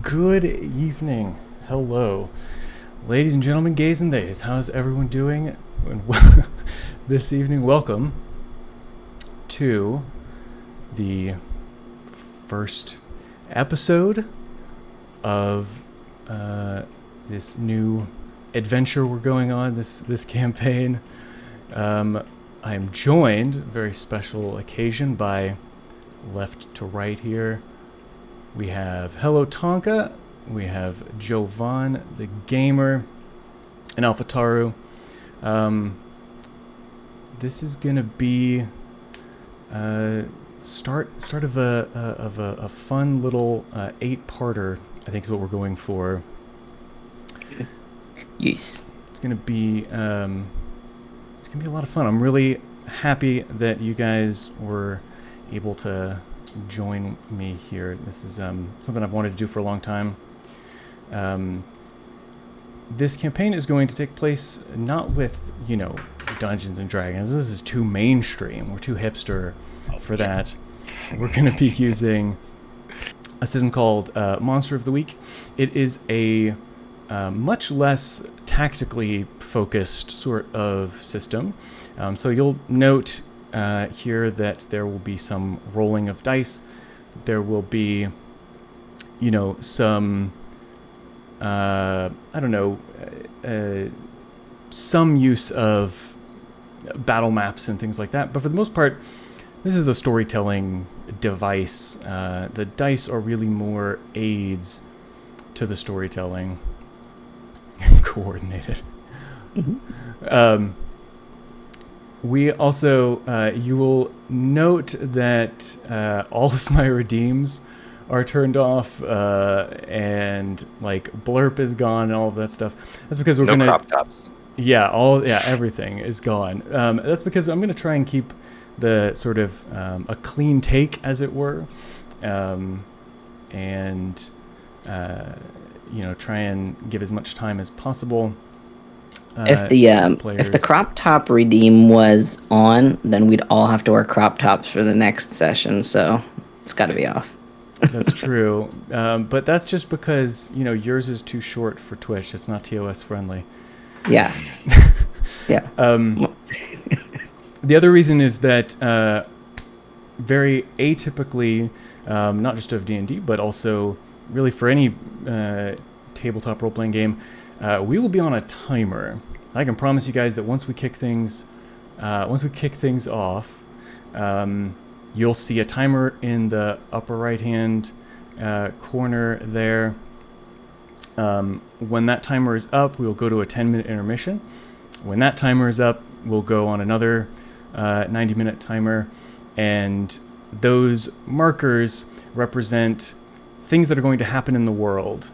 Good evening. Hello. Ladies and gentlemen, gays and theys, how's everyone doing? This evening, welcome to the first episode of this new adventure we're going on, this campaign. I am joined, very special occasion, by left to right here. We have Hello Tonka, we have Jovan the Gamer, and AlphaTaru. This is gonna be start of a fun little 8-parter. I think is what we're going for. Yes. It's gonna be a lot of fun. I'm really happy that you guys were able to join me here. This is something I've wanted to do for a long time. This campaign is going to take place not with, Dungeons and Dragons. This is too mainstream. We're too hipster for that. We're going to be using a system called Monster of the Week. It is a much less tactically focused sort of system. So you'll note here that there will be some rolling of dice. There will be, some, some use of battle maps and things like that. But for the most part, this is a storytelling device. The dice are really more aids to the storytelling. Coordinated. Mm-hmm. We also, you will note that all of my redeems are turned off, and blurp is gone and all of that stuff. That's because we're no crop tops. Yeah, everything is gone. That's because I'm gonna try and keep the sort of a clean take, as it were, and try and give as much time as possible. If the crop top redeem was on, then we'd all have to wear crop tops for the next session. So it's got to be off. That's true, but that's just because yours is too short for Twitch. It's not TOS friendly. Yeah. Yeah. The other reason is that very atypically, not just of D&D, but also really for any tabletop role-playing game, we will be on a timer. I can promise you guys that once we kick things off, you'll see a timer in the upper right-hand corner there. When that timer is up, we'll go to a 10-minute intermission. When that timer is up, we'll go on another 90-minute timer, and those markers represent things that are going to happen in the world.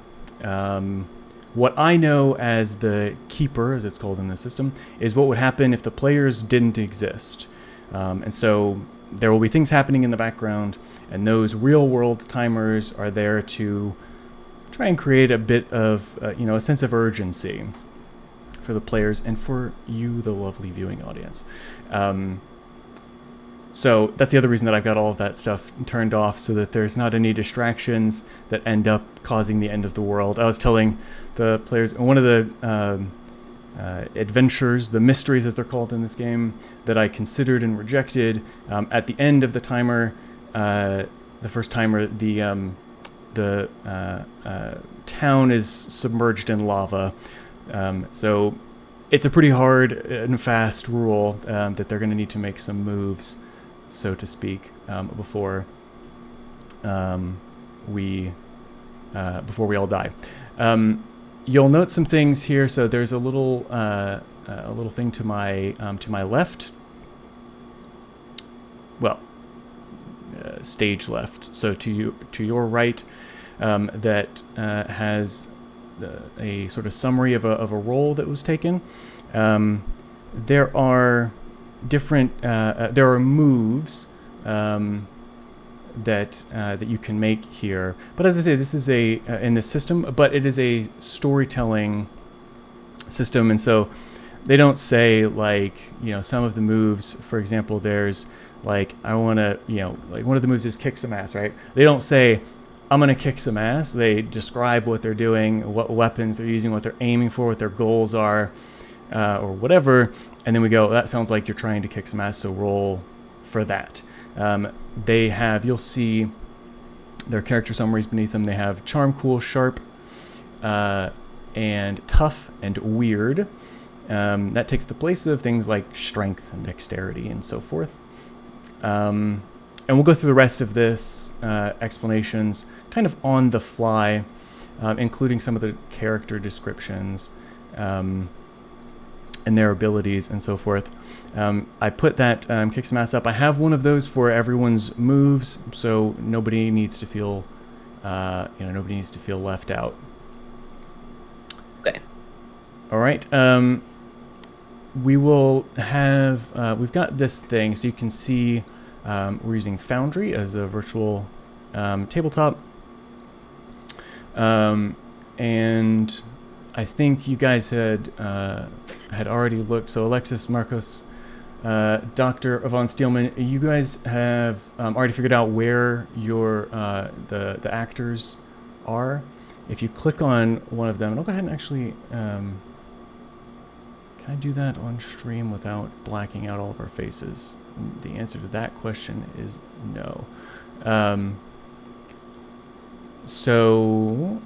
What I know as the keeper, as it's called in the system, is what would happen if the players didn't exist. And so there will be things happening in the background, and those real-world timers are there to try and create a bit of, a sense of urgency for the players and for you, the lovely viewing audience. So that's the other reason that I've got all of that stuff turned off, so that there's not any distractions that end up causing the end of the world. I was telling the players, one of the adventures, the mysteries as they're called in this game, that I considered and rejected, at the end of the timer, the first timer, the town is submerged in lava. So it's a pretty hard and fast rule that they're going to need to make some moves, so to speak, before we all die. You'll note some things here. So there's a little thing to my left. Well, stage left. So to your right, that has a sort of summary of a roll that was taken. There are different there are moves that you can make here, but as I say, this is in this system, but it is a storytelling system, and so they don't say some of the moves. For example, there's I want to one of the moves is kick some ass, right? They don't say I'm going to kick some ass. They describe what they're doing, what weapons they're using, what they're aiming for, what their goals are, or whatever. And then we go, that sounds like you're trying to kick some ass, so roll for that. You'll see their character summaries beneath them. They have charm, cool, sharp, and tough and weird. That takes the place of things like strength and dexterity and so forth. And we'll go through the rest of this explanations kind of on the fly, including some of the character descriptions and their abilities and so forth. I put that kick some ass up. I have one of those for everyone's moves, so nobody needs to feel left out. Okay. All right. We will have. We've got this thing, so you can see. We're using Foundry as a virtual tabletop, and I think you guys had already looked. So Alexis, Marcos, Dr. Yvonne Steelmen, you guys have already figured out where your the actors are. If you click on one of them, and I'll go ahead and actually. Can I do that on stream without blacking out all of our faces? The answer to that question is no. So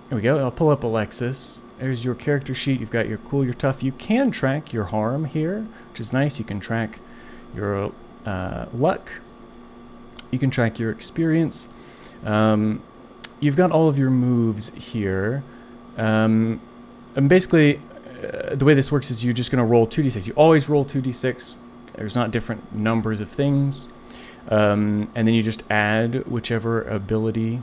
here we go. I'll pull up Alexis. There's your character sheet. You've got your cool, your tough. You can track your harm here, which is nice. You can track your luck. You can track your experience. You've got all of your moves here. And basically, the way this works is you're just going to roll 2d6. You always roll 2d6. There's not different numbers of things. And then you just add whichever ability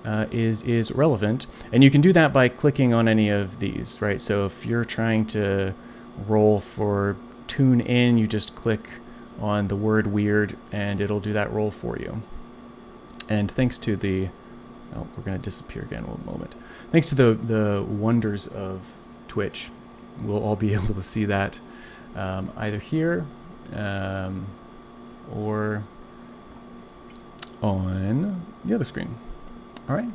is relevant. And you can do that by clicking on any of these, right? So if you're trying to roll for tune in, you just click on the word weird and it'll do that roll for you. And thanks to the... Oh, we're going to disappear again in a moment. Thanks to the wonders of Twitch, we'll all be able to see that either here or on the other screen. All right.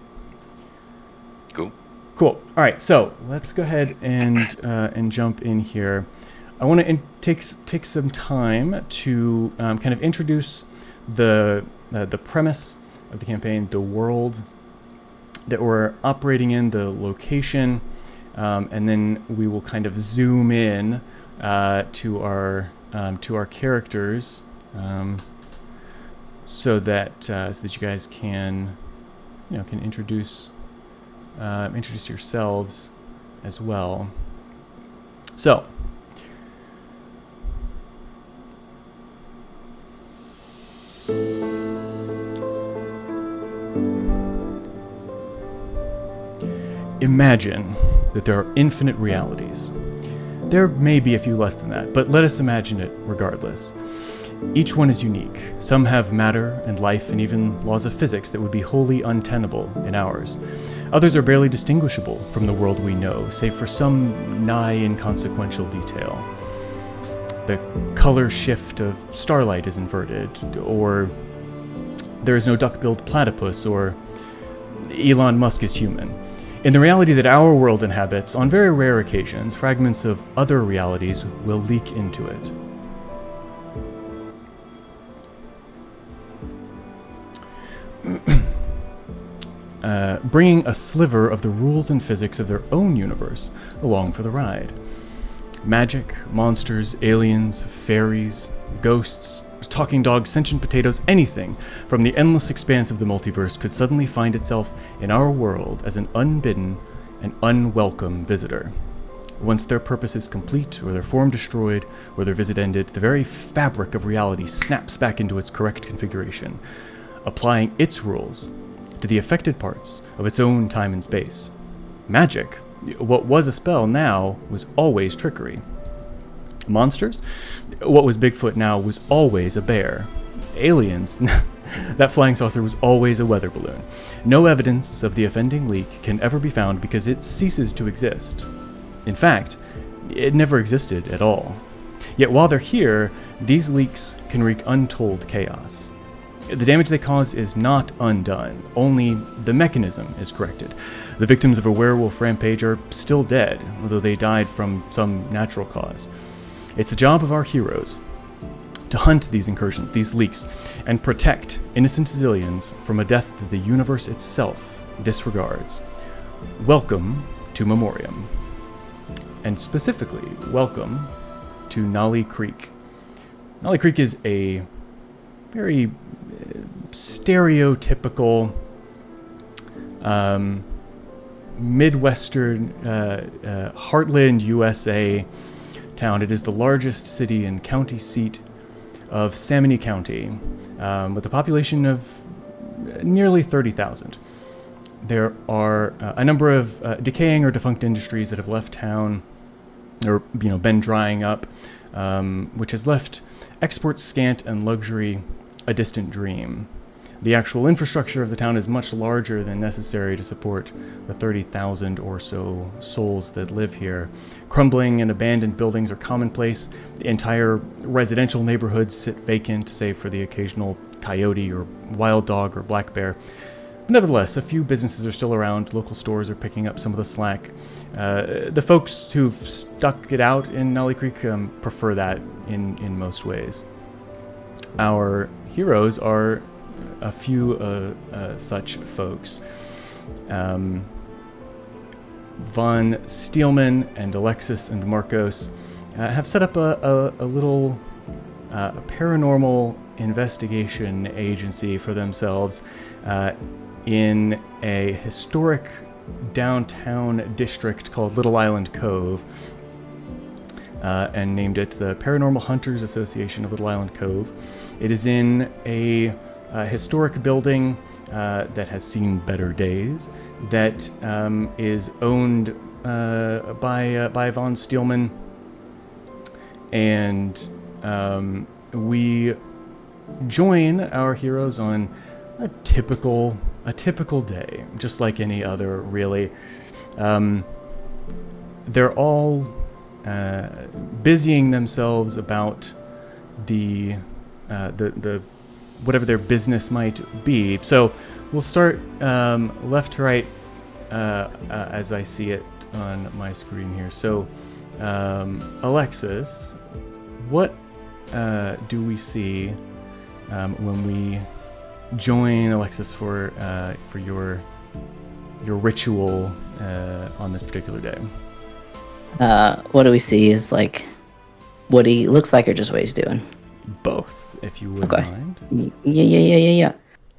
Cool. All right. So let's go ahead and jump in here. I want to take some time to kind of introduce the premise of the campaign, the world that we're operating in, the location. And then we will kind of zoom in to our characters, so that you guys can introduce yourselves as well. So. Imagine that there are infinite realities. There may be a few less than that, but let us imagine it regardless. Each one is unique. Some have matter and life and even laws of physics that would be wholly untenable in ours. Others are barely distinguishable from the world we know, save for some nigh inconsequential detail. The color shift of starlight is inverted, or there is no duck-billed platypus, or Elon Musk is human. In the reality that our world inhabits, on very rare occasions, fragments of other realities will leak into it. Bringing a sliver of the rules and physics of their own universe along for the ride. Magic, monsters, aliens, fairies, ghosts, talking dogs, sentient potatoes, anything from the endless expanse of the multiverse could suddenly find itself in our world as an unbidden and unwelcome visitor. Once their purpose is complete, or their form destroyed, or their visit ended, the very fabric of reality snaps back into its correct configuration, applying its rules to the affected parts of its own time and space. Magic, what was a spell now, was always trickery. Monsters, what was Bigfoot now was always a bear. Aliens, that flying saucer was always a weather balloon. No evidence of the offending leak can ever be found because it ceases to exist. In fact, it never existed at all. Yet while they're here, these leaks can wreak untold chaos. The damage they cause is not undone, only the mechanism is corrected. The victims of a werewolf rampage are still dead, although they died from some natural cause. It's the job of our heroes to hunt these incursions, these leaks, and protect innocent civilians from a death that the universe itself disregards. Welcome to Memoriam. And specifically, welcome to Nali Creek. Nali Creek is a very stereotypical Midwestern heartland USA town. It is the largest city and county seat of Chamonix County, with a population of nearly 30,000. There are a number of decaying or defunct industries that have left town, or been drying up, which has left exports scant and luxury a distant dream. The actual infrastructure of the town is much larger than necessary to support the 30,000 or so souls that live here. Crumbling and abandoned buildings are commonplace. The entire residential neighborhoods sit vacant, save for the occasional coyote or wild dog or black bear. Nevertheless, a few businesses are still around. Local stores are picking up some of the slack. The folks who've stuck it out in Nali Creek prefer that in most ways. Our heroes are a few such folks. Von Steelmen and Alexis and Marcos have set up a little paranormal investigation agency for themselves in a historic downtown district called Little Island Cove, and named it the Paranormal Hunters Association of Little Island Cove. It is in a historic building that has seen better days, that is owned by Von Steelman, and we join our heroes on a typical day, just like any other, really. They're all busying themselves about the whatever their business might be. So we'll start left to right as I see it on my screen here. So Alexis, what do we see when we join Alexis for your ritual on this particular day? What do we see is like what he looks like, or just what he's doing? Both, if you wouldn't mind. Yeah.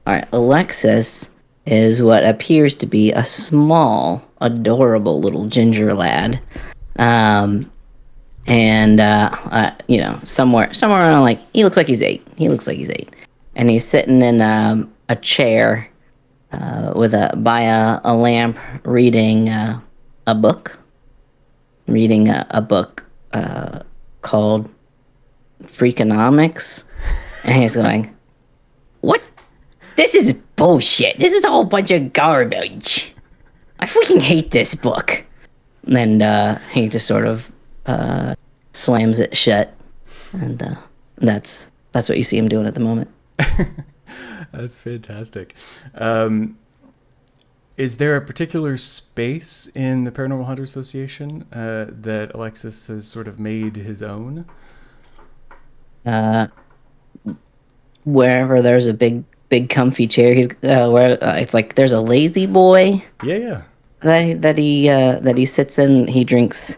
All right, Alexis is what appears to be a small, adorable little ginger lad, and somewhere around, like, he looks like he's 8. And he's sitting in a chair by a lamp, reading a book. Reading a book called Freakonomics, and he's going, "What? This is bullshit. This is a whole bunch of garbage. I freaking hate this book." And he just sort of slams it shut, and that's what you see him doing at the moment. That's fantastic. Is there a particular space in the Paranormal Hunter Association that Alexis has sort of made his own? Wherever there's a big comfy chair, he's where it's like there's a lazy boy. Yeah. That he sits in. He drinks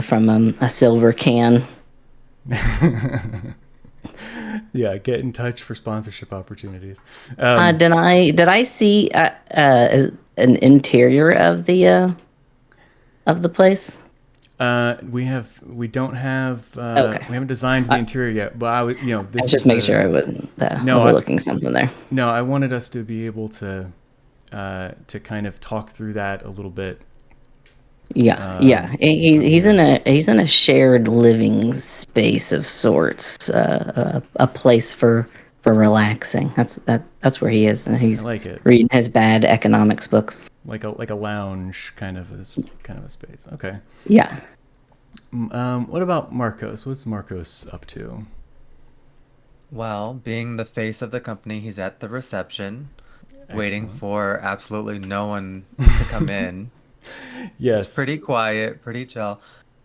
from a silver can. Yeah, get in touch for sponsorship opportunities. Did I see an interior of the place? We don't have. Okay. We haven't designed the interior yet. But I was, this I was just making sure I wasn't overlooking something there. No, I wanted us to be able to kind of talk through that a little bit. Yeah. He's in a shared living space of sorts, a place for relaxing. That's where he is, and he's I like it. Reading his bad economics books. Like a lounge kind of a space. Okay. Yeah. What about Marcos? What's Marcos up to? Well, being the face of the company, he's at the reception, waiting Excellent. for absolutely no one to come in. It's Yes. pretty quiet, pretty chill.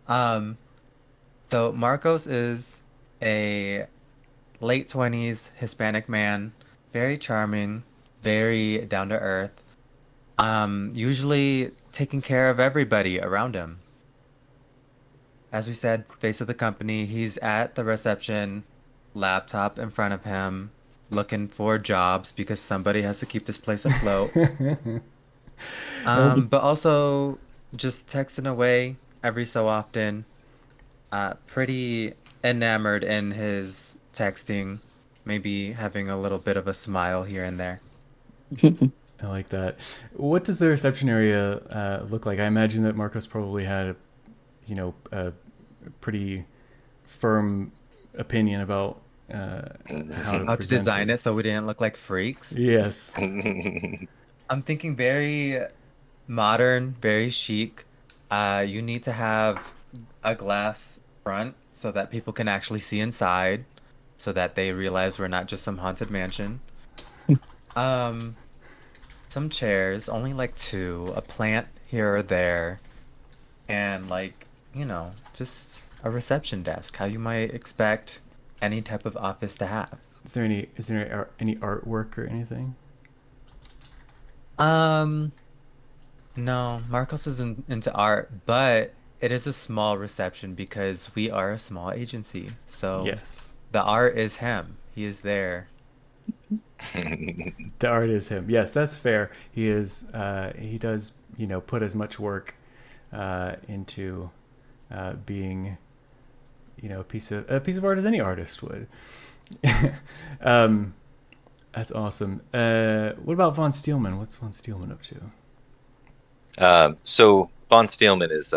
Um, so Marcos is a late 20s Hispanic man, very charming, very down to earth. Usually taking care of everybody around him. As we said, face of the company, he's at the reception, laptop in front of him, looking for jobs because somebody has to keep this place afloat. Um, But also just texting away every so often. Pretty enamored in his texting, maybe having a little bit of a smile here and there. I like that. What does the reception area look like? I imagine that Marcos probably had, a pretty firm opinion about how to How to present design it. it so we didn't look like freaks. Yes. I'm thinking very modern, very chic. You need to have a glass front so that people can actually see inside, so that they realize we're not just some haunted mansion. Um, some chairs, only like two, a plant here or there, and just a reception desk, how you might expect any type of office to have. Is there any artwork or anything? Um, no, Marcos isn't into art, but it is a small reception because we are a small agency. So Yes. the art is him. He is there. The art is him. Yes, that's fair. He is. He does. Put as much work into being, a piece of art as any artist would. um, that's awesome. What about Von Steelman? What's Von Steelman up to? So Von Steelman is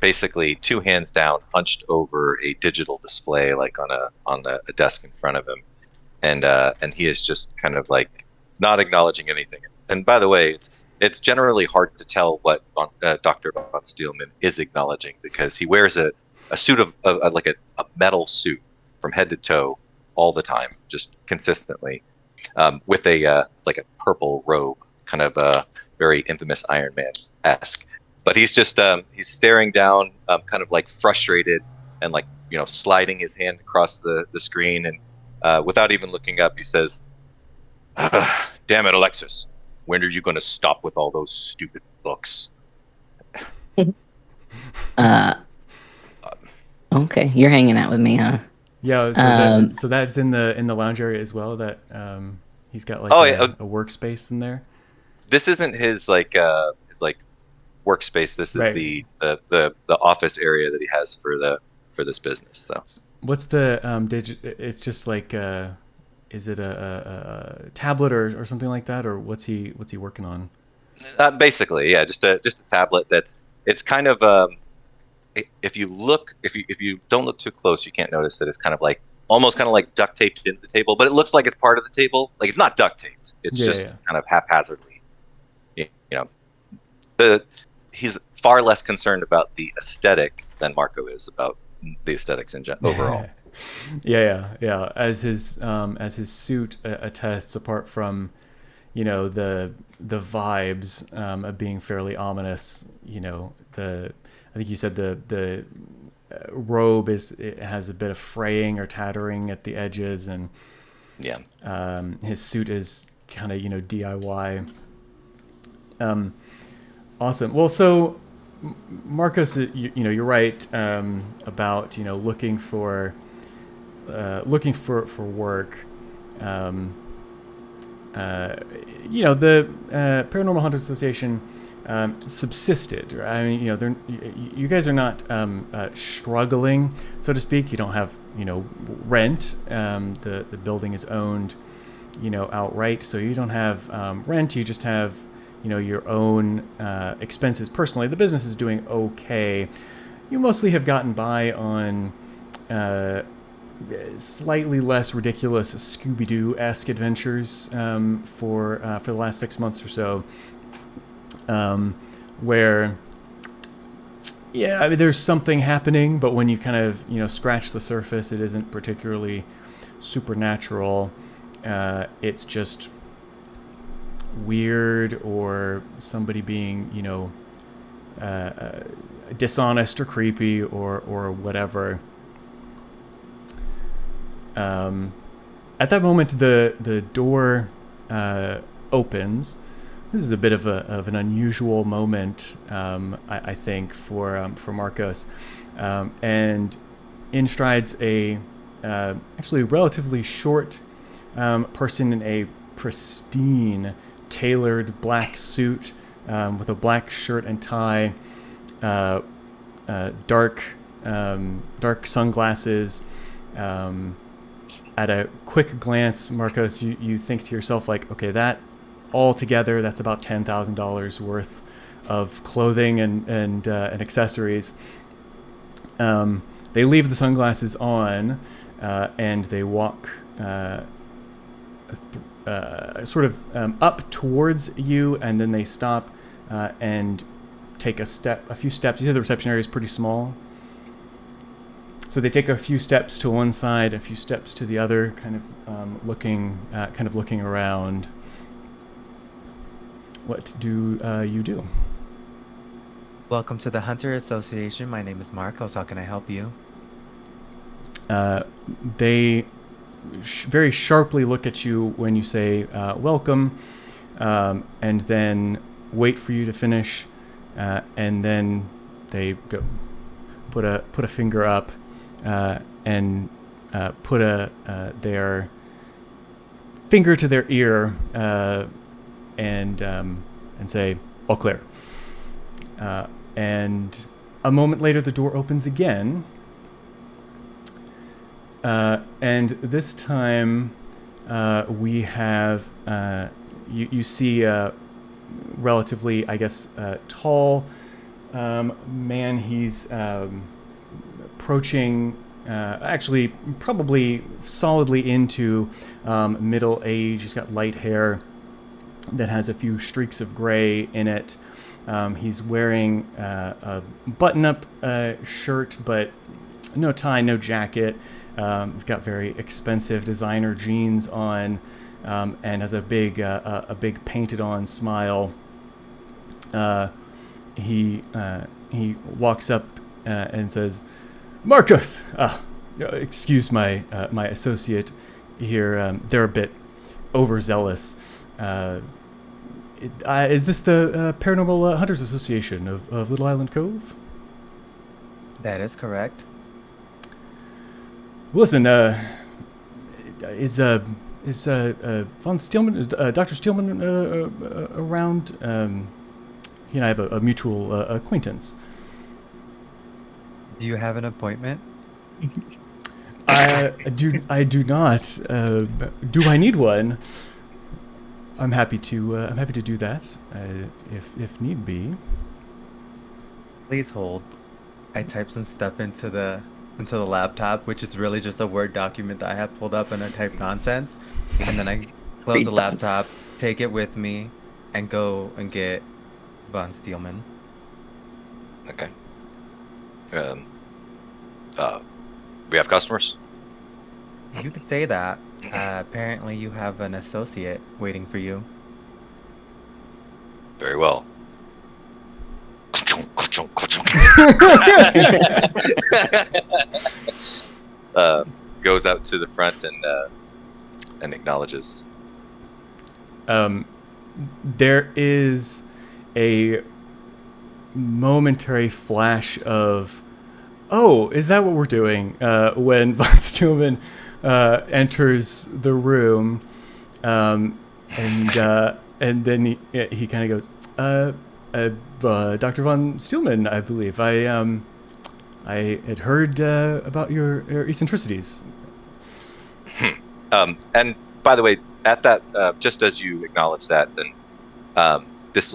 basically two hands down, hunched over a digital display, like on a desk in front of him, and he is just kind of like not acknowledging anything. And by the way, it's generally hard to tell what Dr. Von Steelman is acknowledging because he wears a suit of like a metal suit from head to toe all the time, just consistently, with a like a purple robe, kind of very infamous Iron Man esque. But he's staring down, kind of like frustrated and like sliding his hand across the screen, and without even looking up, he says, "Damn it, Alexis! When are you going to stop with all those stupid books?" uh, okay, you're hanging out with me, huh? Yeah. So Um, that's in the lounge area as well. That he's got like Oh, a, yeah, a workspace in there. this isn't his like workspace. This is Right. the office area that he has for this business. So What's the It's just like is it a tablet or something like that, or what's he working on? basically, yeah, just a tablet that's it's kind of if you don't look too close, you can't notice that it's kind of like almost kind of like duct taped into the table, but it looks like it's part of the table. Like it's not duct taped. It's Yeah, yeah, just yeah. kind of haphazardly. You know, the he's far less concerned about the aesthetic than Marco is about the aesthetics overall. Yeah. As his suit attests, apart from the vibes of being fairly ominous. The I think you said the robe it has a bit of fraying or tattering at the edges, and Yeah. his suit is kind of DIY. Awesome. Well, so Marcos, you're right about looking for work. Um, the Paranormal Hunters Association subsisted. Right? I mean, you guys are not struggling, so to speak. You don't have rent. The building is owned outright, so you don't have rent. You just have your own expenses personally. The business is doing okay. You mostly have gotten by on slightly less ridiculous Scooby-Doo-esque adventures for the last 6 months or so, where I mean there's something happening, but when you kind of scratch the surface, it isn't particularly supernatural. It's just weird, or somebody being, dishonest or creepy, or whatever. At that moment, the door opens. This is a bit of an unusual moment, I think, for Marcos, and in strides a actually relatively short person in a pristine, tailored black suit with a black shirt and tie, dark sunglasses. At a quick glance, Marcos, you think to yourself, like, okay, that all together, that's about $10,000 worth of clothing and accessories. They leave the sunglasses on, and they walk sort of up towards you, and then they stop and take a few steps. You see the reception area is pretty small. So they take a few steps to one side, a few steps to the other, kind of looking around. What do you do? Welcome to the Hunter Association. My name is Marcos. How can I help you? They very sharply look at you when you say welcome, and then wait for you to finish, and then they go put a finger up. And put their finger to their ear and say, "All clear." And a moment later, the door opens again, and this time we have you see a relatively, I guess, tall man. He's approaching, actually probably solidly into middle age. He's got light hair that has a few streaks of gray in it. He's wearing a button-up shirt, but no tie, no jacket. He's got very expensive designer jeans on, and has a big painted-on smile. He walks up and says, "Marcos, excuse my associate here. They're a bit overzealous. Is this the Paranormal Hunters Association of Little Island Cove?" That is correct. Listen, is von Steelman, is Dr. Steelman around? He and I have a mutual acquaintance. Do you have an appointment? I do not. Do I need one? I'm happy to do that, if need be. Please hold. I type some stuff into the laptop, which is really just a Word document that I have pulled up, and I type nonsense, and then I close the laptop, take it with me, and go and get von Steelman. Okay. We have customers? You could say that. Apparently you have an associate waiting for you. Very well. Goes out to the front and acknowledges. There is a momentary flash of, "Oh, is that what we're doing?" When von Steelman enters the room, and then he kind of goes, "Dr. von Steelman, I believe. I had heard about your eccentricities." And by the way, at that, just as you acknowledge that, then this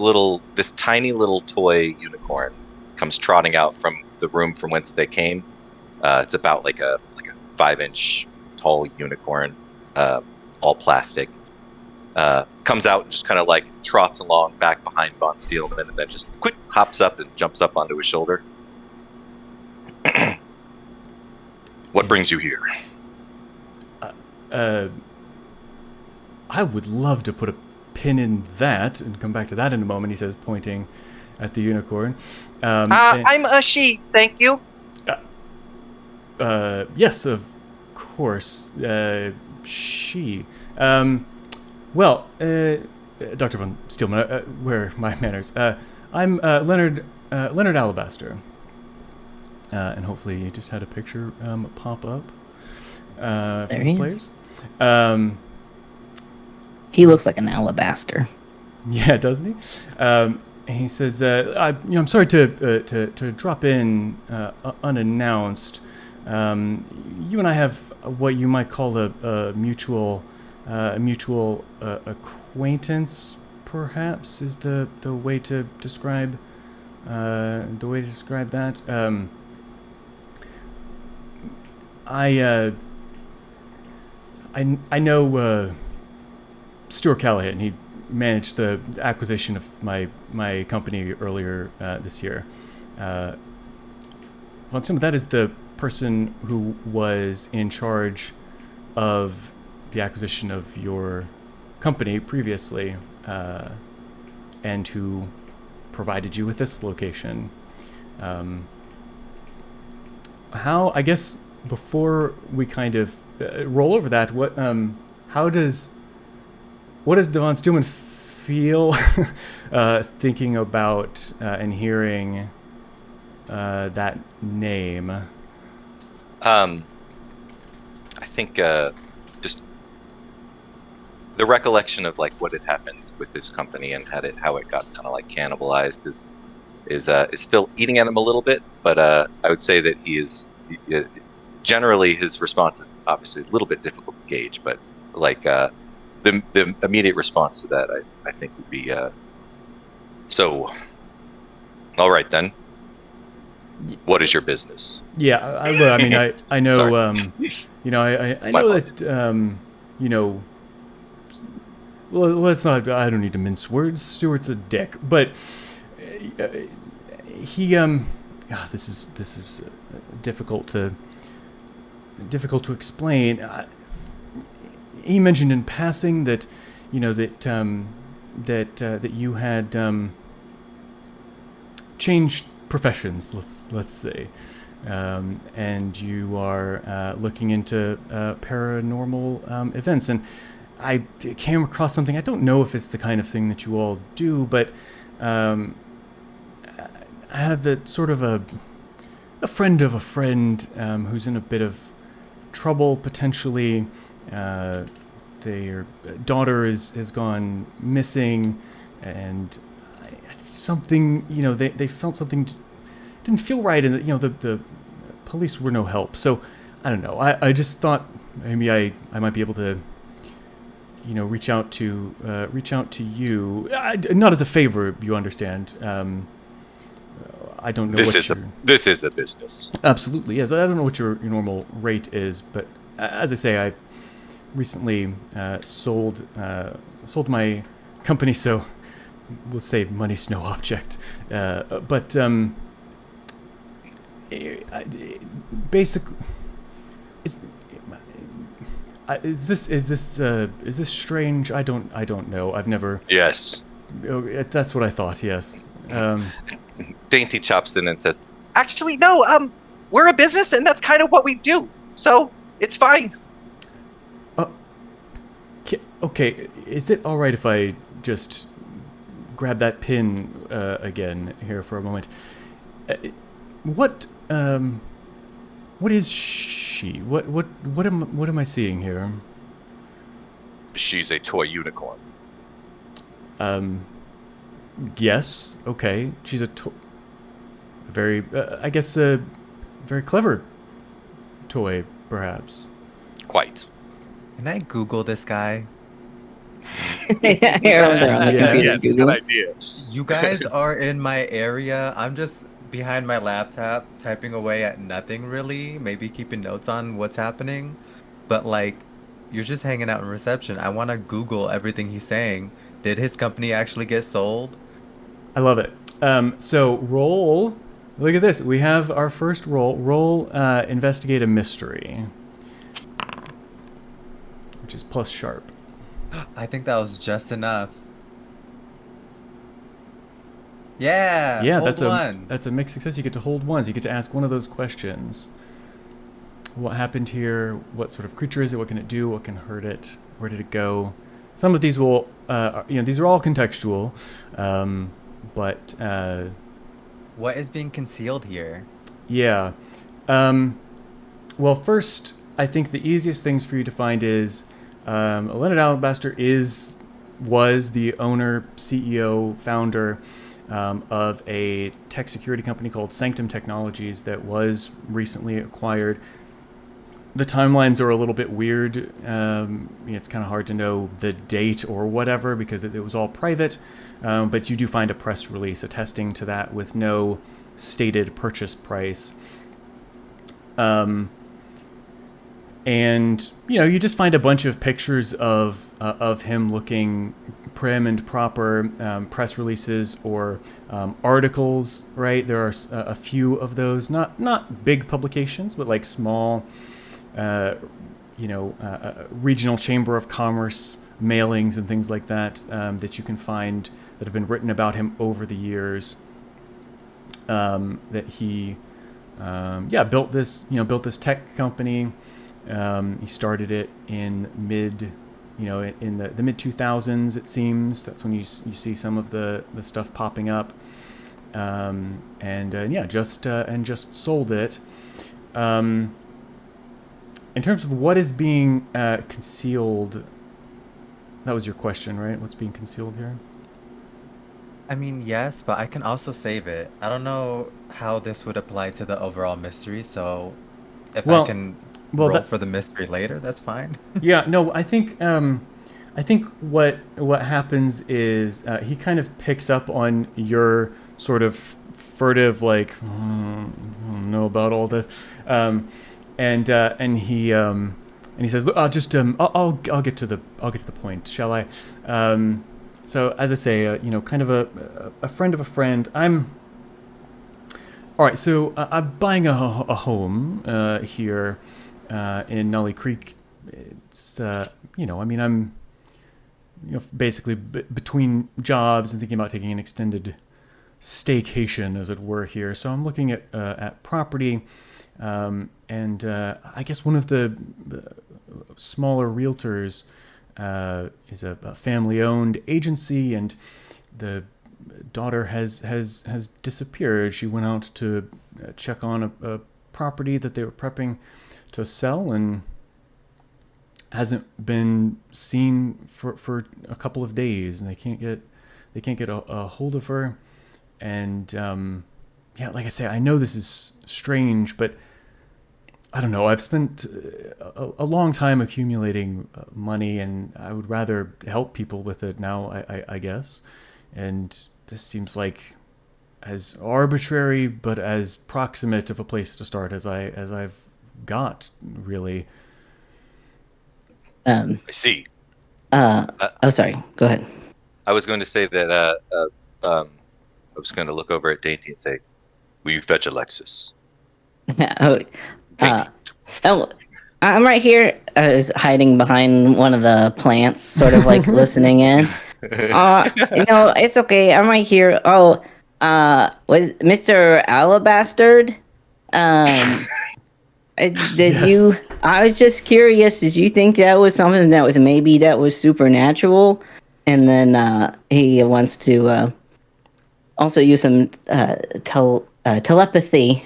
tiny little toy unicorn comes trotting out from the room from whence they came. It's about like a 5-inch tall unicorn, all plastic. Comes out and just kind of like trots along back behind von Steelman, and then just quick hops up and jumps up onto his shoulder. What brings you here? I would love to put a pin in that and come back to that in a moment, he says, pointing at the unicorn. I'm a she, thank you. Yes, of course. She. Dr. von Steelman, where are my manners? I'm Leonard Alabaster. And hopefully you just had a picture pop up. There from he the is. players. He looks like an alabaster. Yeah, doesn't he? And he says, I'm sorry to drop in unannounced. You and I have what you might call a mutual acquaintance, perhaps, is the way to describe that. I know Stuart Callahan. He managed the acquisition of my company earlier this year. Von Steelman, that is the person who was in charge of the acquisition of your company previously, and who provided you with this location. I guess before we kind of roll over that, what does Devon Steelman feel thinking about and hearing that name? I think just the recollection of like what had happened with his company and how it got kind of like cannibalized is still eating at him a little bit. But I would say that he is generally, his response is obviously a little bit difficult to gauge, but like the immediate response to that I think would be so. All right then. What is your business? Yeah, I mean, I know, Sorry. I know that, well, let's not, I don't need to mince words. Stuart's a dick, but he, this is difficult to explain. He mentioned in passing that, that you had changed professions, let's say, and you are looking into paranormal events. And I came across something. I don't know if it's the kind of thing that you all do, but I have a sort of a friend of a friend who's in a bit of trouble potentially. Their daughter has gone missing, and something, they felt something didn't feel right, and the police were no help. So I don't know. I just thought maybe I might be able to reach out to you, not as a favor, you understand. I don't know. This is a business. Absolutely, yes. I don't know what your normal rate is, but as I say, I recently sold my company, so we'll say money's no object. But basically, is this strange? I don't know. I've never. Yes. That's what I thought. Yes. Dainty chops in and says, "Actually, no. We're a business, and that's kind of what we do. So it's fine." Okay. Is it all right if I just grab that pin again here for a moment? What is she? What am I seeing here? She's a toy unicorn. Yes. Okay. She's a very, I guess, a very clever toy, perhaps. Quite. Can I Google this guy? Yeah, here, over there on the computer. Yes, Google. good idea. You guys are in my area. I'm just behind my laptop typing away at nothing really, maybe keeping notes on what's happening. But like, you're just hanging out in reception. I want to Google everything he's saying. Did his company actually get sold? I love it. So roll. Look at this. We have our first roll. Roll investigate a mystery. which is plus sharp. I think that was just enough. Yeah, Yeah, hold one. that's a mixed success. You get to hold ones. You get to ask one of those questions. What happened here? What sort of creature is it? What can it do? What can hurt it? Where did it go? Some of these will, these are all contextual, but What is being concealed here? yeah. Well, first, I think the easiest things for you to find is Leonard Alabaster was the owner, CEO, founder of a tech security company called Sanctum Technologies that was recently acquired. The timelines are a little bit weird. It's kind of hard to know the date or whatever because it was all private, but you do find a press release attesting to that with no stated purchase price. And you just find a bunch of pictures of him looking prim and proper, press releases or articles. Right, there are a few of those, not big publications, but like small, regional chamber of commerce mailings and things like that that you can find that have been written about him over the years. That he, built this tech company. He started it in the mid 2000s. It seems that's when you see some of the stuff popping up, just sold it. In terms of what is being concealed, that was your question, right? What's being concealed here? I mean, yes, but I can also save it. I don't know how this would apply to the overall mystery, so if I can roll for the mystery later, that's fine. Yeah, no, I think what happens is he kind of picks up on your sort of furtive, like, I don't know about all this, and he says, "Look, I'll just I'll get to the point, shall I?" So as I say, kind of a friend of a friend. All right. So I'm buying a home here in Nali Creek. It's I'm basically between jobs and thinking about taking an extended staycation, as it were, here. So I'm looking at property, and I guess one of the smaller realtors is a family-owned agency, and the daughter has disappeared. She went out to check on a property that they were prepping to sell, and hasn't been seen for a couple of days, and they can't get a hold of her. And like I say, I know this is strange, but I don't know. I've spent a long time accumulating money, and I would rather help people with it now, I guess. And this seems like as arbitrary but as proximate of a place to start as I've got, really. I see. Sorry. Go ahead. I was going to say that I was going to look over at Dainty and say, "Will you fetch Alexis?" I'm right here. I was hiding behind one of the plants, sort of like listening in. No, it's okay. I'm right here. Oh, was Mr. Alabastard? Did Yes. you? I was just curious. Did you think that was something that was supernatural? And then he wants to also use some telepathy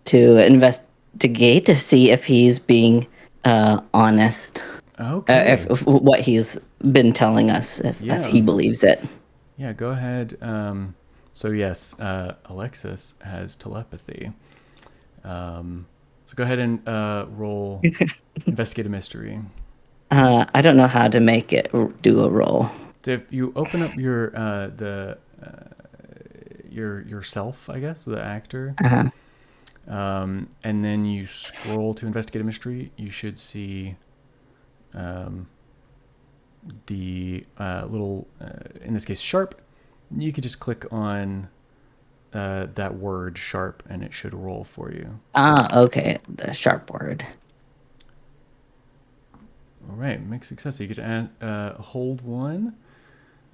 to investigate to see if he's being honest. Okay. If what he's been telling us, if he believes it. Yeah, go ahead. So yes, Alexis has telepathy. So go ahead and roll investigate a mystery. I don't know how to make it do a roll. So if you open up your yourself, I guess, the actor, and then you scroll to investigate a mystery, you should see the little, in this case, sharp. You could just click on that word sharp, and it should roll for you. Okay, the sharp word. All right, mixed success. So you get to hold one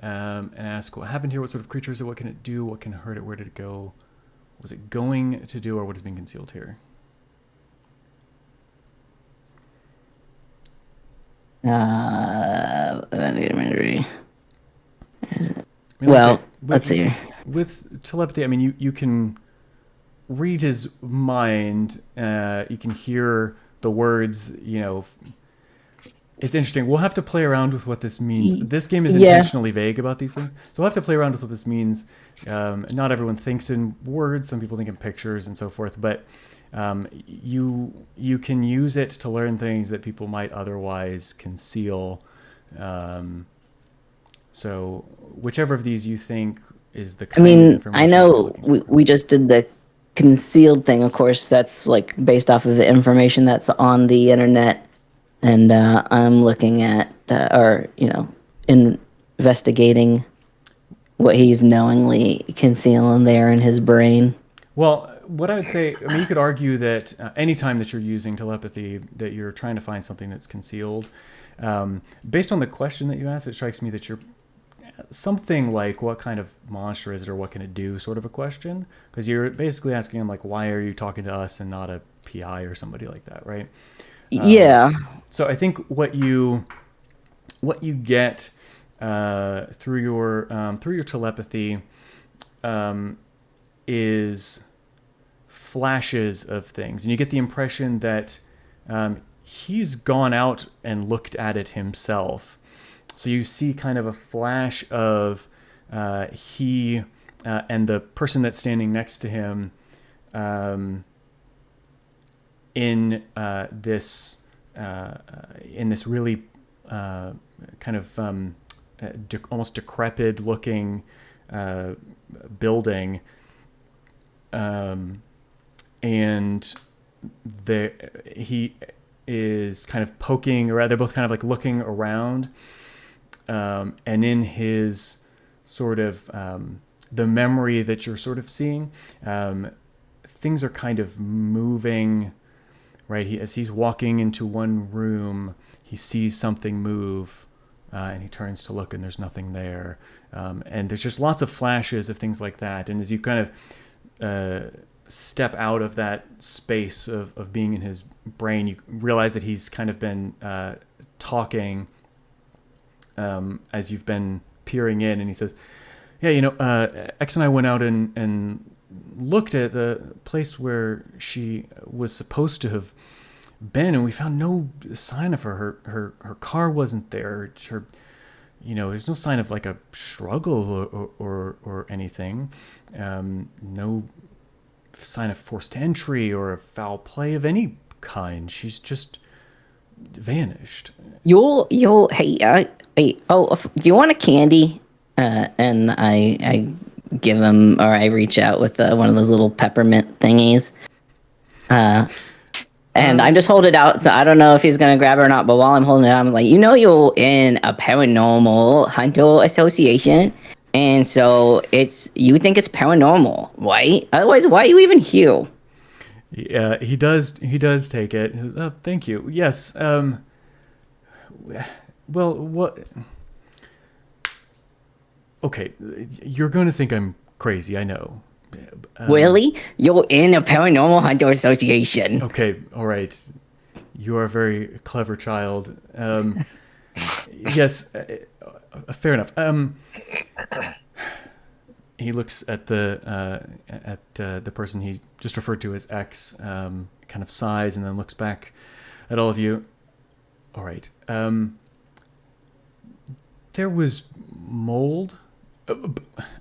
and ask what happened here, what sort of creature is it, what can it do, what can hurt it, where did it go, what was it going to do, or what is being concealed here? Imagery. I mean, Well, let's say, let's see. with telepathy, I mean, you can read his mind. You can hear the words. It's interesting. We'll have to play around with what this means. This game is intentionally vague about these things, so we'll have to play around with what this means. Not everyone thinks in words. Some people think in pictures and so forth. But you can use it to learn things that people might otherwise conceal. So whichever of these you think is the kind of information I you're know looking for. we just did the concealed thing. Of course, that's like based off of the information that's on the internet, and I'm looking at investigating what he's knowingly concealing there in his brain. Well, what I would say, I mean, you could argue that anytime that you're using telepathy, that you're trying to find something that's concealed. Based on the question that you asked, it strikes me that you're something like, what kind of monster is it, or what can it do, sort of a question. Because you're basically asking him, like, why are you talking to us and not a PI or somebody like that, right? Yeah. So I think what you get through your telepathy is flashes of things, and you get the impression that he's gone out and looked at it himself. So you see kind of a flash of he and the person that's standing next to him in this really kind of almost decrepit looking building, and he is kind of poking around. They're both kind of like looking around, and in his sort of the memory that you're sort of seeing, things are kind of moving. Right, as he's walking into one room, he sees something move, and he turns to look, and there's nothing there. And there's just lots of flashes of things like that. And as you kind of step out of that space of being in his brain, you realize that he's kind of been talking as you've been peering in. And he says, yeah, X and I went out and looked at the place where she was supposed to have been, and we found no sign of her. Her car wasn't there. There's no sign of like a struggle or anything. No sign of forced entry or a foul play of any kind. She's just vanished. Hey, do you want a candy? And I give him, or I reach out with one of those little peppermint thingies. And I just hold it out, so I don't know if he's gonna grab it or not. But while I'm holding it out, I'm like, you're in a paranormal hunter association, and so you think it's paranormal, right? Otherwise, why are you even here? Yeah, he does take it. Oh, thank you. Yes. Well, what? Okay, you're going to think I'm crazy, I know. Really? You're in a paranormal hunter association. Okay, all right. You are a very clever child. Yes, fair enough. He looks at the person he just referred to as X, kind of sighs, and then looks back at all of you. All right. There was mold.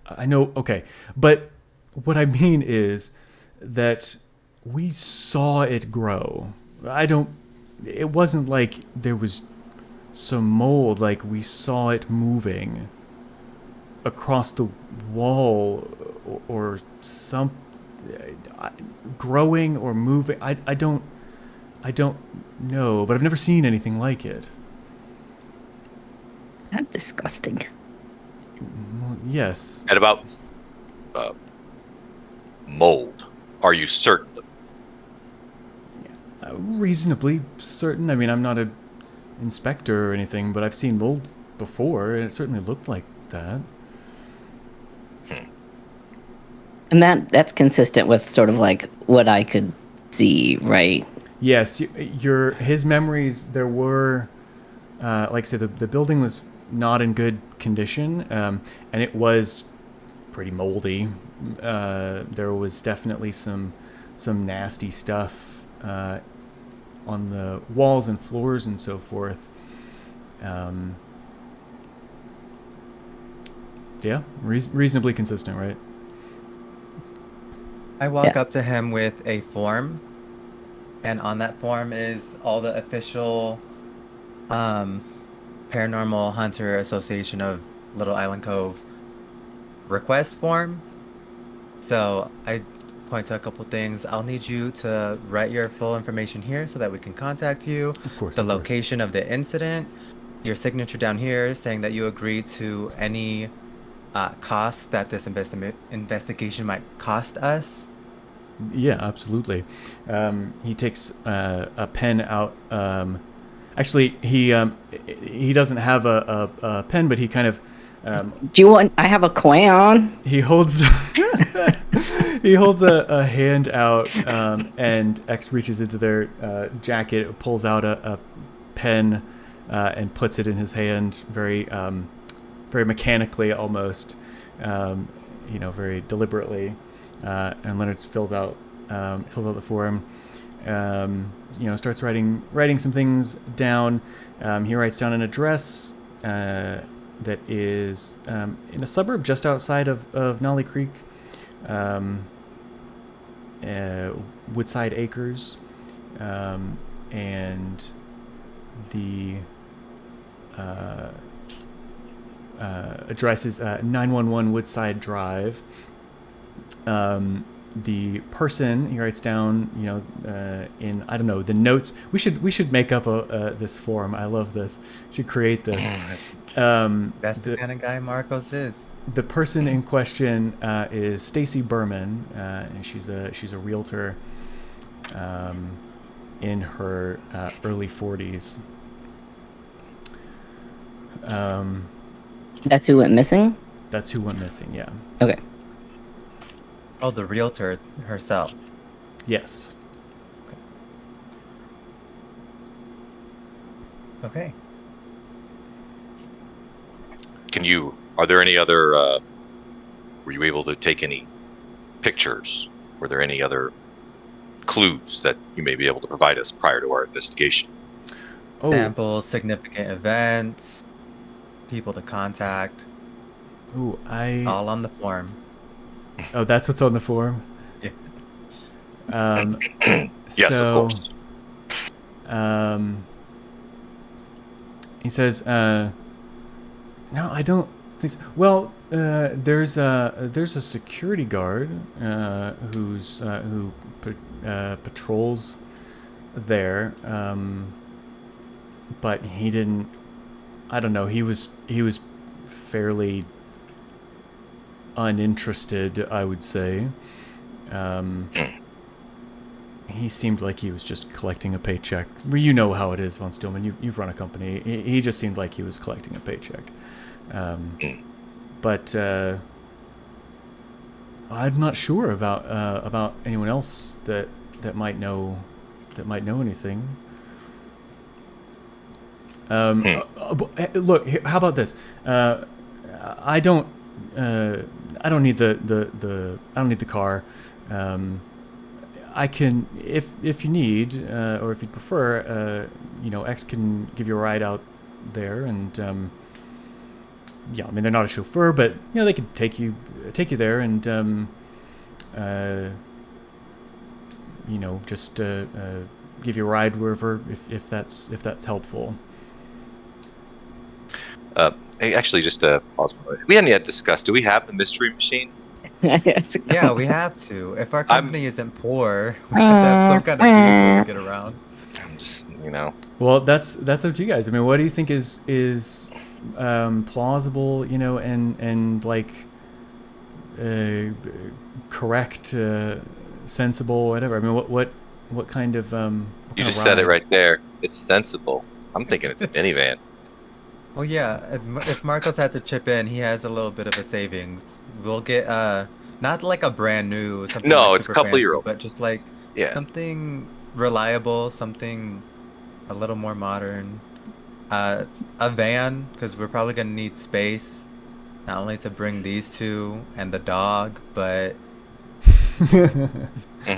I know. Okay, but what I mean is that we saw it grow. It wasn't like there was some mold. Like, we saw it moving across the wall or some growing or moving. I don't know, but I've never seen anything like it. That's disgusting. Yes. And about mold, are you certain? Reasonably certain. I mean, I'm not a inspector or anything, but I've seen mold before, and it certainly looked like that. And that's consistent with sort of like what I could see, right? Yes, his memories. There were, like I said, the building was not in good condition, and it was pretty moldy. There was definitely some nasty stuff on the walls and floors and so forth. Yeah, reasonably consistent, right? I walk up to him with a form, and on that form is all the official Paranormal Hunter Association of Little Island Cove request form. So I point to a couple things. I'll need you to write your full information here so that we can contact you. Of course. The location of the incident, your signature down here saying that you agree to any costs that this investigation might cost us. Yeah, absolutely. He takes a pen out. Actually, he doesn't have a pen, but he kind of. Do you want? I have a crayon. He holds. He holds a hand out, and X reaches into their jacket, pulls out a pen, and puts it in his hand, very mechanically almost, very deliberately. And Leonard fills out the form. Starts writing some things down. He writes down an address that is in a suburb just outside of Nali Creek, Woodside Acres, and the address is 911 Woodside Drive. The person he writes down, in I don't know the notes. We should make up this form. I love this. We should create this. That's the kind of guy Marcos is. The person in question is Stacy Berman, and she's a realtor in her early 40s. That's who went missing? That's who went missing, yeah. Okay. Oh, the realtor herself. Yes. Okay. Are there any other, were you able to take any pictures? Were there any other clues that you may be able to provide us prior to our investigation? Oh, Samples, significant events, people to contact, all on the form. Oh, that's what's on the form? Yeah. Yes, of course. He says, no, I don't think so. Well, there's a security guard who patrols there, but he didn't. I don't know. He was fairly uninterested, I would say. He seemed like he was just collecting a paycheck. Well, you know how it is, Von Steelman. You've run a company. He just seemed like he was collecting a paycheck. But I'm not sure about anyone else that might know anything. Look, how about this? I don't need the car. I can, if you need, or if you'd prefer, X can give you a ride out there, and yeah, I mean they're not a chauffeur, but they could take you there, and just give you a ride wherever if that's helpful. Actually, just pause for a minute. We hadn't yet discussed. Do we have the mystery machine? Yes. Yeah, we have to. If our company isn't poor, we have to have some kind of vehicle to get around. I'm just, Well, that's up to you guys. I mean, what do you think is plausible, and like correct, sensible, whatever. I mean, what kind of you just said it right there. It's sensible. I'm thinking it's a minivan. Oh yeah, if Marcos had to chip in, he has a little bit of a savings. We'll get not like a brand new something like No, it's a super couple fancy, year old. but just like Yeah. something reliable, something a little more modern. A van because we're probably gonna need space, not only to bring these two and the dog, but Mhm.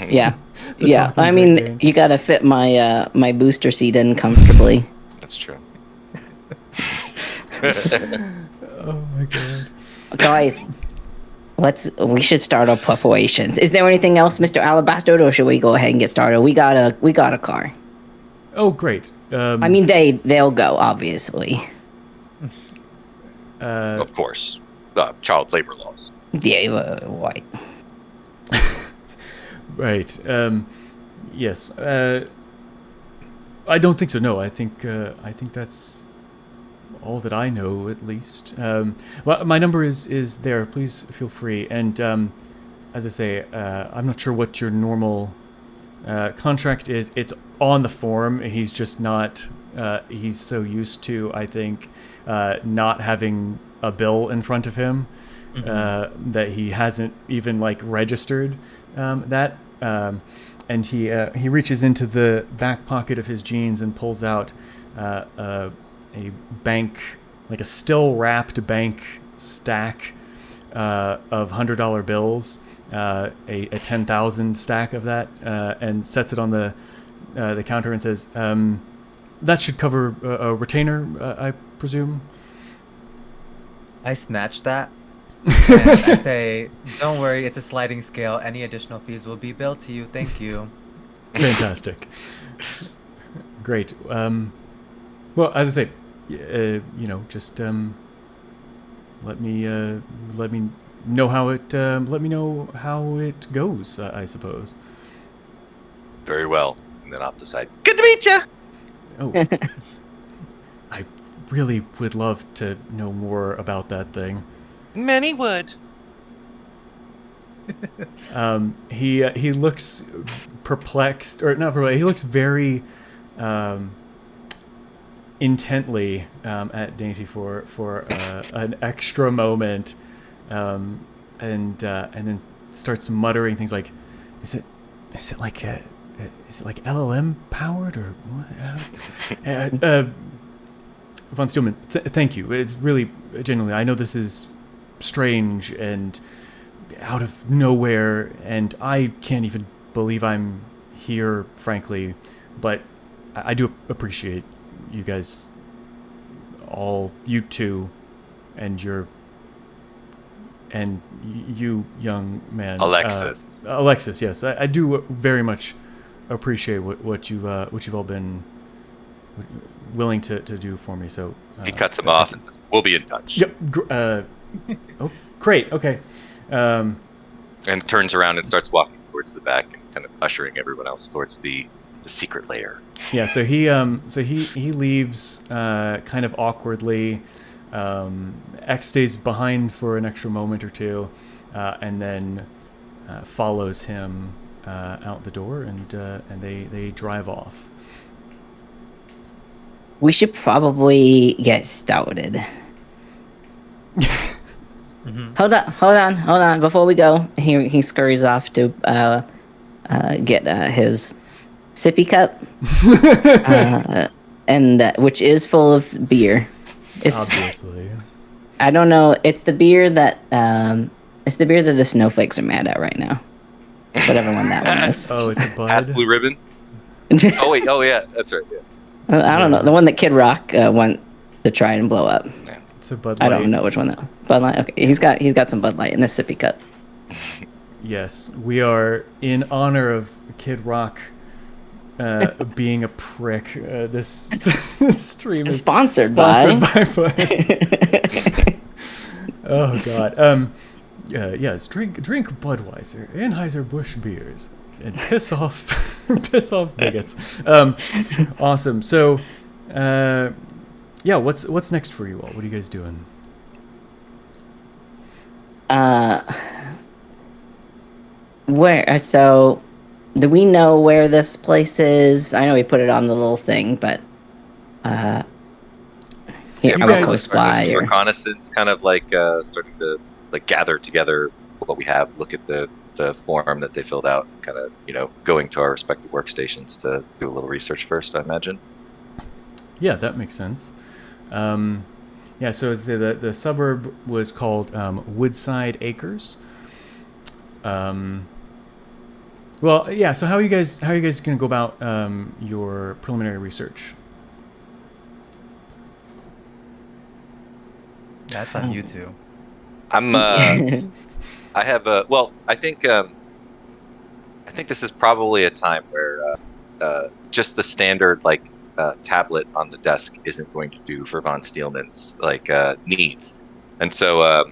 Yeah. The Yeah. talking I Great mean, Dane. you gotta fit my my booster seat in comfortably. That's true. Oh my god. Guys, we should start our preparations. Is there anything else, Mr. Alabaster, or should we go ahead and get started? We got a car. Oh great. I mean, they'll go, obviously. Of course. Child labor laws. Yeah, right. right. Yes. I don't think so. No, I think that's all that I know, at least. Well, my number is there. Please feel free. And as I say, I'm not sure what your normal contract is. It's on the form. He's just not. He's so used to, I think, not having a bill in front of him that he hasn't even like registered that. And he reaches into the back pocket of his jeans and pulls out a bank, like a still wrapped bank stack of $100 bills, a 10,000 stack of that, and sets it on the counter and says, "That should cover a retainer, I presume." I snatch that and I say, "Don't worry, it's a sliding scale. Any additional fees will be billed to you. Thank you." Fantastic. Great. Well, as I say, just let me know how it goes. I suppose. Very well. And then off the side. Good to meet you. Oh, I really would love to know more about that thing. Many would. He looks perplexed, or not perplexed. He looks very intently at Dainty for an extra moment, and then starts muttering things like, "Is it like LLM powered or what?" Von Steelman, thank you. It's really genuinely. I know this is strange and out of nowhere, and I can't even believe I'm here, frankly. But I do appreciate you guys, all you two, and you, young man, Alexis. Alexis. Yes, I do very much appreciate what you've all been willing to do for me. So He cuts him off and says, "We'll be in touch." Yep. Oh, great. Okay. And turns around and starts walking towards the back and kind of ushering everyone else towards the secret lair. Yeah. So he leaves kind of awkwardly. X stays behind for an extra moment or two, and then follows him out the door, and they drive off. We should probably get started. Hold on. Before we go, he scurries off to get his sippy cup, and which is full of beer. It's Obviously. I don't know. It's the beer that the snowflakes are mad at right now. Whatever one that one is. Oh, it's a Has bud. Blue Ribbon? Oh wait, oh yeah, that's right. Yeah. I don't know. The one that Kid Rock went to try and blow up. Yeah. It's a Bud Light. I don't know which one that was. Bud Light. Okay, he's got some Bud Light in his sippy cup. Yes, we are in honor of Kid Rock being a prick. This stream is Sponsored by Bud. Oh God. Yes. Drink Budweiser, Anheuser-Busch beers, and piss off bigots. Awesome. So, yeah. What's next for you all? What are you guys doing? Where? So, do we know where this place is? I know we put it on the little thing, but Here, You I will guys- close Are doing by. some Or, reconnaissance, kind of like starting to like gather together what we have, look at the form that they filled out, and kind of going to our respective workstations to do a little research first, I imagine. Yeah, that makes sense. Yeah, so the suburb was called Woodside Acres. Well, yeah. So how are you guys going to go about your preliminary research? That's on you two. I'm I have a well. I think this is probably a time where just the standard like tablet on the desk isn't going to do for von Steelman's like needs, and so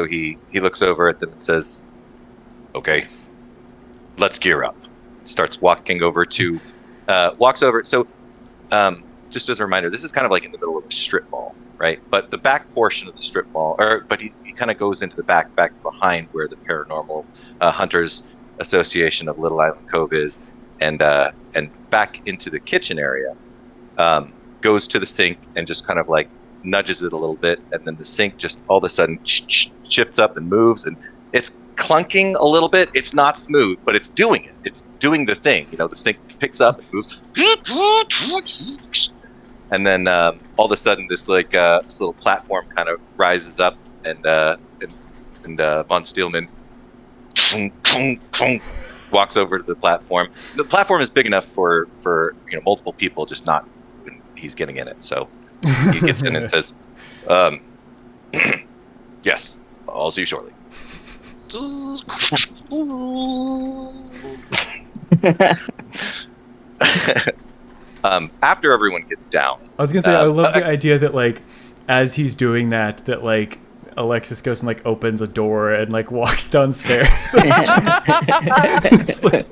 he looks over at them and says, "Okay, let's gear up." Starts walking over to walks over. So just as a reminder, this is kind of like in the middle of a strip mall, right? But the back portion of the strip mall, but he kind of goes into the back behind where the Paranormal Hunters Association of Little Island Cove is, and back into the kitchen area. Goes to the sink and just kind of like nudges it a little bit, and then the sink just all of a sudden shifts up and moves, and it's clunking a little bit. It's not smooth, but it's doing it. It's doing the thing. The sink picks up and moves, and then all of a sudden this this little platform kind of rises up, and von Steelman walks over to the platform. The platform is big enough for multiple people, just not when he's getting in it. So he gets in and says, "Yes, I'll see you shortly." After everyone gets down, I was gonna say I love the idea that like as he's doing that like Alexis goes and like opens a door and like walks downstairs. It's like,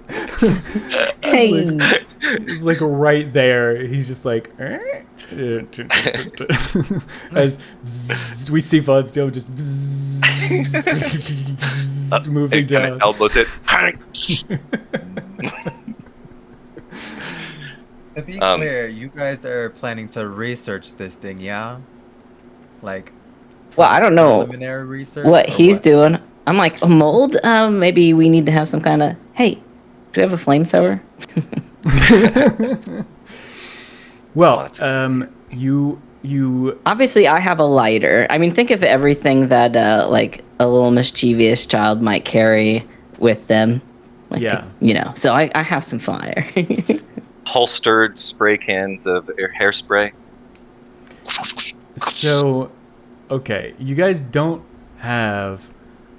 hey, it's like right there. He's just like as we see Von Steel just moving it kind down. of elbows it. To be clear, you guys are planning to research this thing, yeah? Like, well, I don't know preliminary research. what or he's what? doing. I'm like, a mold? Maybe we need to have some kind of. Hey, do we have a flamethrower? Well, you Obviously, I have a lighter. I mean, think of everything that like a little mischievous child might carry with them. Like, Yeah. So I have some fire. Holstered spray cans of hairspray. So, okay, you guys don't have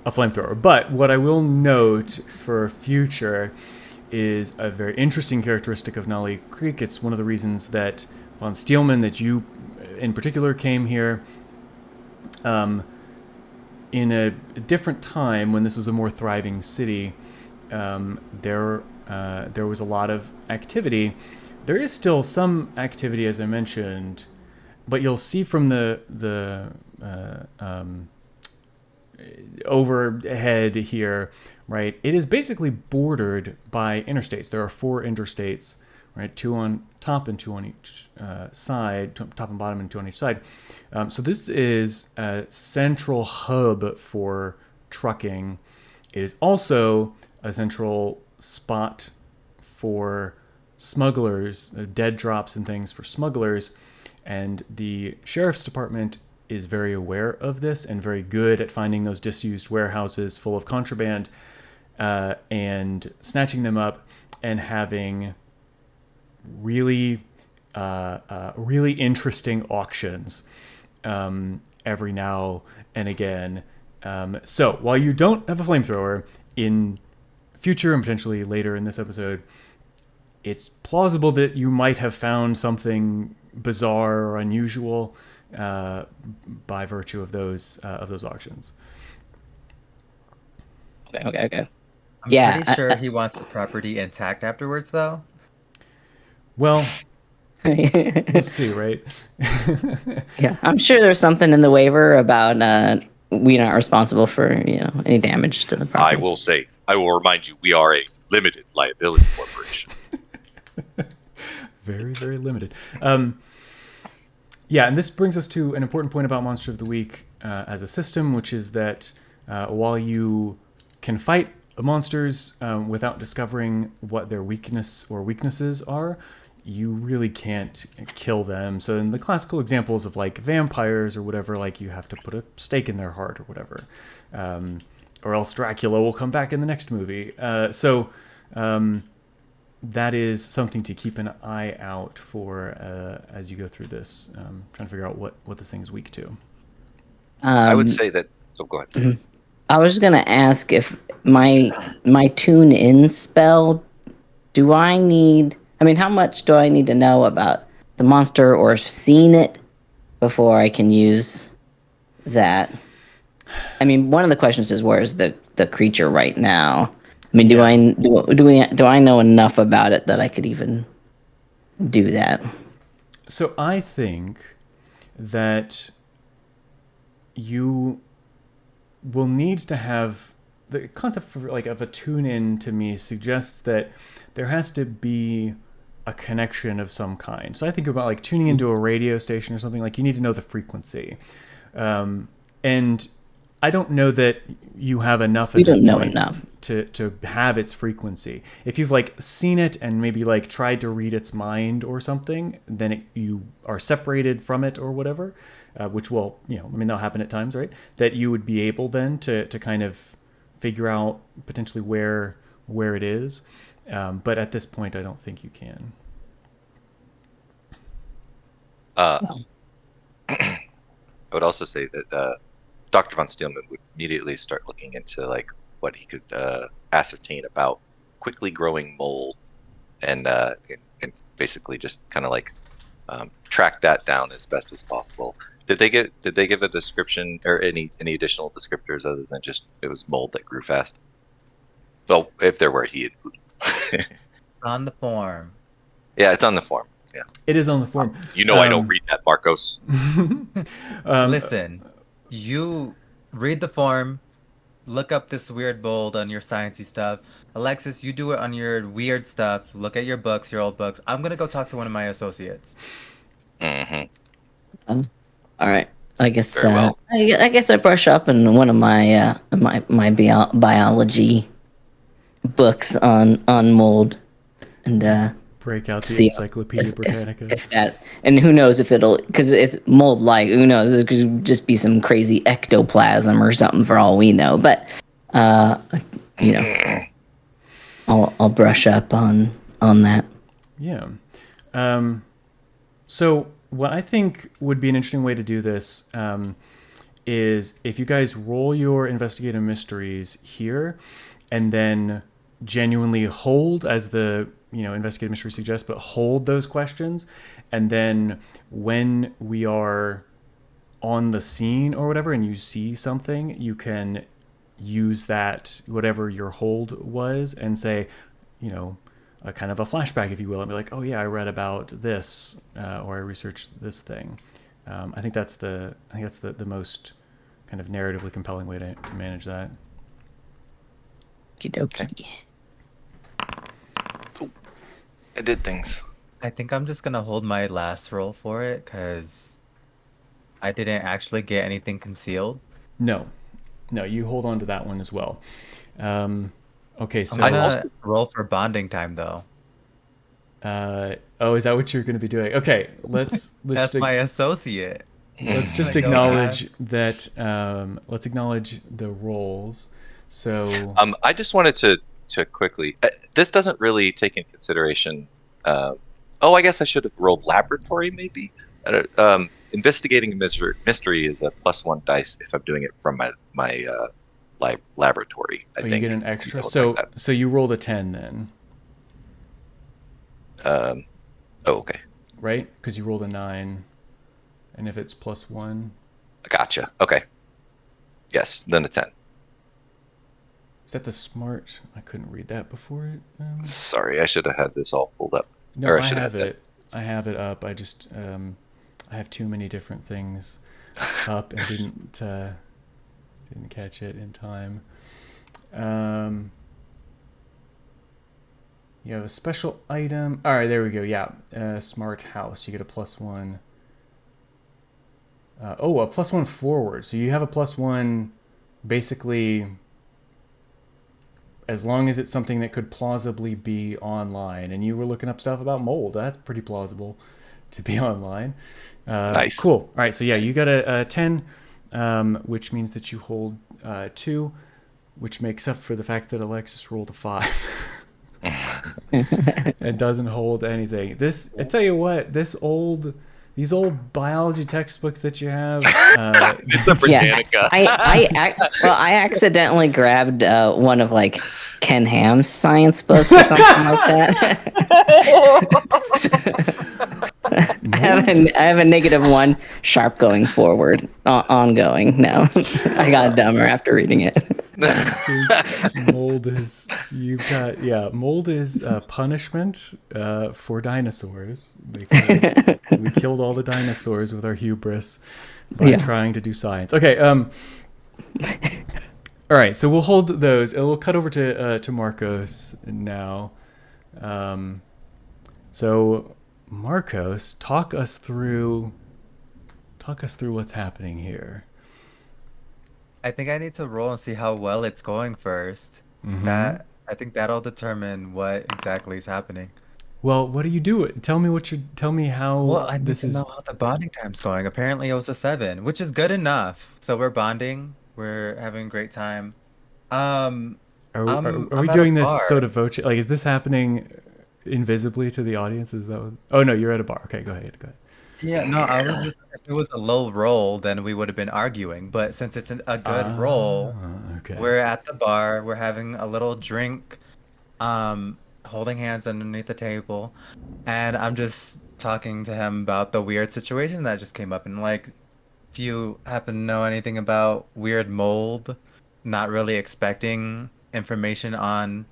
a flamethrower, but what I will note for future is a very interesting characteristic of Nali Creek. It's one of the reasons that von Steelman, that you in particular came here in a different time when this was a more thriving city. There was a lot of activity. There is still some activity, as I mentioned, but you'll see from the overhead here, right? It is basically bordered by interstates. There are 4 interstates, right? 2 on top and 2 on each side, top and bottom and 2 on each side. So this is a central hub for trucking. It is also a central spot for smugglers, dead drops and things for smugglers. And the sheriff's department is very aware of this and very good at finding those disused warehouses full of contraband and snatching them up and having really interesting auctions every now and again. So while you don't have a flamethrower, in future and potentially later in this episode, it's plausible that you might have found something bizarre or unusual by virtue of those auctions. Okay. I'm Yeah, pretty sure he wants the property intact afterwards, though. Well, we'll see, right? Yeah, I'm sure there's something in the waiver about we're not responsible for any damage to the property. I will remind you, we are a limited liability corporation. Very, very limited. Yeah, and this brings us to an important point about Monster of the Week as a system, which is that while you can fight monsters without discovering what their weakness or weaknesses are, you really can't kill them. So in the classical examples of like vampires or whatever, like you have to put a stake in their heart or whatever, or else Dracula will come back in the next movie. That is something to keep an eye out for as you go through this, trying to figure out what this thing's weak to. I would say that. Oh, go ahead. I was gonna ask if my tune in spell. Do I need? I mean, how much do I need to know about the monster or seen it before I can use that? I mean, one of the questions is where is the creature right now? I mean, Yeah. do I know enough about it that I could even do that? So I think that you will need to have the concept for like of a tune in to me suggests that there has to be a connection of some kind. So I think about like tuning into a radio station or something, like you need to know the frequency. And I don't know that you have enough We at this don't know point enough. to have its frequency. If you've like seen it and maybe like tried to read its mind or something, then you are separated from it or whatever, which will, I mean, that'll happen at times, right? That you would be able then to kind of figure out potentially where it is. But at this point, I don't think you can. I would also say that Dr. von Steelman would immediately start looking into like what he could ascertain about quickly growing mold, and basically just kind of like track that down as best as possible. Did they give a description or any additional descriptors other than just it was mold that grew fast? Well, if there were, he included. On the form. Yeah, it's on the form. Yeah, It is on the form. I don't read that, Marcos. Listen, you read the form, look up this weird mold on your sciencey stuff. Alexis, you do it on your weird stuff. Look at your books, your old books. I'm gonna go talk to one of my associates. Mm-hmm. All right. I guess Very well. I guess I brush up in one of my biology books on mold and Break out the see Encyclopedia Britannica. if that, and who knows if it'll, because it's mold like, who knows, it could just be some crazy ectoplasm or something for all we know, but you know, I'll brush up on that. Yeah. So what I think would be an interesting way to do this is if you guys roll your investigative mysteries here and then genuinely hold, as the investigative mystery suggests, but hold those questions, and then when we are on the scene or whatever and you see something, you can use that, whatever your hold was, and say, a kind of a flashback, if you will, and be like, oh yeah, I read about this, or I researched this thing. I think that's the most kind of narratively compelling way to manage that. Okie I did things. I think I'm just gonna hold my last roll for it because I didn't actually get anything concealed. No, you hold on to that one as well. Okay, so I'm gonna roll for bonding time though. is that what you're going to be doing? Okay, let's That's my associate. let's just Like, acknowledge that. Let's acknowledge the roles. So I just wanted to quickly. This doesn't really take in consideration. I guess I should have rolled laboratory maybe. Investigating a mystery is a +1 dice if I'm doing it from my laboratory. I think you get an extra. So you rolled a 10 then. Okay. Right, because you rolled a 9, and if it's +1. Gotcha. Okay. Yes, then a 10. Is that the smart? I couldn't read that before it. Sorry, I should have had this all pulled up. No, I have it. I have it up. I just I have too many different things up and didn't catch it in time. You have a special item. All right, there we go. Yeah, smart house. You get a +1. A +1 forward. So you have a +1 basically as long as it's something that could plausibly be online. And you were looking up stuff about mold. That's pretty plausible to be online. Nice. Cool. All right. So yeah, you got a 10, which means that you hold 2, which makes up for the fact that Alexis rolled a 5. And doesn't hold anything. I tell you what, these old biology textbooks that you have. It's a Britannica. I accidentally grabbed one of like Ken Ham's science books or something like that. I have a -1 sharp going forward, ongoing. No, I got dumber after reading it. Mold is punishment for dinosaurs because we killed all the dinosaurs with our hubris by trying to do science. Okay. All right. So we'll hold those. We'll cut over to Marcos now. So Marcos, talk us through what's happening here. I think I need to roll and see how well it's going first. Mm-hmm. I think that'll determine what exactly is happening. Well, what do you do? Tell me how. Well, I need this to is. know how the bonding time's going. Apparently, it was a 7, which is good enough. So we're bonding. We're having a great time. Are we I'm at a doing this bar. sort of voce? Like, is this happening invisibly to the audience? Is that what? Oh no, you're at a bar. Okay, go ahead. Yeah, no, I was just, if it was a low roll, then we would have been arguing. But since it's a good roll, Okay. we're at the bar, we're having a little drink, holding hands underneath the table, and I'm just talking to him about the weird situation that just came up. And like, do you happen to know anything about weird mold? Not really expecting information on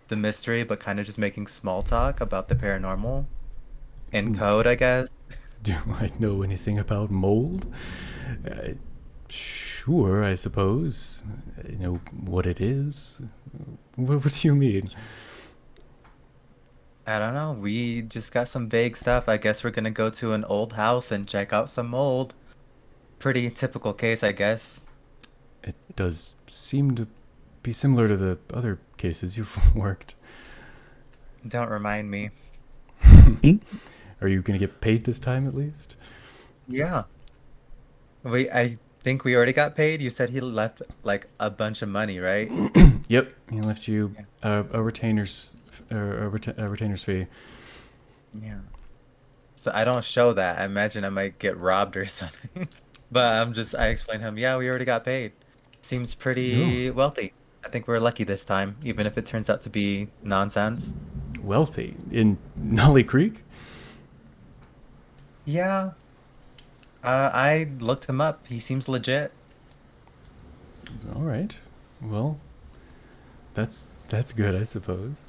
the mystery, but kind of just making small talk about the paranormal in code, I guess. Do I know anything about mold? Sure, I suppose. I know what it is. What do you mean? I don't know. We just got some vague stuff. I guess we're gonna go to an old house and check out some mold. Pretty typical case, I guess. It does seem to be similar to the other cases you've worked. Don't remind me. Are you going to get paid this time at least? Yeah. I think we already got paid. You said he left like a bunch of money, right? Yep, he left you a retainer's fee. Yeah. So I don't show that. I imagine I might get robbed or something. But I explained to him, yeah, we already got paid. Seems pretty wealthy. I think we're lucky this time, even if it turns out to be nonsense. Wealthy in Nali Creek? Yeah. I looked him up. He seems legit. All right. Well, that's good, I suppose.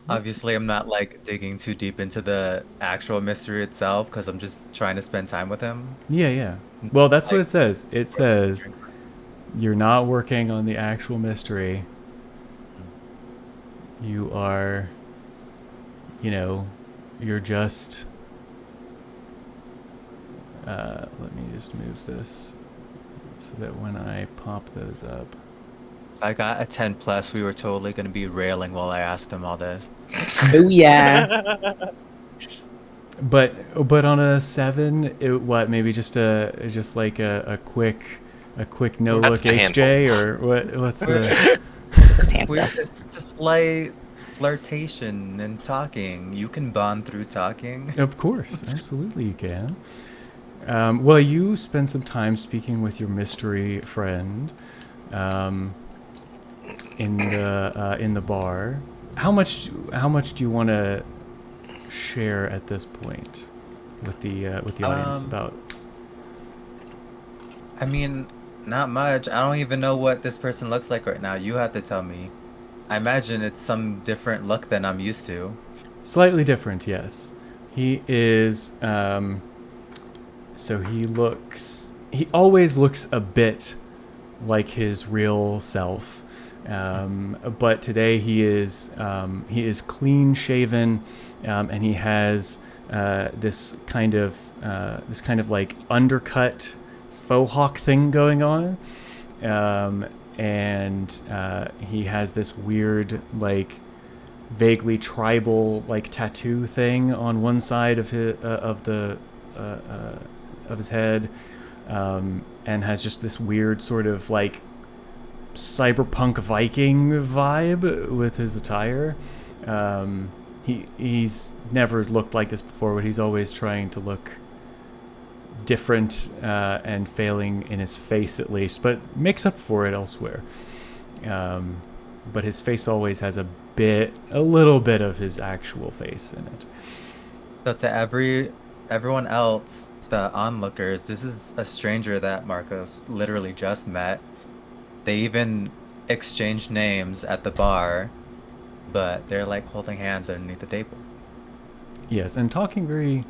Obviously, I'm not like digging too deep into the actual mystery itself because I'm just trying to spend time with him. Yeah. Well, that's what it says. It says you're not working on the actual mystery. You are, you're just... let me just move this so that when I pop those up... I got a 10 plus. We were totally going to be railing while I asked him all this. Oh yeah. But on a 7, maybe just like a quick no look HJ or what's the Just hand We're stuff. just like flirtation and talking. You can bond through talking. Of course, absolutely you can. Well, you spend some time speaking with your mystery friend in the bar. How much do you want to share at this point with the audience about? I mean, not much. I don't even know what this person looks like right now. You have to tell me. I imagine it's some different look than I'm used to. Slightly different, yes. He is. So he always looks a bit like his real self, but today he is clean shaven, and he has this kind of like undercut faux hawk thing going on, and he has this weird like vaguely tribal like tattoo thing on one side of his of his head, and has just this weird sort of like cyberpunk Viking vibe with his attire. He's never looked like this before, but he's always trying to look different, and failing in his face at least, but makes up for it elsewhere. But his face always has a little bit of his actual face in it. So to everyone else, the onlookers, this is a stranger that Marcos literally just met. They even exchanged names at the bar, but they're like holding hands underneath the table. Yes, and talking very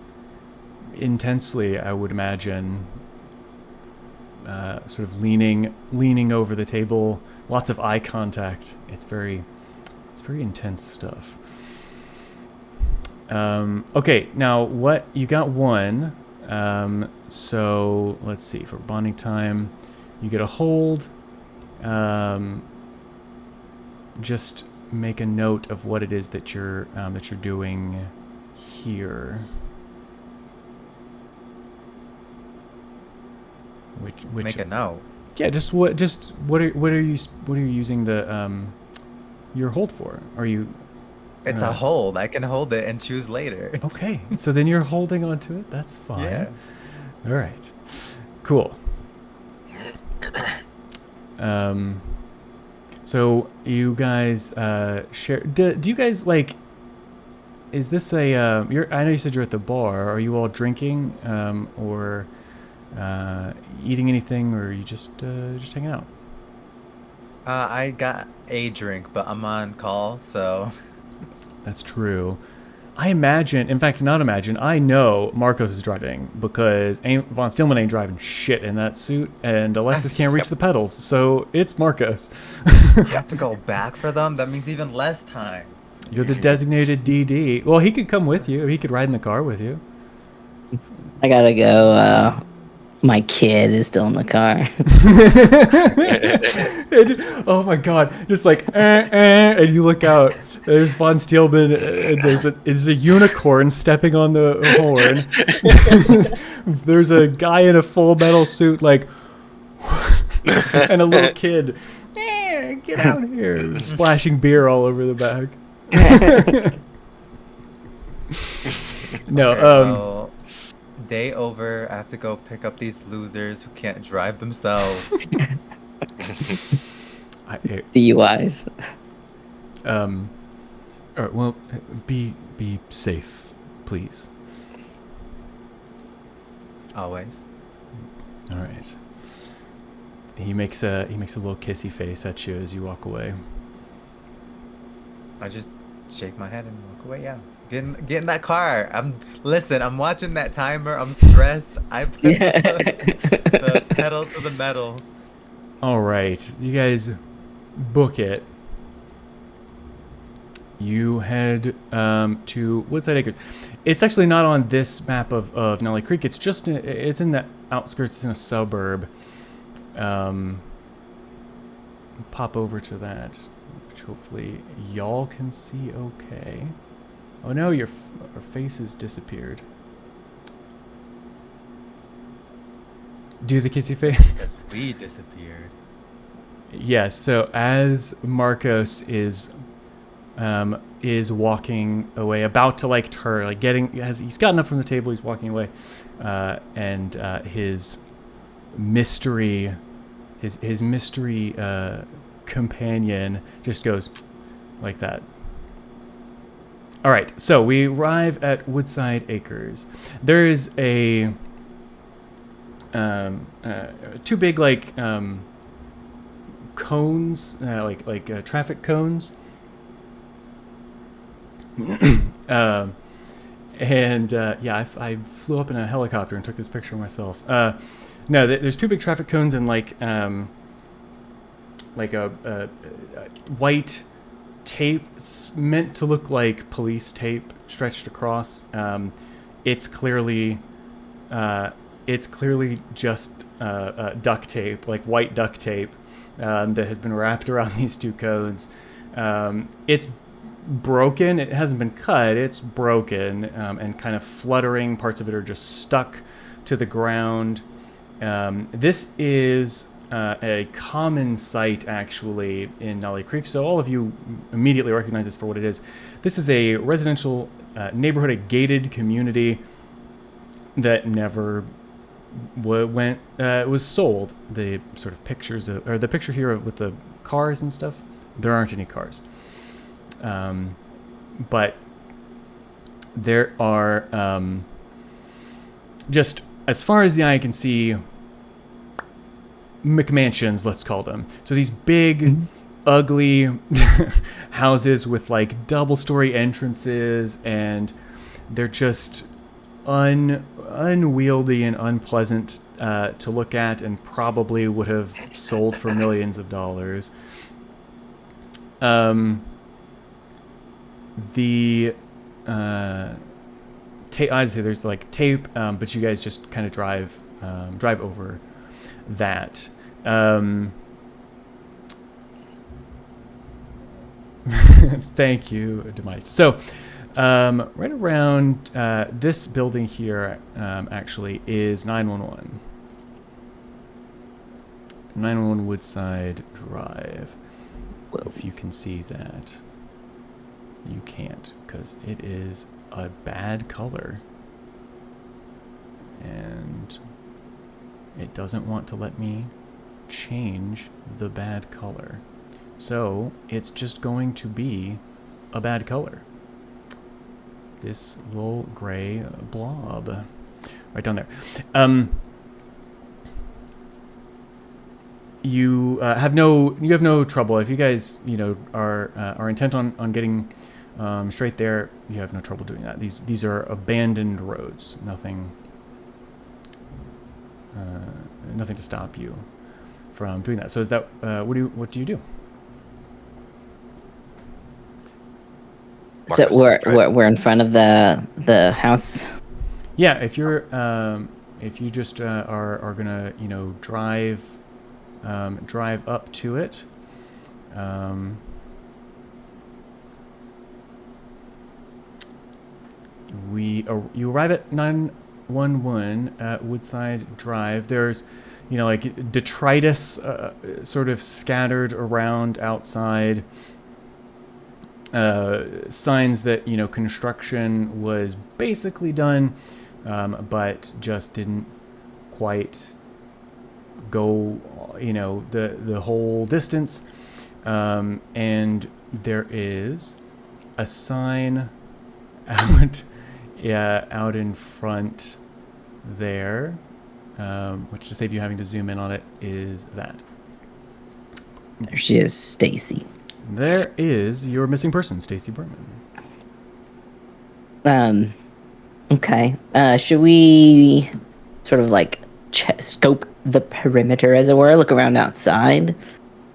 intensely, I would imagine. Sort of leaning over the table, lots of eye contact. It's very intense stuff. Okay, now what you got one. So let's see, for bonding time, you get a hold. Just make a note of what it is that you're doing here. Which Make a note. Yeah, just what are you using the your hold for? Are you? It's a hold. I can hold it and choose later. Okay, so then you're holding onto it. That's fine. Yeah. All right. Cool. So you guys share. Do you guys like? Is this a? I know you said you're at the bar. Are you all drinking, or eating anything, or are you just hanging out? I got a drink, but I'm on call, so. That's true. I imagine, in fact, not imagine, I know Marcos is driving because Von Steelman ain't driving shit in that suit, and Alexis can't reach the pedals, so it's Marcos. You have to go back for them? That means even less time. You're the designated DD. Well, he could come with you. He could ride in the car with you. I gotta go. My kid is still in the car. Oh my god. Just like, and you look out. There's Von Steelman, and there's a unicorn stepping on the horn. There's a guy in a full metal suit, like, and a little kid. Get out here. Splashing beer all over the back. No, well, day over. I have to go pick up these losers who can't drive themselves. DUIs. All right, well, be safe, please. Always. All right. He makes a little kissy face at you as you walk away. I just shake my head and walk away. Yeah. Get in that car. I'm watching that timer. I'm stressed. I put the pedal to the metal. All right, you guys book it. You head to Woodside Acres. It's actually not on this map of Nali Creek. It's in the outskirts. It's in a suburb. Pop over to that, which hopefully y'all can see okay. Oh no, our faces disappeared. Do the kissy face. Because we disappeared. Yes. So as Marcos is walking away, about to like turn, like he's gotten up from the table, he's walking away, and his mystery companion just goes like that. All right, so we arrive at Woodside Acres. There is a two big like cones, like traffic cones. I flew up in a helicopter and took this picture myself. No, there's two big traffic cones and like a white tape meant to look like police tape stretched across. it's clearly just duct tape, like white duct tape, that has been wrapped around these two cones. It's broken. It hasn't been cut. It's broken, and kind of fluttering. Parts of it are just stuck to the ground. This is a common sight, actually, in Nali Creek, so all of you immediately recognize this for what it is. This is a residential neighborhood, a gated community that never was sold. The sort of pictures or the picture here with the cars and stuff, there aren't any cars. But there are, just as far as the eye can see, McMansions, let's call them. So these big, ugly houses with like double-story entrances, and they're just unwieldy and unpleasant to look at, and probably would have sold for millions of dollars. The obviously there's like tape, but you guys just kind of drive over that. Thank you, Demise. So right around this building here, actually, is 911. 911 Woodside Drive. If you can see that. You can't, because it is a bad color. And it doesn't want to let me change the bad color. So it's just going to be a bad color. This little gray blob right down there. You have no trouble if you guys are intent on getting straight there. You have no trouble doing that. These are abandoned roads. Nothing to stop you from doing that. So is that what do you do? So we're in front of the house. Yeah, if you just are gonna drive up to it. You arrive at 911 at Woodside Drive. There's like detritus sort of scattered around outside. Signs that construction was basically done, but just didn't quite go the whole distance. And there is a sign out in front there, which, to save you having to zoom in on it, is that. There she is, Stacy. There is your missing person, Stacy Berman. Okay. Should we sort of like scope the perimeter, as it were? Look around outside.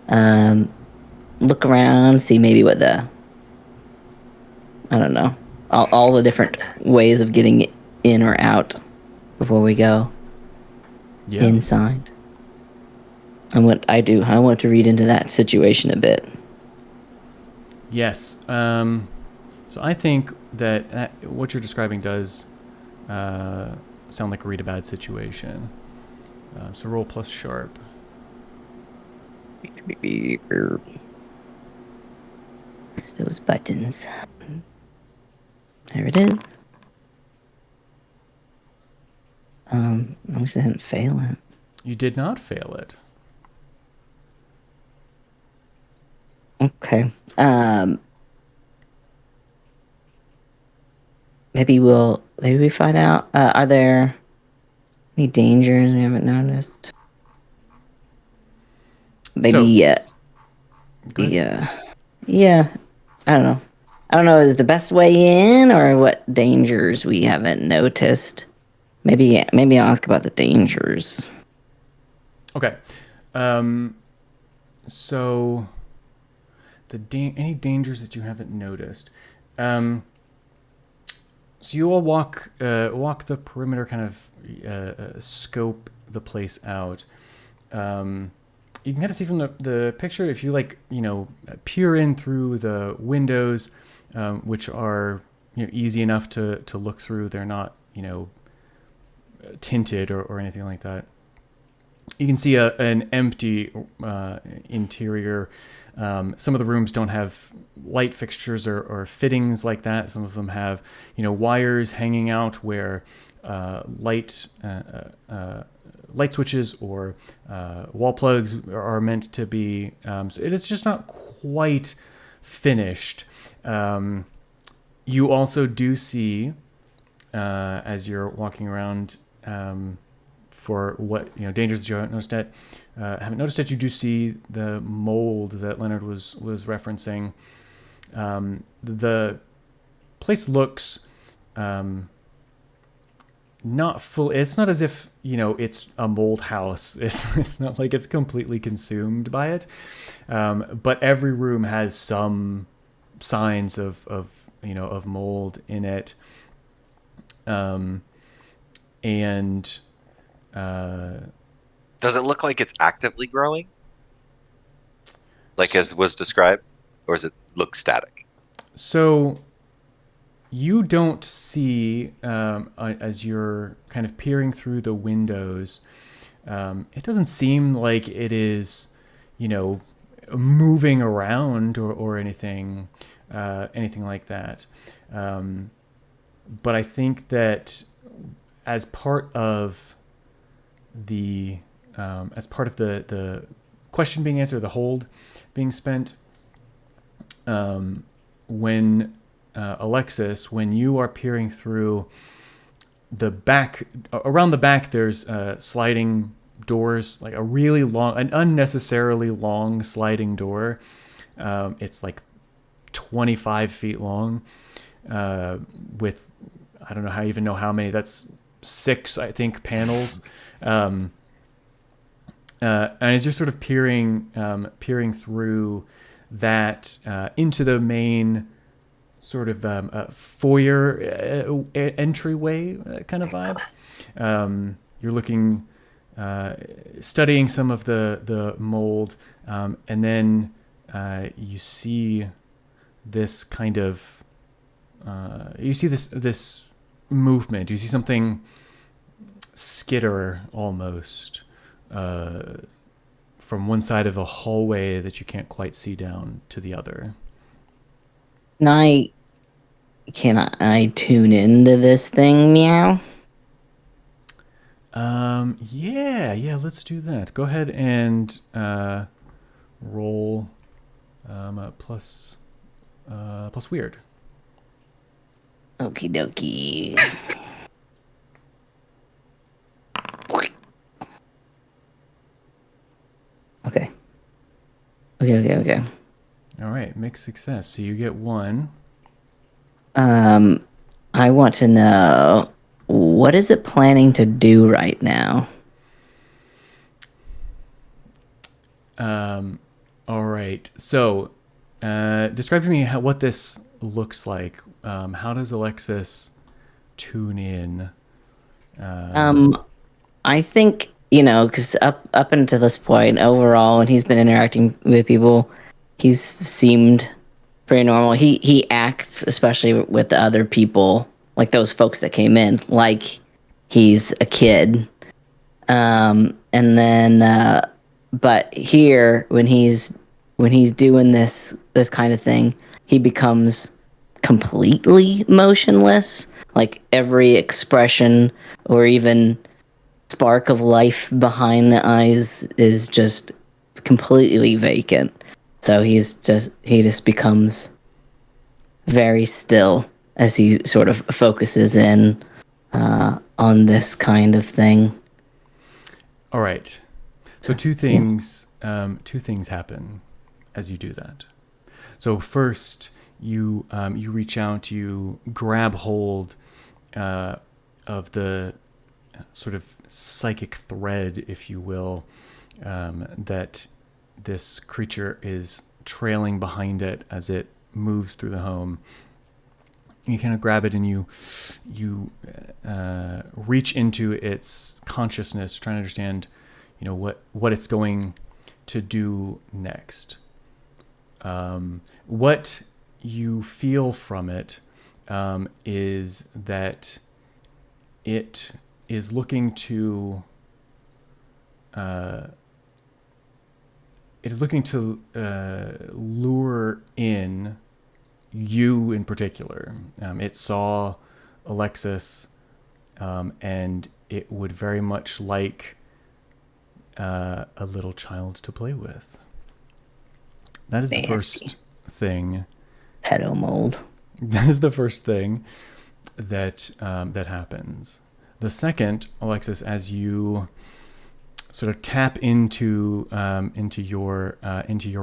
Look around, see maybe what I don't know, all the different ways of getting in or out before we go inside. I want to read into that situation a bit. Yes. So I think that what you're describing does sound like a read a bad situation. So roll plus sharp. Where's those buttons? There it is. At least I didn't fail it. You did not fail it. Okay. Maybe we find out. Are there any dangers we haven't noticed? Maybe. Yeah. I don't know. Is the best way in, or what dangers we haven't noticed? Maybe I'll ask about the dangers. Okay. So any dangers that you haven't noticed? So you all walk the perimeter, kind of scope the place out. You can kind of see from the picture, if you peer in through the windows, which are easy enough to look through. They're not tinted or anything like that. You can see an empty interior. Some of the rooms don't have light fixtures or fittings like that. Some of them have, wires hanging out where light switches or wall plugs are meant to be. So it is just not quite finished. You also do see, as you're walking around, for what dangers that you haven't noticed yet, you do see the mold that Leonard was referencing. The place looks not full. It's not as if it's a mold house. It's not like it's completely consumed by it, but every room has some signs of mold in it, and does it look like it's actively growing, like as was described, or does it look static? So you don't see, as you're kind of peering through the windows, it doesn't seem like it is, moving around or anything like that. But I think that as part of the question being answered, the hold being spent, when Alexis, when you are peering through the back, around the back, there's sliding doors, like a really long, an unnecessarily long sliding door. It's like 25 feet long, with, I don't know how, even know how many, that's 6, I think, panels. And as you're sort of peering through that, into the main sort of foyer entryway kind of vibe, you're looking, studying some of the mold, and then you see this kind of this movement. You see something skitter almost from one side of a hallway that you can't quite see down to the other. Can I tune into this thing, meow? Yeah, let's do that. Go ahead and roll plus weird. Okie dokie. Okay. All right, mixed success. So you get 1. I want to know, what is it planning to do right now? All right. So, describe to me what this looks like. How does Alexis tune in? I think, because up until this point, overall, when he's been interacting with people, he's seemed pretty normal. He acts, especially with the other people, like those folks that came in, like he's a kid. And then, but here, when he's doing this kind of thing, he becomes completely motionless. Like every expression or even spark of life behind the eyes is just completely vacant. So he just becomes very still as he sort of focuses in on this kind of thing. All right. So two things happen as you do that. So first, you reach out, you grab hold of the sort of psychic thread, if you will, that this creature is trailing behind it as it moves through the home. you kind of grab it and you reach into its consciousness, trying to understand, what it's going to do next. What you feel from it is that it is looking to lure in you in particular. It saw Alexis, and it would very much like a little child to play with. That is the first thing. Pedo mold. That is the first thing that happens. The second, Alexis, as you sort of tap into your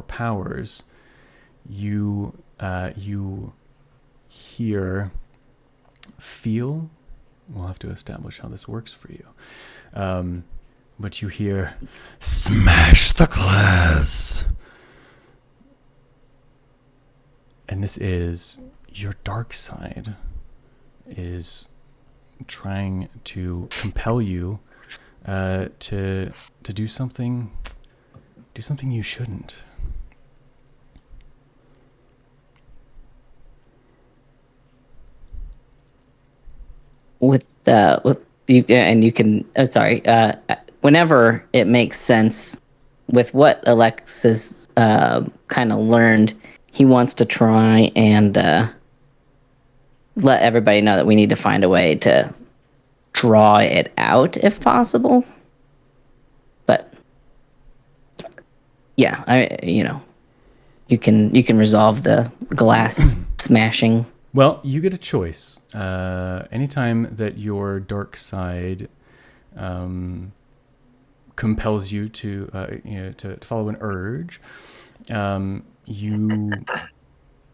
powers, you feel. We'll have to establish how this works for you. But you hear, "Smash the glass." And this is your dark side is trying to compel you to do something you shouldn't. With you, and you can. Whenever it makes sense with what Alexis kind of learned, he wants to try and let everybody know that we need to find a way to draw it out if possible. But yeah, you can resolve the glass smashing. Well, you get a choice. Anytime that your dark side compels you to follow an urge, you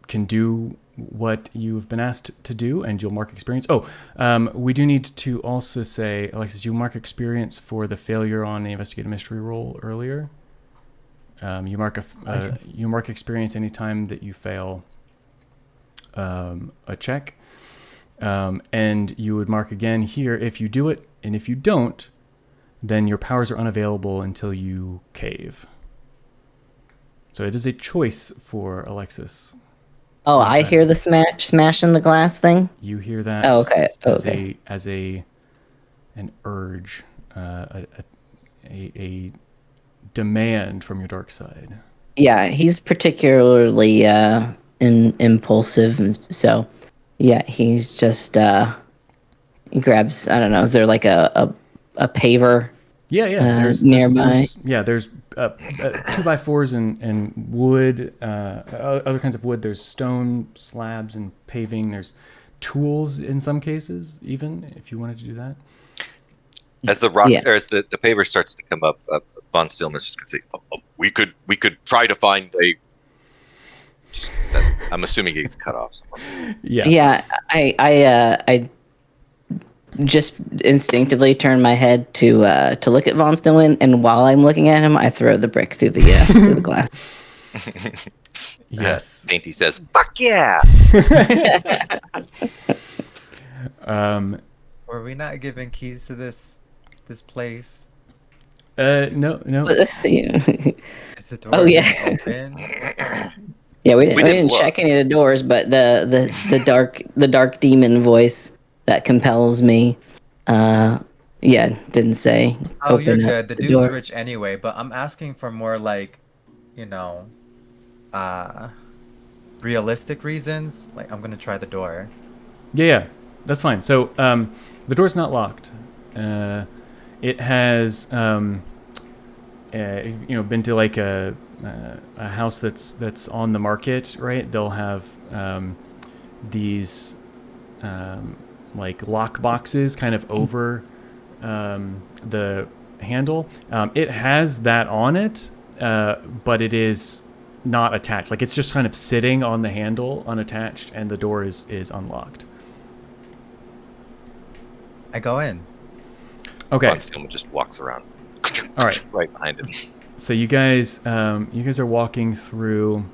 can do what you've been asked to do, and you'll mark experience. We do need to also say, Alexis, you mark experience for the failure on the investigative mystery roll earlier. You mark experience anytime that you fail a check, and you would mark again here if you do it, and if you don't, then your powers are unavailable until you cave. So it is a choice for Alexis. Oh, I hear the smashing the glass thing. You hear that? Oh, okay. As an urge, a demand from your dark side. Yeah, he's particularly impulsive, and so yeah, he's just he grabs. I don't know. Is there like a paver? Yeah. There's nearby. There's 2x4s and wood, other kinds of wood. There's stone slabs and paving. There's tools in some cases, even if you wanted to do that. As the rock, or as the paver starts to come up, Von Steelman's just gonna say, "We could try to find a." I'm assuming he gets cut off somewhere. Yeah. I just instinctively turn my head to look at Von Stillman, and while I'm looking at him, I throw the brick through the through the glass. Yes. Dainty says, "Fuck yeah!" Were we not given keys to this place? No. Is the door open? Yeah, we didn't check any of the doors, but the dark demon voice that compels me, didn't say. Oh, you're good. The dude's door. rich anyway, but I'm asking for more like, realistic reasons. Like, I'm gonna try the door. Yeah, that's fine. So the door's not locked. It has been to like a house that's on the market, right? They'll have these like lock boxes kind of over the handle. It has that on it, but it is not attached. Like, it's just kind of sitting on the handle unattached, and the door is unlocked. I go in. Okay. Von Steelman just walks around. All right. Right behind him. So you guys are walking through.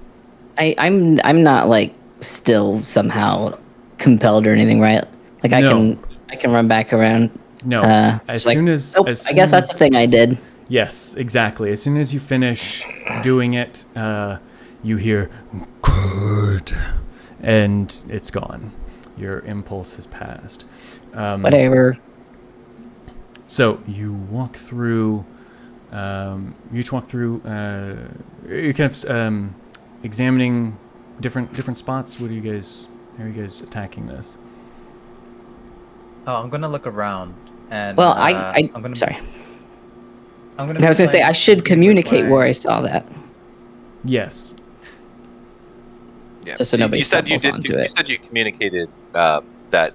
I'm not like still somehow compelled or anything, right? Like No. I can run back around. No. Just like, nope, as I guess soon that's the thing I did. Yes, exactly. As soon as you finish doing it, you hear good, and it's gone. Your impulse has passed. Whatever. So you walk through. You each walk through. You're kind of examining different spots. What are you guys? How are you guys attacking this? Oh, I'm gonna look around and Well, I'm gonna sorry. I'm gonna I was be gonna say I like should looking with communicate where my I saw that, Yes. Yeah. just so nobody You said you stumbles did. onto You it. said you communicated that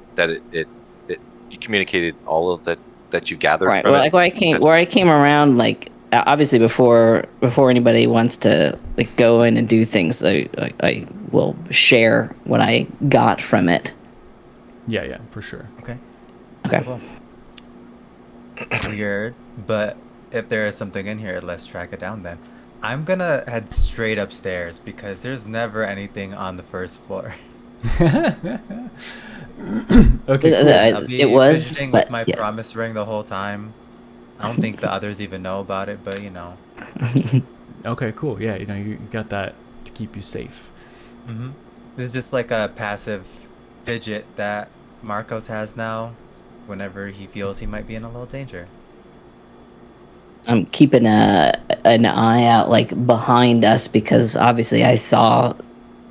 you communicated all of that you gathered Right. from Well, it. like where I came around, like obviously before anybody wants to like go in and do things, I will share what I got from it. Yeah, for sure. Okay. Okay. Cool. Weird, but if there is something in here, let's track it down then. I'm gonna head straight upstairs because there's never anything on the first floor. Okay, cool. I'll It be was, fidgeting with but my yeah. promise ring the whole time. I don't think the others even know about it, but Okay, cool. Yeah, you got that to keep you safe. hmm It's just like a passive fidget that Marcos has now whenever he feels he might be in a little danger. I'm keeping an eye out like behind us because obviously I saw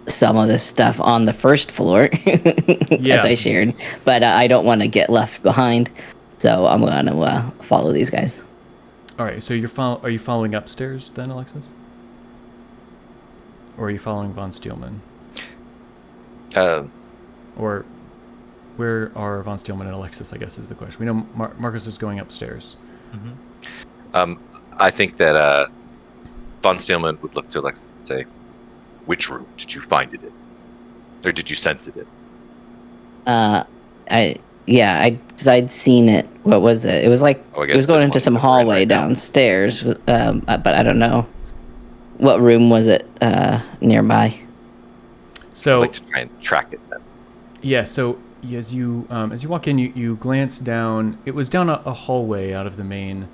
some of this stuff on the first floor as I Yeah. shared, but I don't want to get left behind, so I'm gonna follow these guys. All right. So are you following upstairs then, Alexis? Or are you following von Steelman? Or where are von Steelman and Alexis? I guess is the question. We know Marcus is going upstairs. I think that von Steelman would look to Alexis and say, "Which room did you find it in, or did you sense it in?" Because I'd seen it. What was it? It was like Oh, I it guess was going this into one some that we're in hallway right now. downstairs. But I don't know what room was it nearby. So I'd like to try and track it then. yeah. So as you walk in, you glance down. It was down a hallway out of the main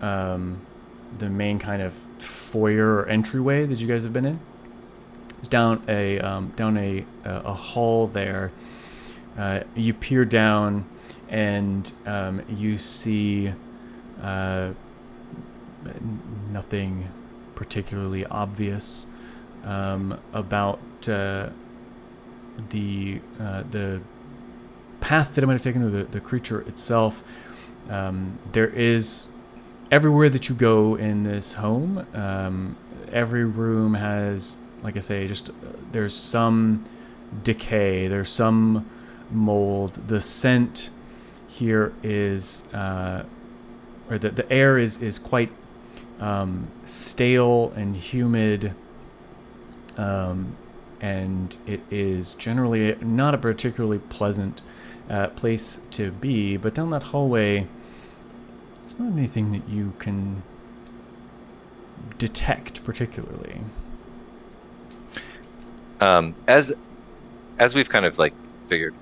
kind of foyer or entryway that you guys have been in. It's down a hall there. You peer down, and you see nothing particularly obvious about the path that it might have taken, or the creature itself. There is everywhere that you go in this home. Every room has, like I say, just there's some decay. There's some mold. The scent here is, or the air is quite stale and humid, and it is generally not a particularly pleasant place to be. But down that hallway, there's not anything that you can detect particularly. As we've kind of like figured,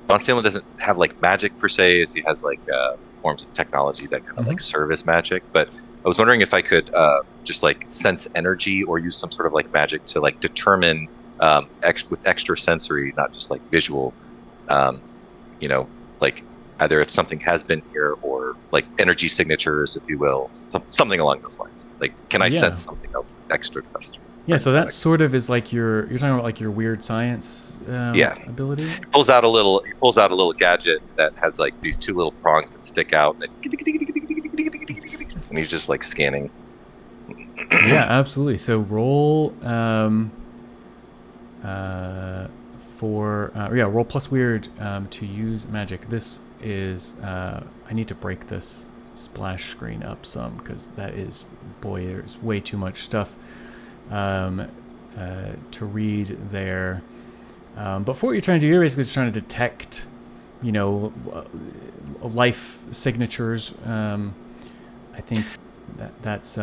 von Steelman doesn't have like magic per se, as he has like forms of technology that kind of like serve as magic. But I was wondering if I could just like sense energy or use some sort of like magic to like determine with extra sensory, not just like visual, like either if something has been here or like energy signatures, if you will, something along those lines. Like, can I sense something else extra? Yeah, so that sort of is like you're talking about like your weird science ability. He pulls out a little gadget that has like these two little prongs that stick out, and he's just like scanning. Yeah, absolutely. So roll roll plus weird to use magic. This is I need to break this splash screen up some because there's way too much stuff to read there. But for what you're trying to do, you're basically just trying to detect, life signatures. I think that's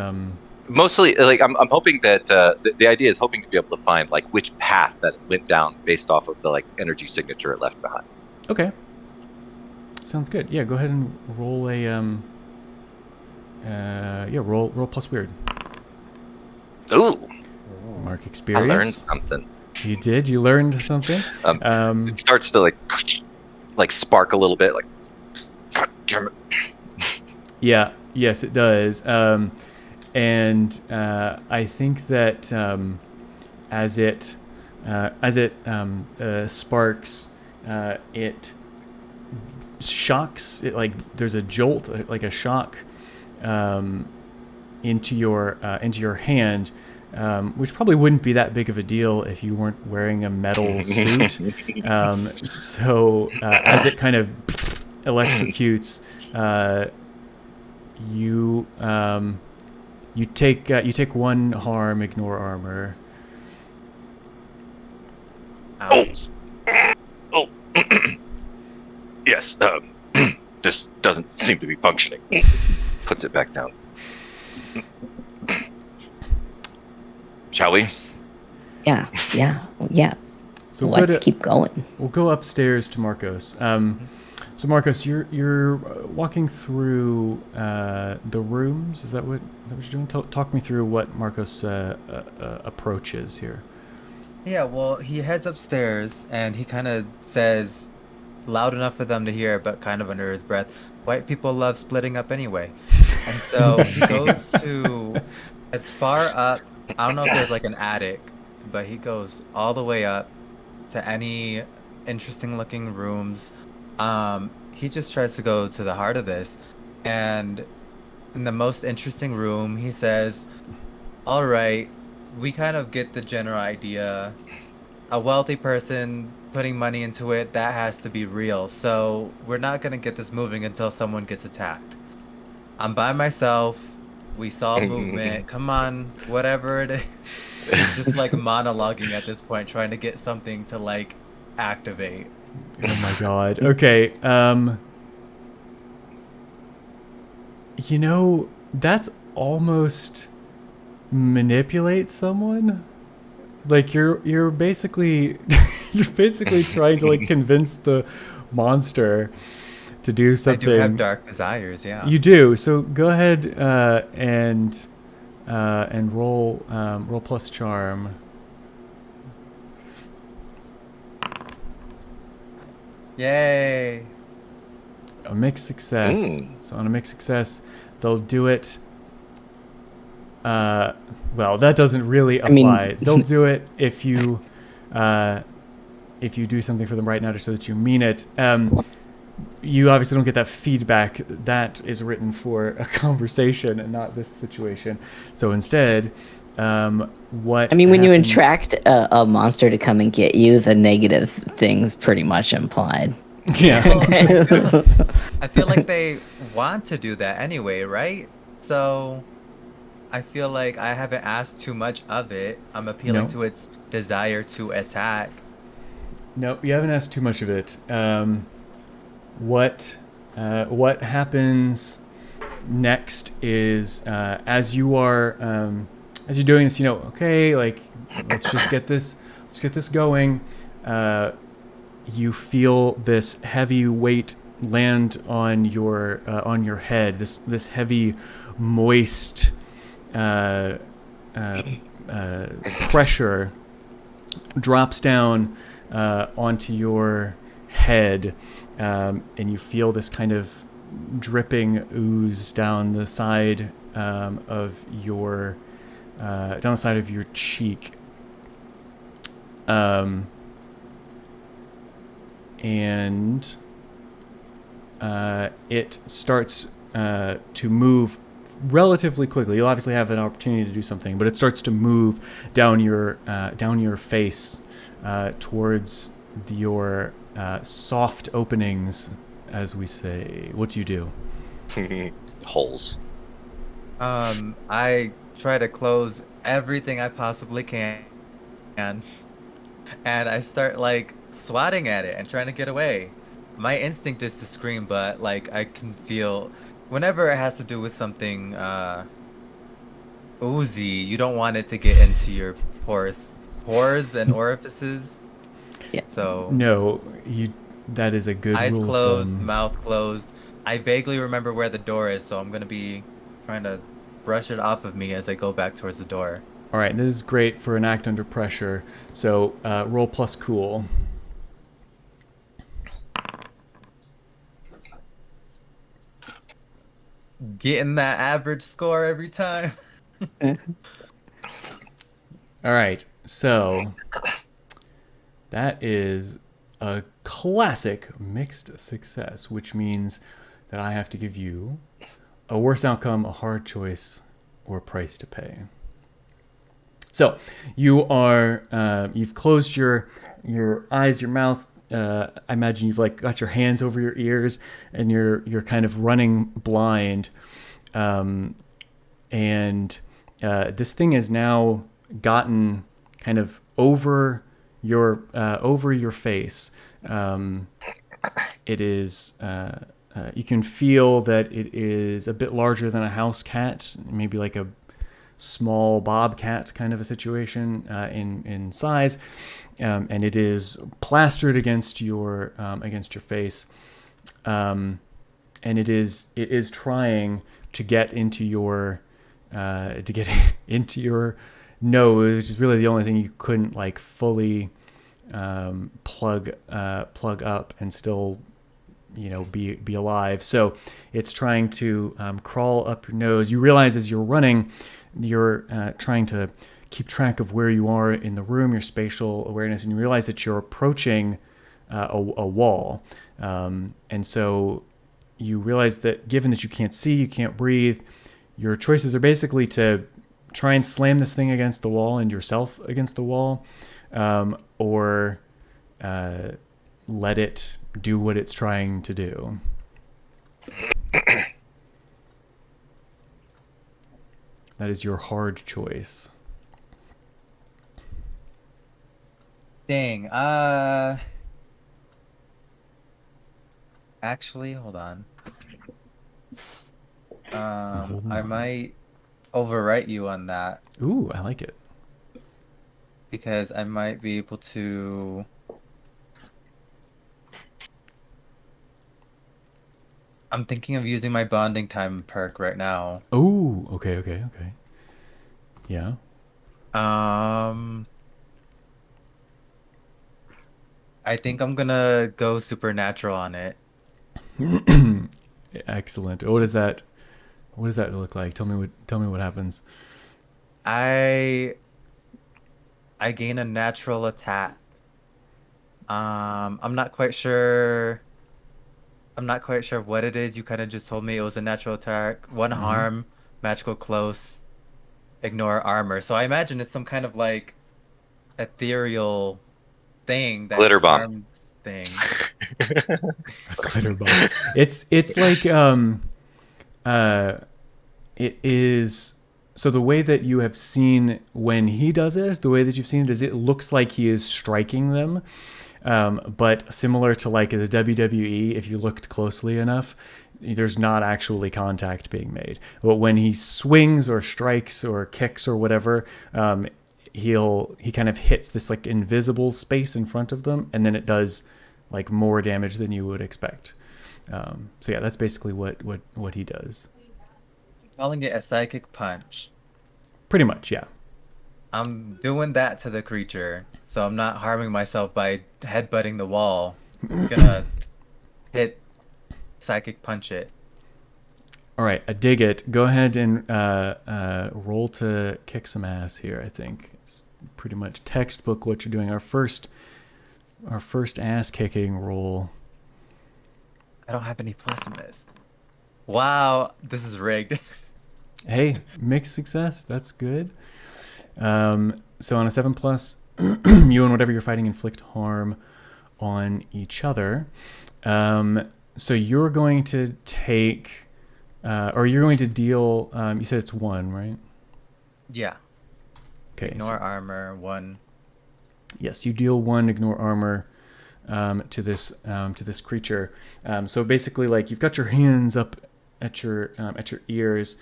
Mostly, like I'm hoping that the idea is hoping to be able to find like which path that it went down based off of the like energy signature it left behind. Okay. Sounds good. Yeah, go ahead and roll a roll plus weird. Ooh, Mark I experience. learned something. You did. You learned something. It starts to like spark a little bit, like. God damn it. Yeah. Yes, it does. And I think that as it sparks, it shocks. It like there's a jolt, like a shock, into your hand, which probably wouldn't be that big of a deal if you weren't wearing a metal suit. So as it kind of electrocutes, you take 1 harm, ignore armor. Ouch. Oh. Yes. This doesn't seem to be functioning. Puts it back down. Shall we? Yeah. So Let's keep going. We'll go upstairs to Marcos. So Marcos, you're walking through the rooms. Is that what you're doing? Talk me through what Marcos' approach is here. Yeah, well, he heads upstairs and he kind of says, loud enough for them to hear, but kind of under his breath, white people love splitting up anyway. And so he goes to as far up, I don't know if there's like an attic, but he goes all the way up to any interesting looking rooms. He just tries to go to the heart of this. And in the most interesting room, he says, all right, we kind of get the general idea. A wealthy person putting money into it, that has to be real. So we're not going to get this moving until someone gets attacked. I'm by myself. We saw movement. Come on, whatever it is. He's just like monologuing at this point, trying to get something to like activate. Oh my god. Okay. That's almost manipulate someone. Like you're basically trying to like convince the monster to do something. I do have dark desires, yeah. You do. So go ahead and roll plus charm. Yay. A mixed success. So on a mixed success, they'll do it. Well, that doesn't really apply. They'll do it if you do something for them right now, just so that you mean it. You obviously don't get that feedback. That is written for a conversation and not this situation. So instead, when you attract a monster to come and get you, the negative thing's pretty much implied. Yeah. Well, I feel like they want to do that anyway, right? So I feel like I haven't asked too much of it. I'm appealing to its desire to attack. No, you haven't asked too much of it. What happens next is as you're doing this, okay, like let's get this going. You feel this heavy weight land on your head. This heavy, moist pressure drops down onto your head, and you feel this kind of dripping ooze down the side of your cheek. And it starts to move relatively quickly. You'll obviously have an opportunity to do something, but it starts to move down your face towards your soft openings, as we say. What do you do? Holes. I try to close everything I possibly can, and I start like swatting at it and trying to get away. My instinct is to scream, but like I can feel whenever it has to do with something oozy. You don't want it to get into your pores and orifices. Yeah. So No, that is a good eyes rule of closed, thumb. mouth closed. I vaguely remember where the door is, so I'm gonna be trying to brush it off of me as I go back towards the door. All right, this is great for an act under pressure. So roll plus cool. Getting that average score every time. All right, so that is a classic mixed success, which means that I have to give you a worse outcome, a hard choice, or a price to pay. So you've closed your eyes, your mouth. I imagine you've like got your hands over your ears, and you're kind of running blind. And this thing has now gotten kind of over your face. It is. You can feel that it is a bit larger than a house cat, maybe like a small bobcat kind of a situation in size, and it is plastered against your face, and it is trying to get into your into your nose, which is really the only thing you couldn't like fully plug up and still be alive. So it's trying to crawl up your nose. You realize as you're running, you're trying to keep track of where you are in the room, your spatial awareness, and you realize that you're approaching a wall. And so you realize that given that you can't see, you can't breathe, your choices are basically to try and slam this thing against the wall and yourself against the wall, or let it do what it's trying to do. That is your hard choice. Dang. Actually, hold on. Hold I on. might overwrite you on that Ooh, I like it. because I might be able to. I'm thinking of using my bonding time perk right now. Oh, okay. Yeah. Um, I think I'm gonna go supernatural on it. Excellent. What does that look like? Tell me what happens. I I gain a natural attack. I'm not quite sure. I'm not quite sure what it is. You kind of just told me it was a natural attack. One Mm-hmm. harm, magical close, ignore armor. So I imagine it's some kind of like ethereal thing that Glitter bomb. charms things. A glitter bomb. It's like it is. So the way that you have seen when he does it, the way that you've seen it is it looks like he is striking them. But similar to like the WWE, if you looked closely enough, there's not actually contact being made. But when he swings or strikes or kicks or whatever, he kind of hits this like invisible space in front of them, and then it does like more damage than you would expect. So yeah, that's basically what he does. Calling it a psychic punch. Pretty much, yeah. I'm doing that to the creature, so I'm not harming myself by headbutting the wall. Gonna hit psychic punch it. All right, I dig it. Go ahead and roll to kick some ass here. I think it's pretty much textbook what you're doing. Our first ass kicking roll. I don't have any plus in this. Wow, this is rigged. Hey, mixed success. That's good. So on a 7+, you and whatever you're fighting inflict harm on each other. So you're going to take, or you're going to deal. You said it's 1, right? Yeah. Okay. Ignore armor, 1. Yes, you deal 1 ignore armor to this creature. So basically, like you've got your hands up at your ears.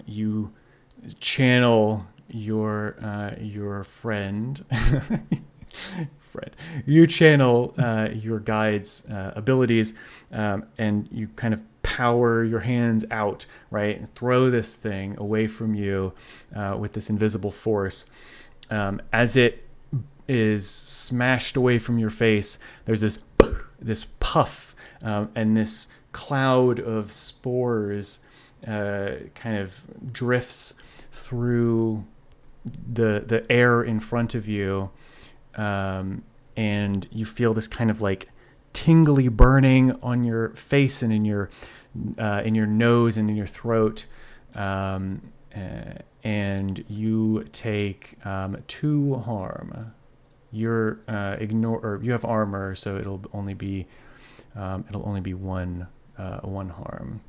You channel your friend. Fred, you channel your guide's abilities, and you kind of power your hands out, right? And throw this thing away from you with this invisible force. As it is smashed away from your face, there's this puff and this cloud of spores kind of drifts through the air in front of you, and you feel this kind of like tingly burning on your face and in your nose and in your throat, and you take 2 harm. You're you have armor, so it'll only be one harm.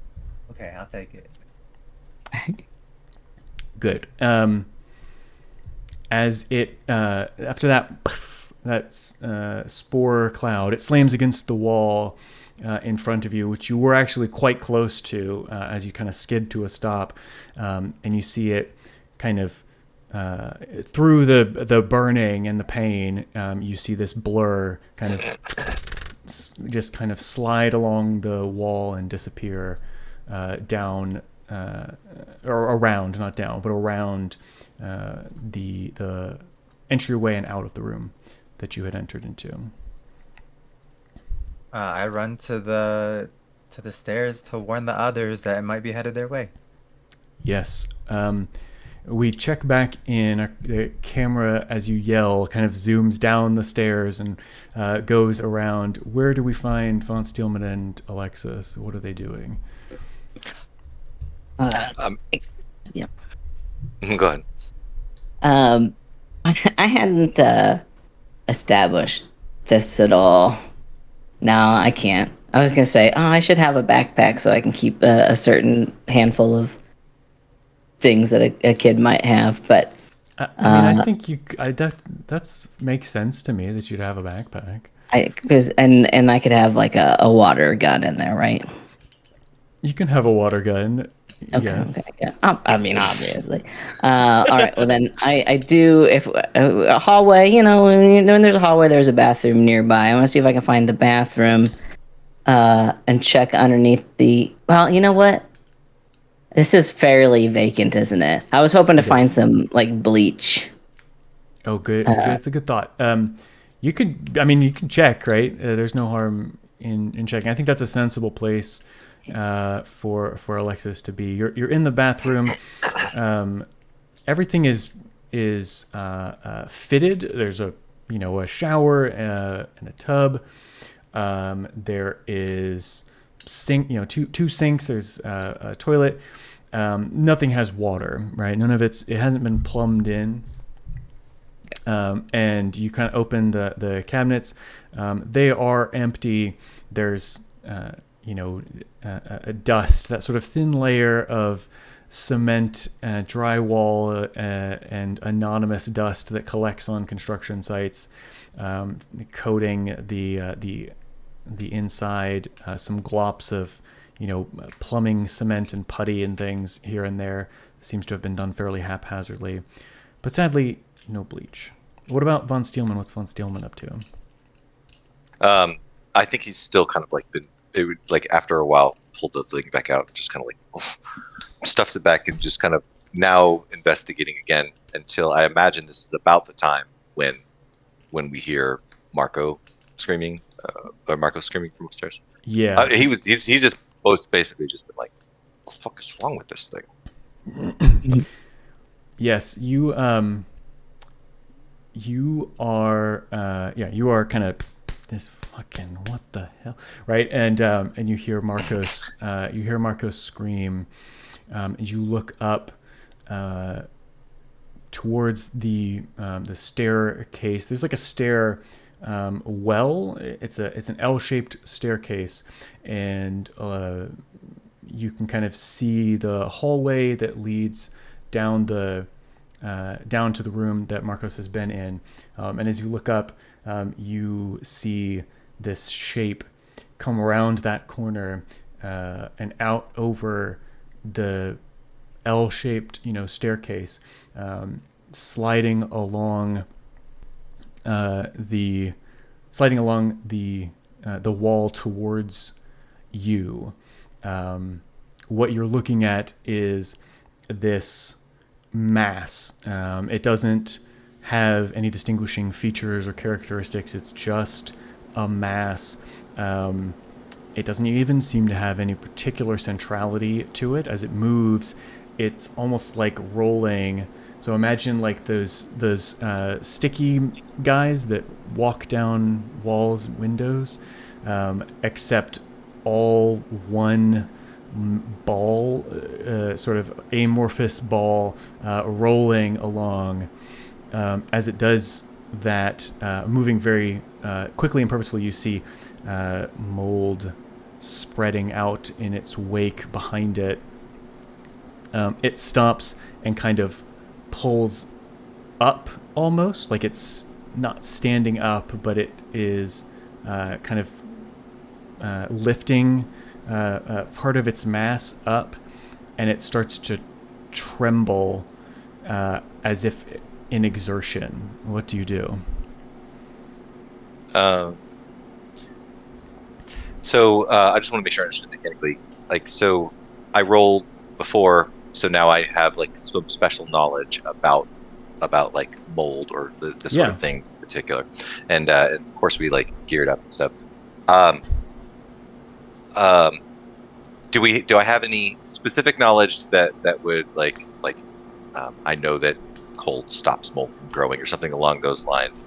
Okay, I'll take it. Good. As it after that spore cloud, it slams against the wall in front of you, which you were actually quite close to as you kind of skid to a stop, and you see it kind of through the burning and the pain. You see this blur kind of just kind of slide along the wall and disappear down or around, not down, but around the entryway and out of the room that you had entered into. I run to the stairs to warn the others that it might be headed their way. Yes. We check back in. The camera, as you yell, kind of zooms down the stairs and goes around. Where do we find Von Steelman and Alexis? What are they doing? Yeah. Go ahead. I hadn't established this at all. No, I can't. I was gonna say, I should have a backpack so I can keep a certain handful of things that a kid might have. But I mean, I think that makes sense to me that you'd have a backpack. And I could have like a water gun in there, right? You can have a water gun. Okay, Yes. okay, yeah. I mean, obviously. All right. Well, then I do. If a hallway, when there's a hallway, there's a bathroom nearby. I want to see if I can find the bathroom, and check underneath the. Well, you know what? This is fairly vacant, isn't it? I was hoping to find some like bleach. Oh, good. That's a good thought. You can check, right? There's no harm in checking. I think that's a sensible place for Alexis to be. You're in the bathroom. Everything is fitted. There's a shower and a tub. There is sink. Two sinks. There's a toilet. Nothing has water, right? It hasn't been plumbed in. And you kind of open the cabinets. They are empty. There's a dust, that sort of thin layer of cement, drywall, and anonymous dust that collects on construction sites, coating the inside. Some glops of plumbing cement and putty and things here and there. It seems to have been done fairly haphazardly, but sadly no bleach. What about Von Steelman? What's Von Steelman up to? I think he's still kind of like been. It would, like, after a while, pulled the thing back out, just kind of like stuffs it back, and just kind of now investigating again until I imagine this is about the time when we hear Marco screaming, or Marco screaming from upstairs. Yeah, he's just basically just been like, "What the fuck is wrong with this thing?" Yes, you are kind of this fucking what the hell, right? And you hear Marcos scream as you look up towards the staircase. There's like a stair well. It's an L-shaped staircase, and you can kind of see the hallway that leads down to the room that Marcos has been in. And as you look up, you see this shape come around that corner and out over the L-shaped, staircase, sliding along the wall towards you. What you're looking at is this mass. It doesn't have any distinguishing features or characteristics. It's just a mass. It doesn't even seem to have any particular centrality to it. As it moves, it's almost like rolling. So imagine like those sticky guys that walk down walls and windows, except all one ball, sort of amorphous ball, rolling along. As it does that, moving very quickly and purposefully, you see mold spreading out in its wake behind it. It stops and kind of pulls up almost, like it's not standing up, but it is kind of lifting part of its mass up, and it starts to tremble as if in exertion. What do you do? So I just want to make sure I understand mechanically. Like, so I rolled before, so now I have like some special knowledge about like mold or the sort of thing in particular, and of course we like geared up and stuff. Do I have any specific knowledge that would like I know that cold stops mold from growing or something along those lines,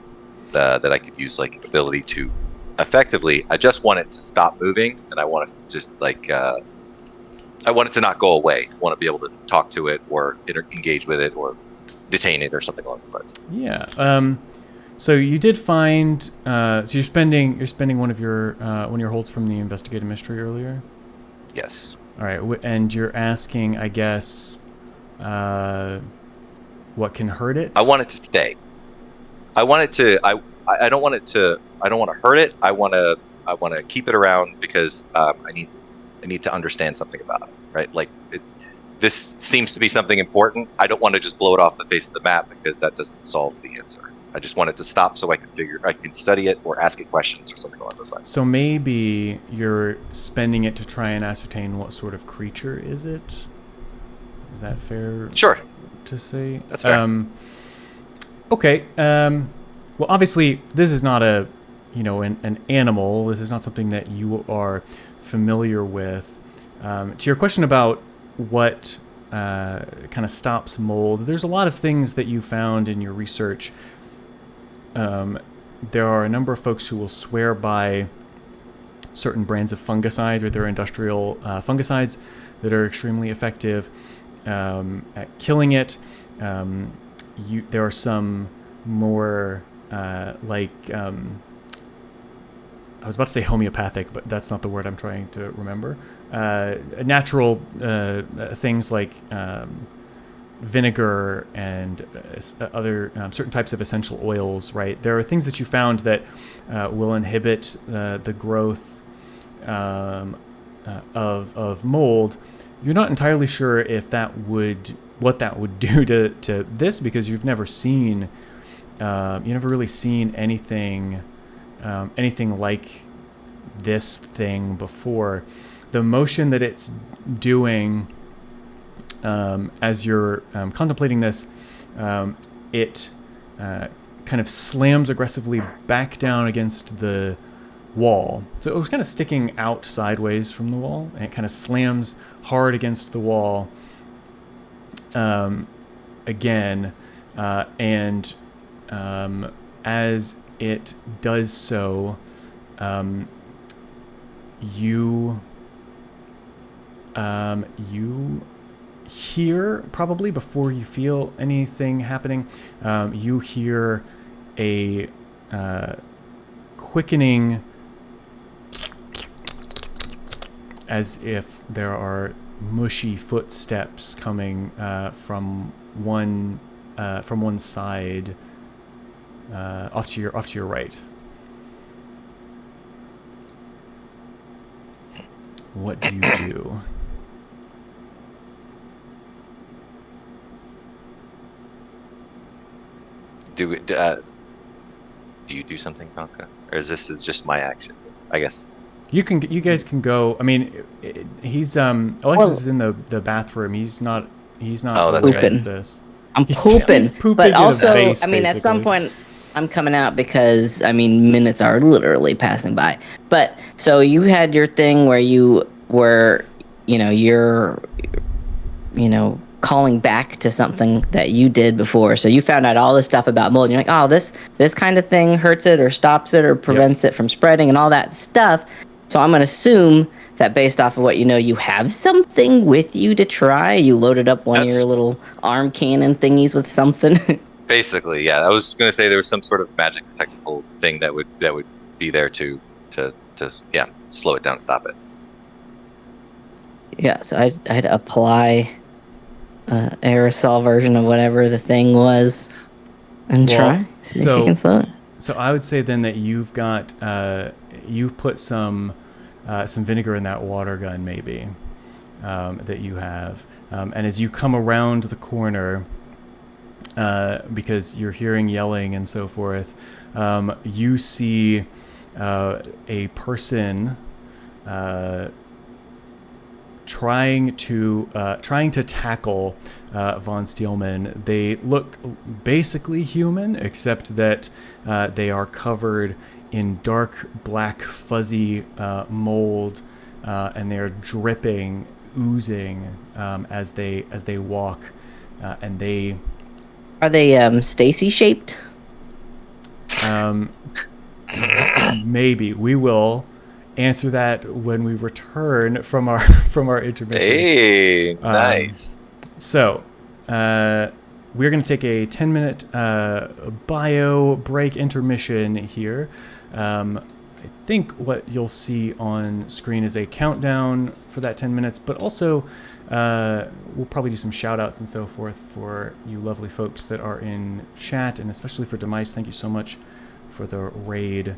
that I could use like ability to effectively? I just want it to stop moving, and I want it to just like I want it to not go away. I want to be able to talk to it or engage with it or detain it or something along those lines. Yeah. So you did find. So you're spending one of your holds from the investigative mystery earlier. Yes. All right, and you're asking, I guess, what can hurt it? I want it to stay. I want it to. I don't want it to. I don't want to hurt it. I want to keep it around because I need to understand something about it. Right? Like this seems to be something important. I don't want to just blow it off the face of the map because that doesn't solve the answer. I just want it to stop so I can study it or ask it questions or something along those lines. So maybe you're spending it to try and ascertain what sort of creature is it? Is that fair? Sure. To say? That's fair. Okay. Well, obviously, this is not an animal. This is not something that you are familiar with. To your question about what kind of stops mold, there's a lot of things that you found in your research. There are a number of folks who will swear by certain brands of fungicides, or their industrial fungicides that are extremely effective at killing it. There are some more I was about to say homeopathic, but that's not the word I'm trying to remember. Natural things like vinegar and other certain types of essential oils, right? There are things that you found that will inhibit the growth of mold. You're not entirely sure if what that would do to this, because you've never really seen anything like this thing before. The motion that it's doing as you're contemplating this, it kind of slams aggressively back down against the wall. So it was kind of sticking out sideways from the wall, and it kind of slams hard against the wall again, and as it does so, you hear, probably before you feel anything happening, you hear a quickening, as if there are mushy footsteps coming from one side, off to your right. What do you do? Do you do something, Conka, or is this just my action? I guess. You guys can go. I mean, he's Alexis Well- is in the bathroom. He's not Oh, that's aware right. of this. I'm He's- pooping. he's pooping But in a also, vase, I mean, at some basically. point, I'm coming out because, I mean, minutes are literally passing by. But, so you had your thing where you were, you're, calling back to something that you did before. So you found out all this stuff about mold. And you're like, oh, this kind of thing hurts it or stops it or prevents it from spreading and all that stuff. So I'm going to assume that based off of what you have something with you to try. You loaded up one of That's- your little arm cannon thingies with something. Basically, yeah. I was going to say there was some sort of magic technical thing that would be there to slow it down, stop it. Yeah, so I'd apply aerosol version of whatever the thing was and Well, try. See if you can slow it. So I would say then that you've got you've put some vinegar in that water gun maybe that you have, and as you come around the corner, because you're hearing yelling and so forth, you see a person trying to tackle von Steelmen. They look basically human, except that they are covered in dark black fuzzy mold, and they are dripping, oozing as they walk, and they. Are they Stacy shaped? Maybe we will answer that when we return from our intermission. Hey, nice. So, we're going to take a 10-minute bio break intermission here. I think what you'll see on screen is a countdown for that 10 minutes, but also we'll probably do some shout-outs and so forth for you lovely folks that are in chat, and especially for Demise. Thank you so much for the raid.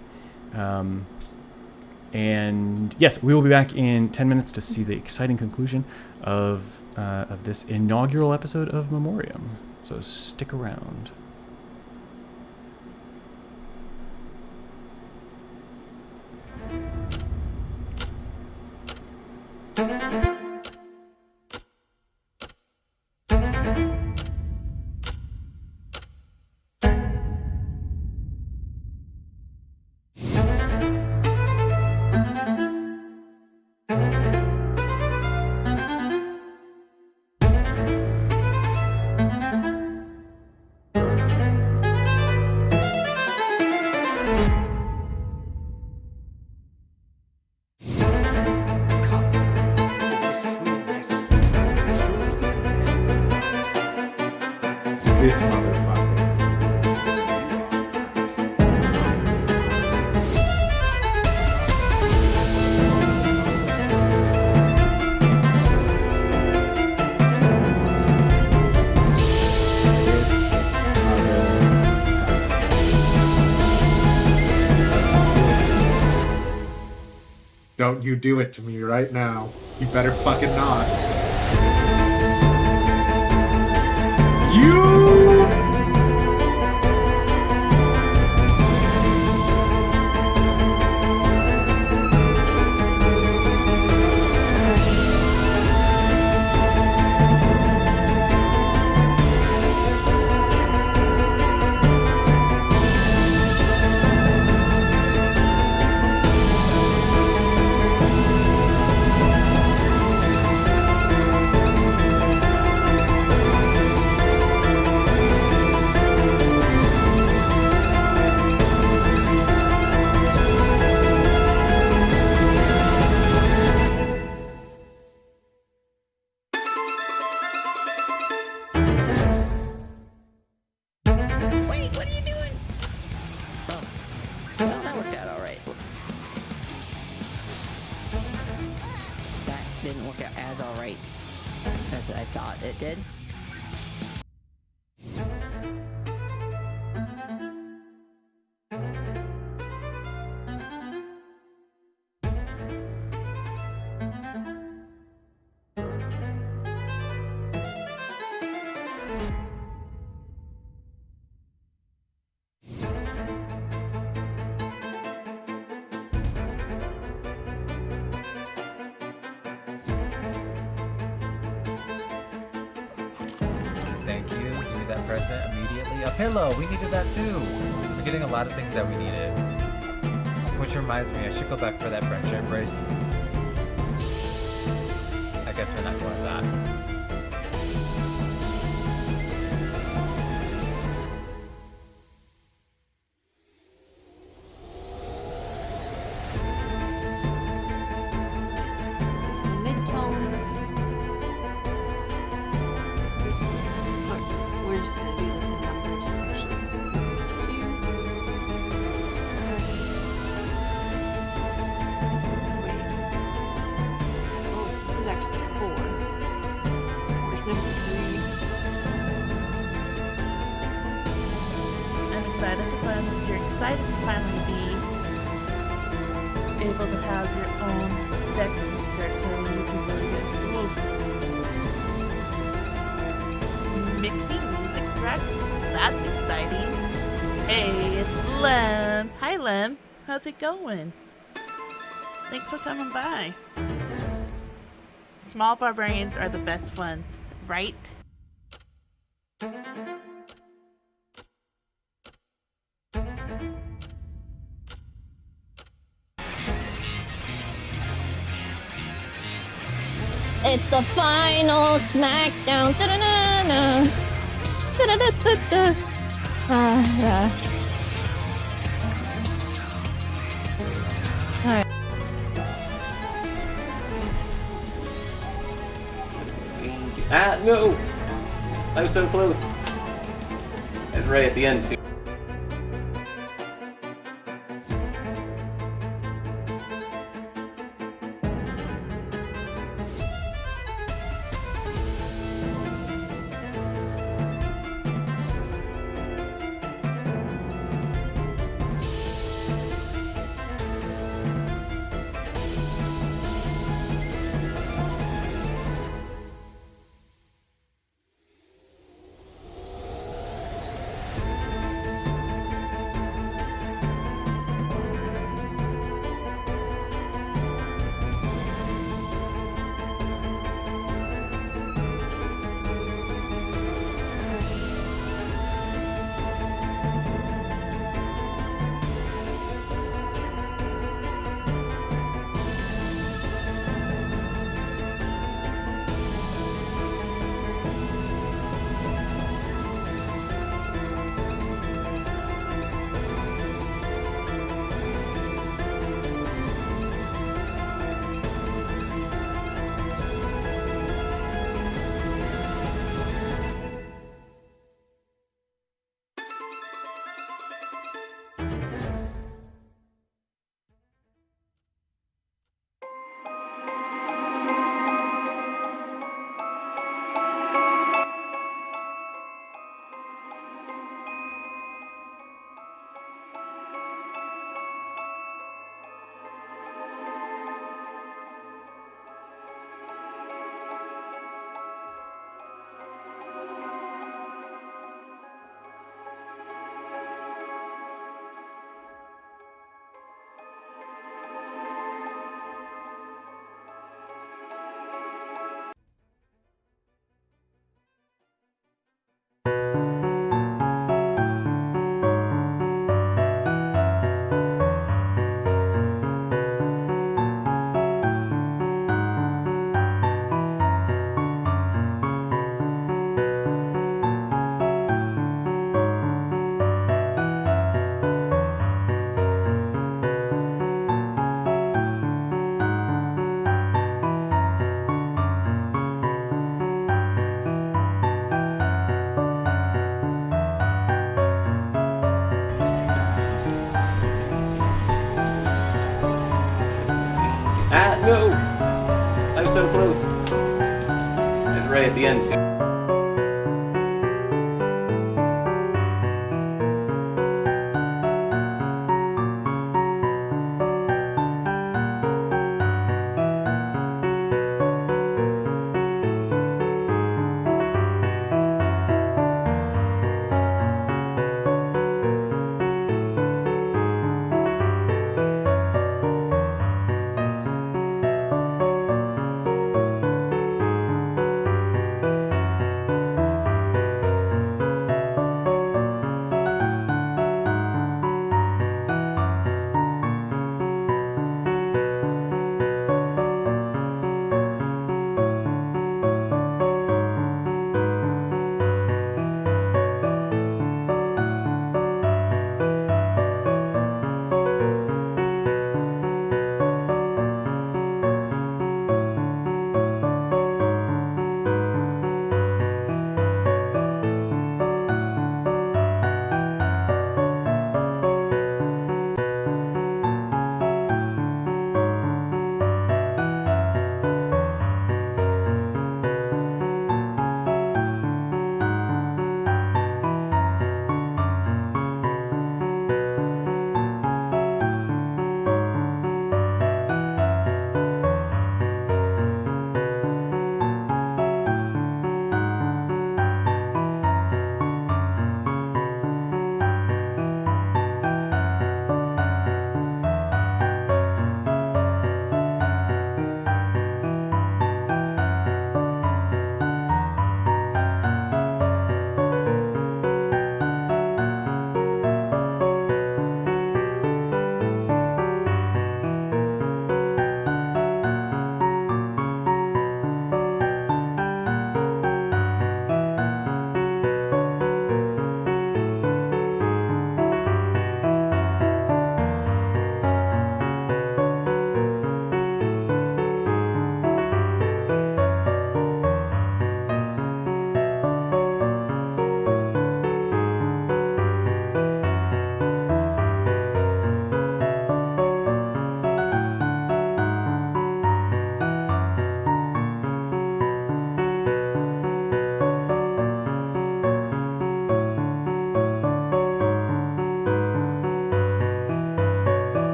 And yes, we will be back in 10 minutes to see the exciting conclusion of this inaugural episode of Memoriam. So stick around. This motherfucker. This motherfucker. Don't you do it to me right now. You better fucking not. You! Wait, what are you doing? Oh, well, that worked out all right. That didn't work out as all right as I thought it did. present immediately. A pillow! We needed that too! We're getting a lot of things that we needed. Which reminds me, I should go back for that friendship embrace. I guess we're not going that. This is the midtones. We're just gonna do this in numbers actually. This is 2. Wait. Oh, so this is actually 4. Where's number 3? I'm excited to finally, you're excited to finally be able to have your own sexy character when you can really get cool. Mixing music tracks? That's exciting. Hey, it's Lem. Hi, Lem. How's it going? Thanks for coming by. Small barbarians are the best ones, right? It's the final SmackDown. Da-da-da-da. Da-da-da-da-da. Alright. Ah, no! I was so close. And right at the end, too. Ah, no! I was so close. And right at the end, too.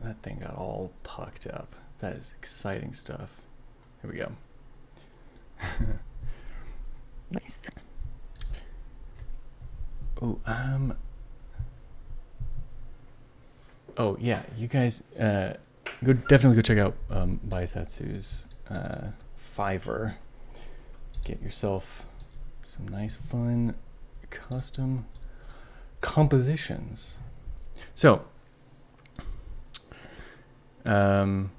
that thing got all pucked up. That is exciting stuff. Here we go. Nice. Oh, oh yeah, you guys, definitely go check out Baisatsu's Fiverr. Get yourself some nice, fun, custom compositions. So, so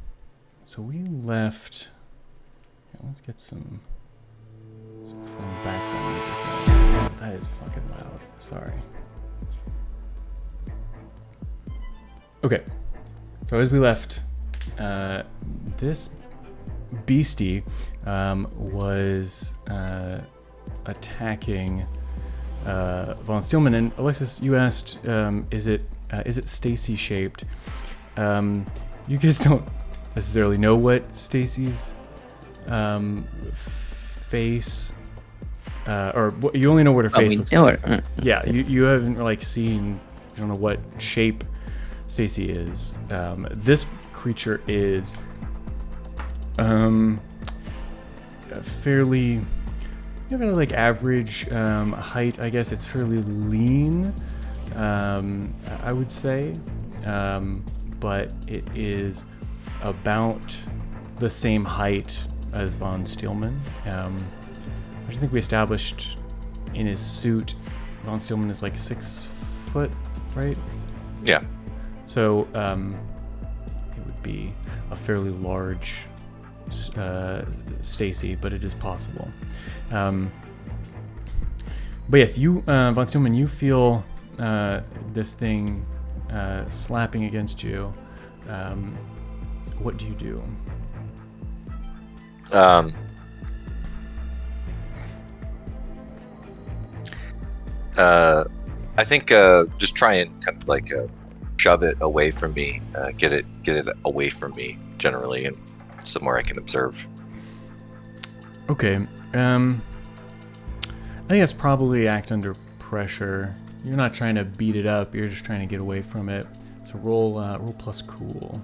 we left. Yeah, let's get some fun background music. Oh, that is fucking loud. Sorry. Okay, so as we left, this beastie was attacking von Steelmen, and Alexis, you asked, is it Stacy shaped? You guys don't necessarily know what Stacy's face, or you only know what her face looks like. Yeah, you haven't like seen. You don't know what shape Stacy is. This creature is fairly, like average height. I guess it's fairly lean. I would say, but it is about the same height as von Steelmen. I just think we established in his suit, von Steelmen is like 6 foot, right? Yeah. So it would be a fairly large Stacy, but it is possible. But yes, you, von Steelmen, you feel this thing slapping against you. What do you do? I think just try and kind of like shove it away from me, get it away from me generally, and somewhere I can observe. Okay. I think it's probably act under pressure. You're not trying to beat it up. You're just trying to get away from it. So roll plus cool.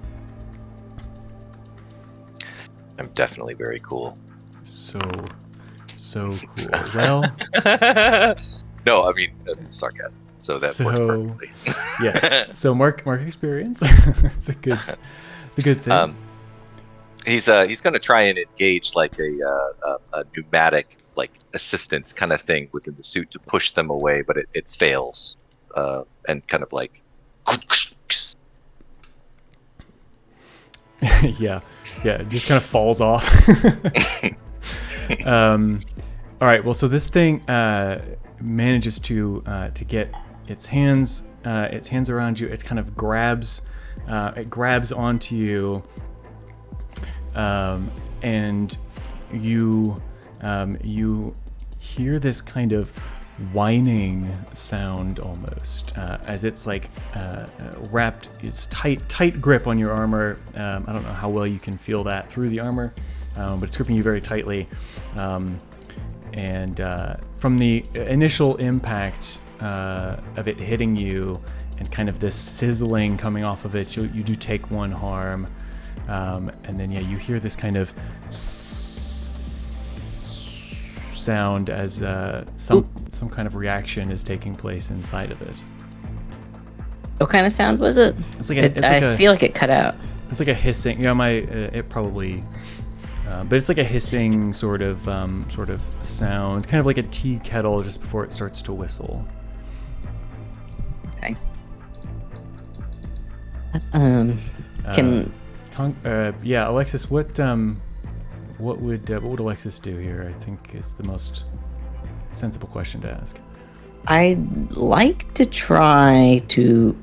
I'm definitely very cool. So cool. Well, no, I mean sarcasm. So that works perfectly. Yes. So mark experience. It's a good thing. He's going to try and engage like a pneumatic like assistance kind of thing within the suit to push them away, but it fails, and kind of like. Yeah, it just kind of falls off. All right, well, so this thing manages to get its hands around you. It kind of grabs onto you, and you hear this kind of whining sound almost, as it's like wrapped its tight grip on your armor. I don't know how well you can feel that through the armor, but it's gripping you very tightly. And from the initial impact of it hitting you and kind of this sizzling coming off of it, you do take one harm. And then you hear this kind of sound as some kind of reaction is taking place inside of it. What kind of sound was it? It's like I feel like it cut out. It's like a hissing. Yeah, it probably. But it's like a hissing sort of sound, kind of like a tea kettle just before it starts to whistle. Okay. Alexis, what would Alexis do here? I think is the most sensible question to ask. I'd like to try to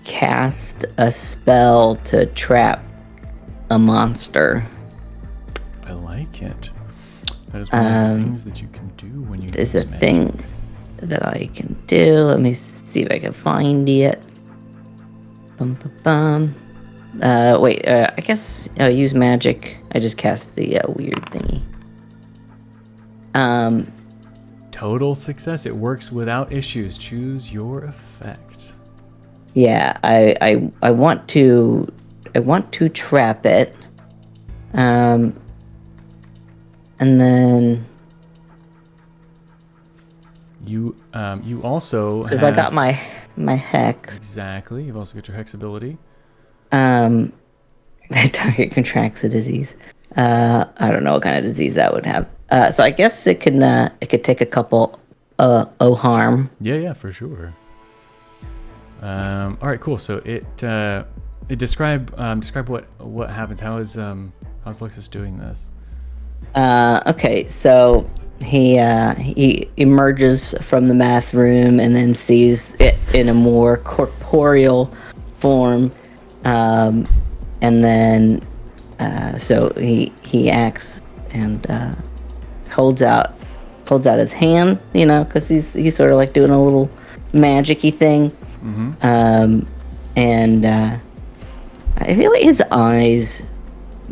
cast a spell to trap a monster. I like it. That is one of the things that you can do when you There's use a magic. thing that I can do. Let me see if I can find it. I guess use magic. I just cast the weird thingy. Total success. It works without issues. Choose your effect. Yeah, I want to want to trap it. And then You also because have, I got my hex. exactly. You've also got your hex ability. That target contracts a disease. I don't know what kind of disease that would have. So I guess it could take a couple harm. Yeah, for sure. All right, cool. So it describe what happens. How's Alexis doing this? Okay, so he emerges from the math room and then sees it in a more corporeal form, and then so he acts and holds out his hand, because he's sort of like doing a little magic-y thing. And I feel like his eyes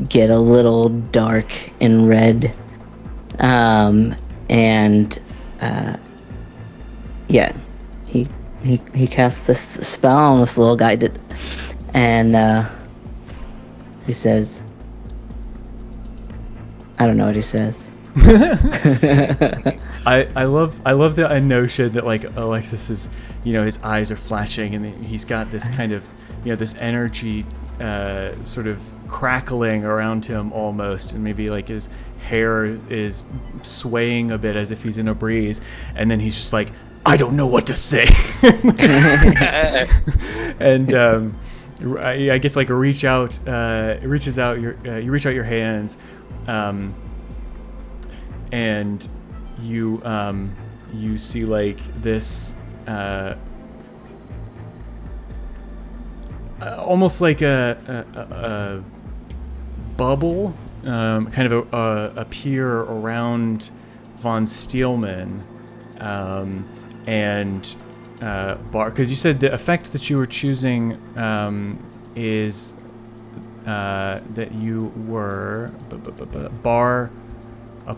get a little dark and red. He casts this spell on this little guy, and he says, I don't know what he says. I love the notion that like Alexis is, his eyes are flashing and he's got this kind of, this energy sort of crackling around him almost, and maybe like his hair is swaying a bit as if he's in a breeze, and then he's just like, I don't know what to say. And I guess like you reach out your hands, and you see like this almost like a bubble kind of appear around von Steelmen, and Bar, because you said the effect that you were choosing is that you were Bar.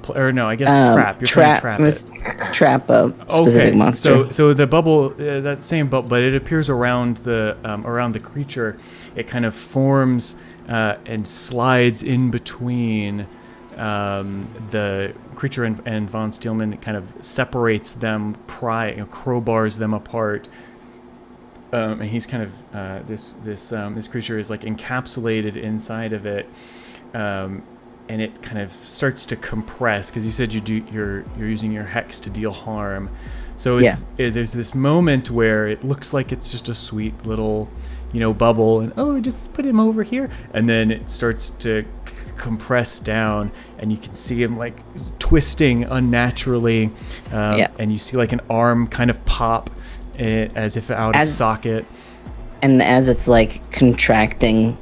Trap. You're trying to trap it. Trap a specific monster. So the bubble, that same bubble, but it appears around the creature. It kind of forms and slides in between the creature and von Steelman. It kind of separates them, crowbars them apart. And he's kind of this creature is like encapsulated inside of it. And it kind of starts to compress because you said you're using your hex to deal harm. So there's this moment where it looks like it's just a sweet little, bubble, and just put him over here, and then it starts to compress down, and you can see him like twisting unnaturally, and you see like an arm kind of pop as if out of socket. And as it's like contracting,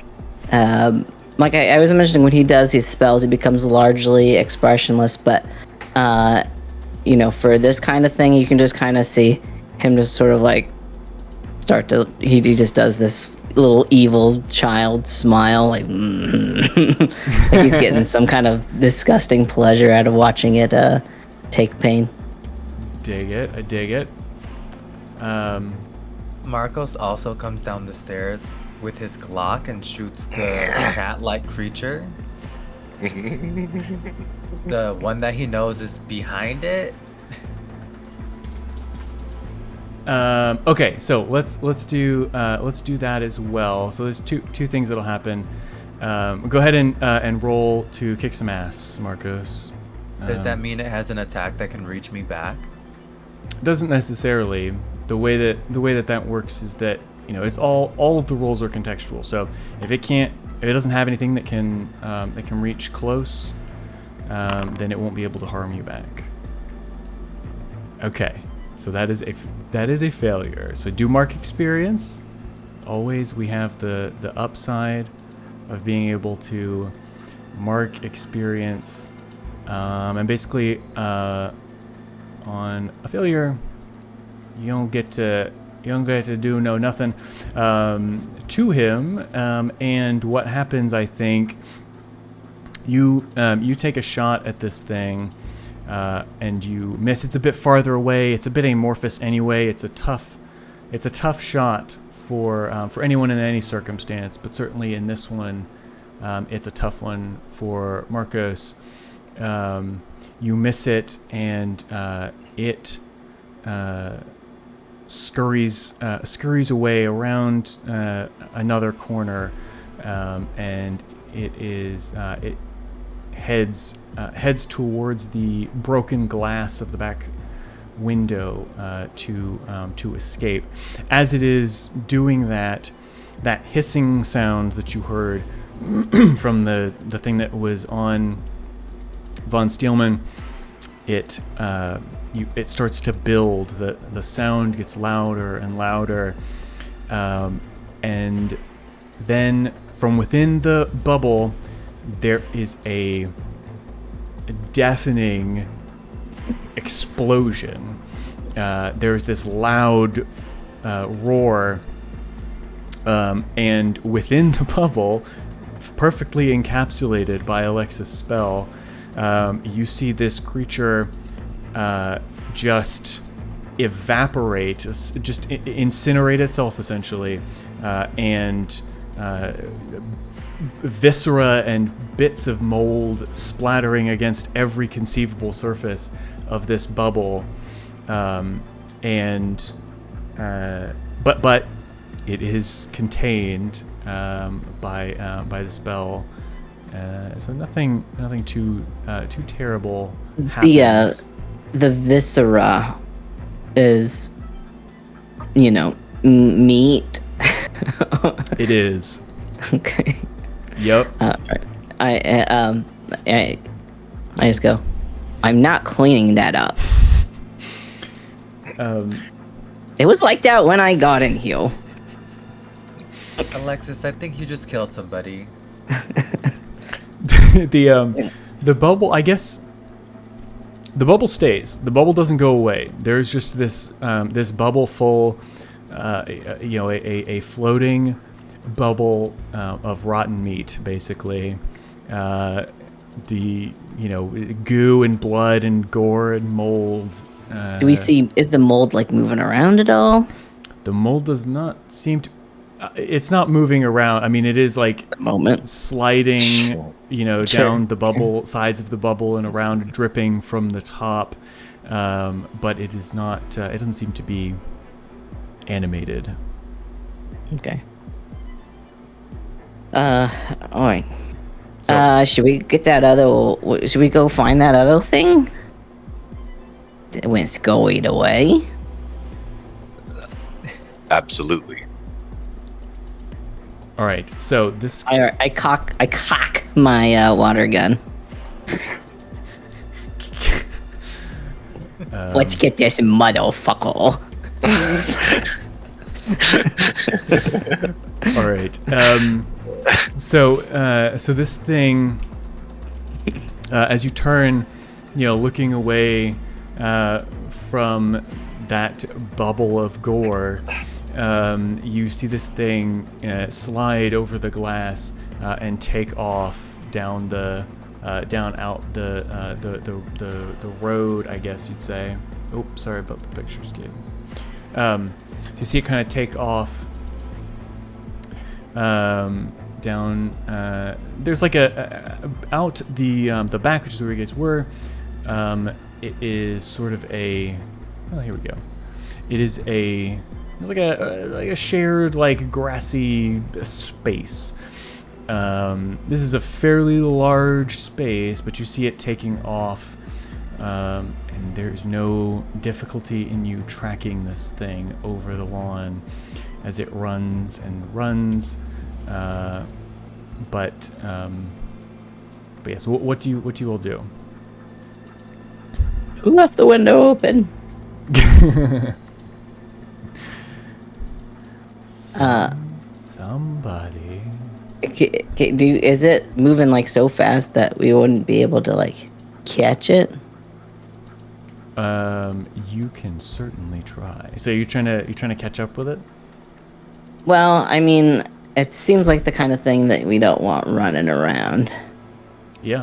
like I was mentioning, when he does these spells, he becomes largely expressionless. But, for this kind of thing, you can just kind of see him just sort of like he just does this little evil child smile, like, like he's getting some kind of disgusting pleasure out of watching it take pain. I dig it. Marcos also comes down the stairs with his Glock and shoots the cat-like creature. The one that he knows is behind it. Okay, so let's do that as well. So there's two things that'll happen. Go ahead and roll to kick some ass, Marcos. Does that mean it has an attack that can reach me back? Doesn't necessarily. The way that works is that it's all of the rolls are contextual. So if it doesn't have anything that can reach close, then it won't be able to harm you back. Okay, so that is a failure. So do mark experience. Always we have the upside of being able to mark experience, and basically on a failure, you don't get to do nothing to him, and what happens, I think, you take a shot at this thing, and you miss. It's a bit farther away. It's a bit amorphous anyway. It's a tough shot for anyone in any circumstance, but certainly in this one, it's a tough one for Marcos. You miss it, and it scurries away around another corner, and it heads towards the broken glass of the back window to escape. As it is doing that hissing sound that you heard from the thing that was on von Steelman, it starts to build. The sound gets louder and louder, and then from within the bubble there is a deafening explosion. There's this loud roar, and within the bubble, perfectly encapsulated by Alexis' spell, you see this creature just evaporate, just incinerate itself essentially, and viscera and bits of mold splattering against every conceivable surface of this bubble, but it is contained by the spell, so nothing too terrible happens. The viscera is, meat. It is. Okay. Yep. I just go, I'm not cleaning that up. It was like that when I got in here. Alexis, I think you just killed somebody. The bubble, I guess. The bubble stays. The bubble doesn't go away. There's just this bubble full, a floating bubble of rotten meat, basically. Goo and blood and gore and mold. Do we see? Is the mold moving around at all? The mold does not seem to. It's not moving around. I mean, it is sliding, down the bubble, sides of the bubble and around, dripping from the top. But it is not. It doesn't seem to be animated. Okay. All right. So, should we get that other? Should we go find that other thing? It went scurried away. Absolutely. All right. So this. I cock my water gun. Let's get this motherfucker. All right. So this thing, as you turn, looking away from that bubble of gore, you see this thing slide over the glass and take off down the road, I guess you'd say. Oh, sorry about the pictures, Gabe. So you see it kind of take off down. There's out the back, which is where you guys were. It is sort of a. Oh, here we go. It's like a shared grassy space. This is a fairly large space, but you see it taking off, and there's no difficulty in you tracking this thing over the lawn as it runs and runs. But yes, what do you all do? Who left the window open? Somebody. Is it moving so fast that we wouldn't be able to catch it? You can certainly try. So you're trying to catch up with it? Well, I mean, it seems like the kind of thing that we don't want running around. Yeah.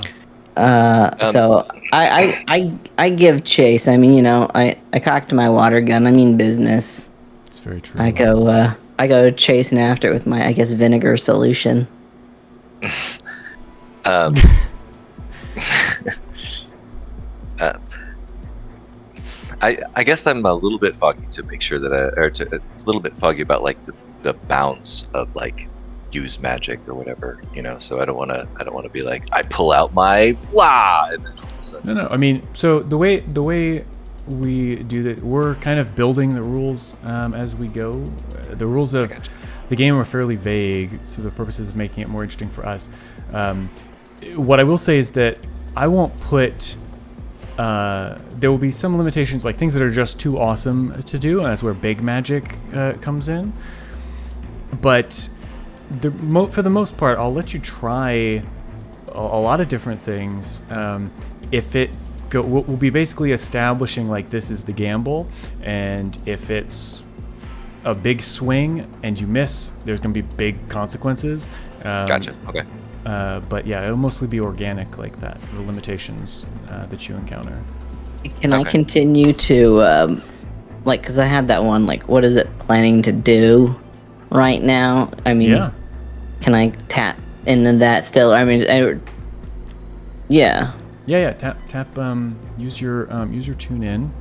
So I give chase. I mean, I cocked my water gun. I mean business. It's very true. I go, I go chasing after it with my, I guess, vinegar solution. Um, I guess I'm a little bit foggy to make sure that a little bit foggy about like the bounds of like use magic or whatever, so I don't want to be like I pull out my blah and then all of a sudden. No. I mean, so the way we do that, we're kind of building the rules as we go. The rules of the game are fairly vague, so the purposes of making it more interesting for us. What I will say is that I won't put. There will be some limitations, like things that are just too awesome to do, and that's where big magic comes in. But for the most part, I'll let you try a lot of different things. If it we'll be basically establishing like this is the gamble, and if it's a big swing and you miss, there's going to be big consequences. Gotcha. Okay. But yeah, it'll mostly be organic like that, the limitations that you encounter. Can I continue to, because I had that one, like, what is it planning to do right now? I mean, Yeah. Can I tap into that still? I mean, yeah. Yeah. Tap. Use your tune in.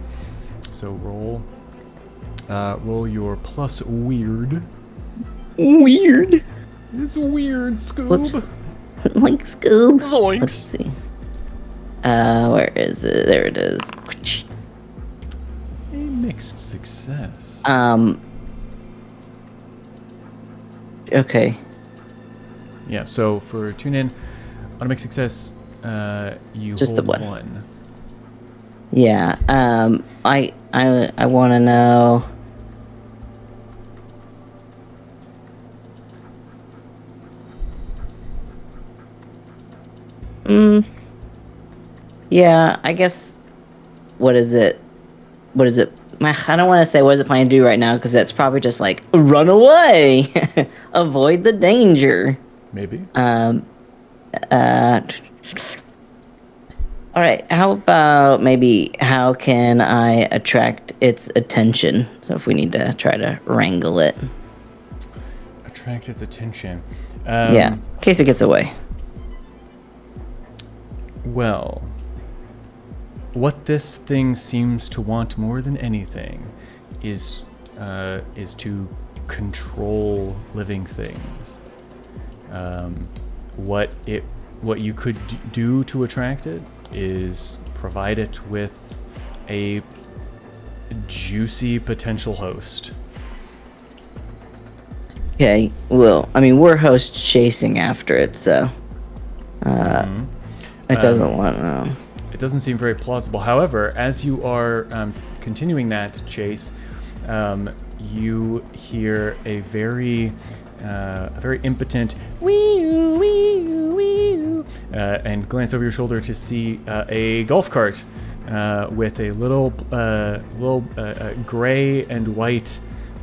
So roll your plus weird. Weird. It's weird, Scoob. Whoops. Like Scoob. Zoinks. Let's see. Where is it? There it is. A mixed success. Okay. Yeah. So for tune in, on a mixed success, you Just hold the one. 1. Yeah. I want to know. Yeah, I guess. What is it? I don't want to say what is it planning to do right now, because that's probably just like run away, avoid the danger. Maybe. All right. How about maybe how can I attract its attention? So if we need to try to wrangle it. Attract its attention. Yeah, in case it gets away. Well, what this thing seems to want more than anything is to control living things. What you could do to attract it is provide it with a juicy potential host. Okay. Well, I mean, we're hosts chasing after it, so it doesn't want. It doesn't seem very plausible. However, as you are continuing that chase, you hear a very impotent wee-oo, wee-oo, wee-oo, and glance over your shoulder to see a golf cart with a little gray and white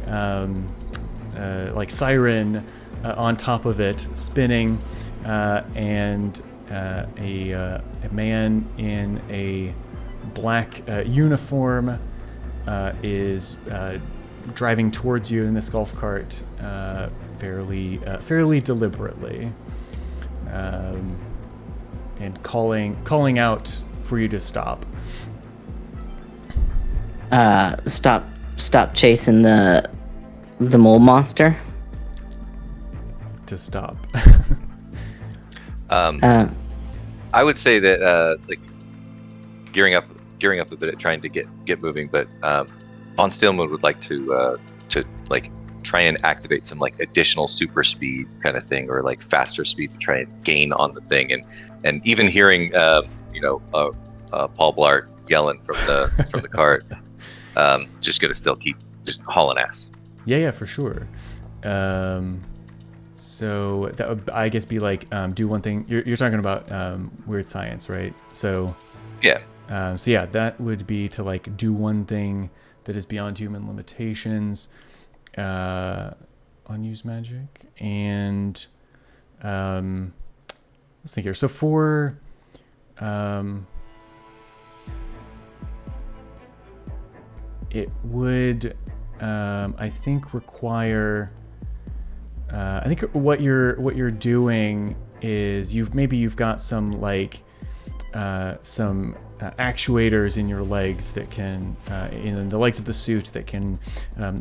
like siren on top of it spinning, and a man in a black uniform is driving towards you in this golf cart fairly deliberately, and calling out for you to stop. Stop chasing the mole monster. To stop. I would say that like gearing up a bit at trying to get moving, but Von Steelmen would like to like try and activate some like additional super speed kind of thing, or like faster speed to try and gain on the thing, and even hearing Paul Blart yelling from the cart, just gonna still keep just hauling ass. Yeah, for sure. So that would, I guess, be like do one thing. You're talking about weird science, right? So yeah. So yeah, that would be to like do one thing that is beyond human limitations, unused magic, and let's think here. So for it would I think require I think what you're doing is you've got some actuators in your legs that can in the legs of the suit that can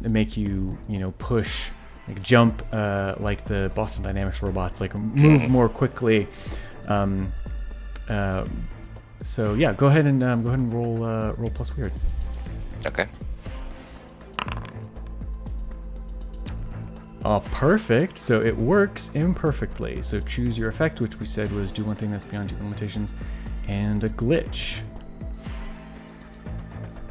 make you push, like jump, like the Boston Dynamics robots, like move more quickly. So yeah, go ahead and roll plus weird. Okay. Perfect. So it works imperfectly. So choose your effect, which we said was do one thing that's beyond your limitations, and a glitch.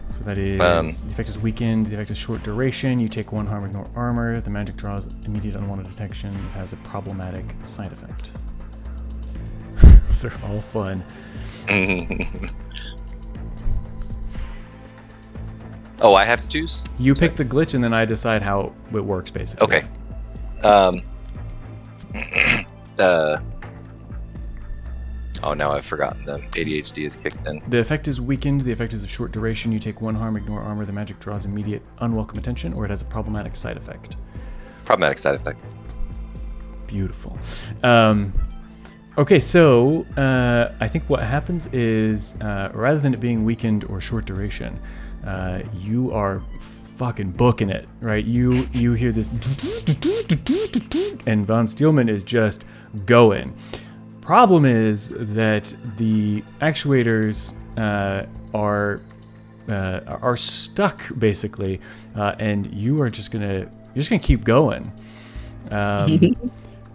So that is the effect is weakened. The effect is short duration. You take 1 harm, ignore armor. The magic draws immediate unwanted detection. It has a problematic side effect. Those are all fun. Oh, I have to choose? You pick the glitch, and then I decide how it works, basically. Okay. Oh, now I've forgotten them. ADHD is kicked in. The effect is weakened. The effect is of short duration. You take 1 harm, ignore armor. The magic draws immediate unwelcome attention, or it has a problematic side effect. Problematic side effect. Beautiful. Okay, so I think what happens is rather than it being weakened or short duration, you are fucking booking it, right? You hear this, and Von Steelman is just going. Problem is that the actuators are stuck basically, and you're just gonna keep going.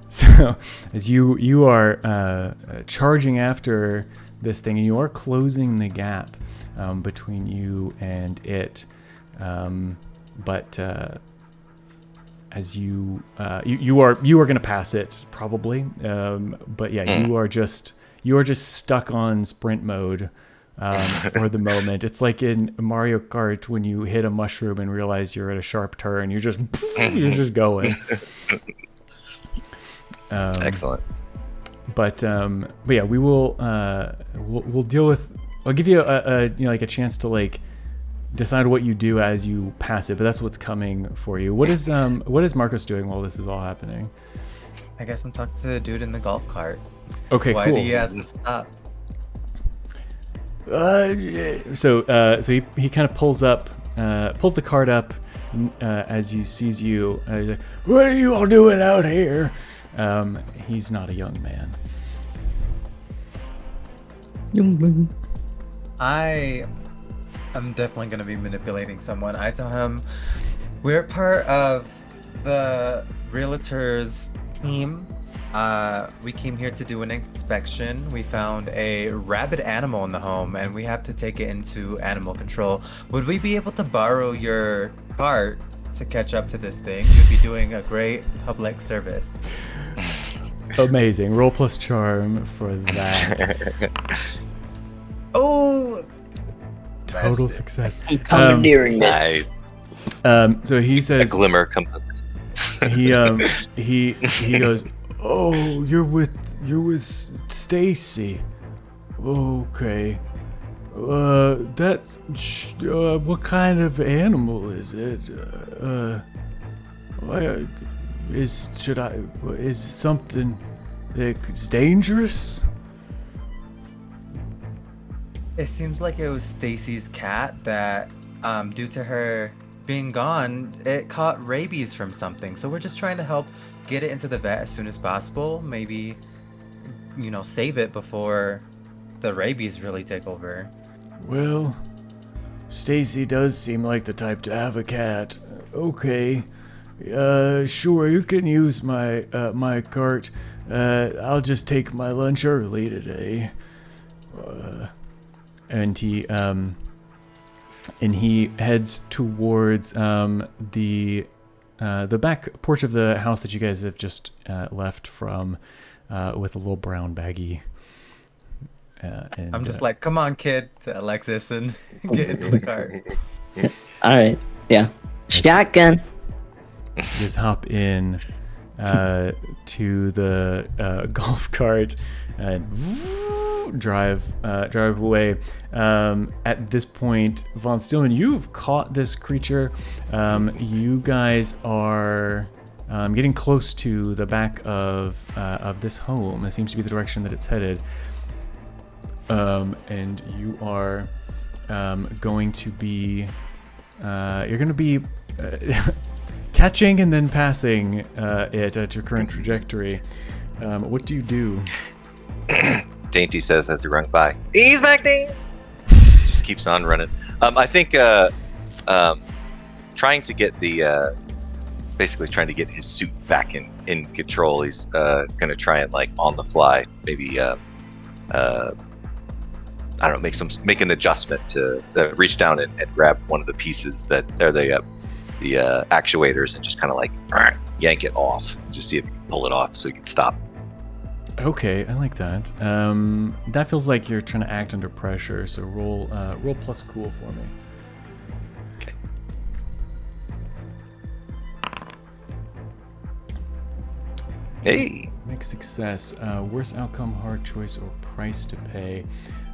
So as you are charging after this thing, and you are closing the gap between you and it, but as you are going to pass it probably, but yeah, you are just stuck on sprint mode for the moment. It's like in Mario Kart when you hit a mushroom and realize you're at a sharp turn. You're just going. Excellent. But yeah, we will we'll deal with. I'll give you a a chance to decide what you do as you pass it, but that's what's coming for you. What is Marcos doing while this is all happening? I guess I'm talking to the dude in the golf cart. Okay, Why cool. do you have to stop? So he kind of pulls the cart up as he sees you. He's like, "What are you all doing out here?" He's not a young man. I'm definitely going to be manipulating someone. I tell him we're part of the realtor's team. We came here to do an inspection. We found a rabid animal in the home, and we have to take it into animal control. Would we be able to borrow your cart to catch up to this thing? You'd be doing a great public service. Amazing. Roll plus charm for that. Oh! Total success. I'm commandeering Nice. So he A says glimmer comes up. he goes, "Oh, you're with Stacy. Okay. What kind of animal is it? Is something that's dangerous?" It seems like it was Stacy's cat that, due to her being gone, it caught rabies from something. So we're just trying to help get it into the vet as soon as possible. Maybe, save it before the rabies really take over. Well, Stacy does seem like the type to have a cat. Okay. Sure, you can use my my cart. I'll just take my lunch early today. And he heads towards the back porch of the house that you guys have just left from, with a little brown baggie. And, I'm just like, come on, kid, to Alexis, and get into the cart. All right. Yeah. Shotgun. You just hop in to the golf cart and drive away. At this point, Von Steelman, you've caught this creature. You guys are getting close to the back of this home. That seems to be the direction that it's headed. And you are going to be catching and then passing it at your current trajectory. What do you do? Dainty says as he runs by, "He's back there." Just keeps on running. I think trying to get basically trying to get his suit back in control. He's going to try and like on the fly, maybe I don't know, make an adjustment to reach down and grab one of the pieces that are the actuators and just kind of like yank it off. Just see if you can pull it off so you can stop. Okay, I like that. That feels like you're trying to act under pressure. So roll plus cool for me. Okay. Hey. Mixed success. Worst outcome, hard choice, or price to pay.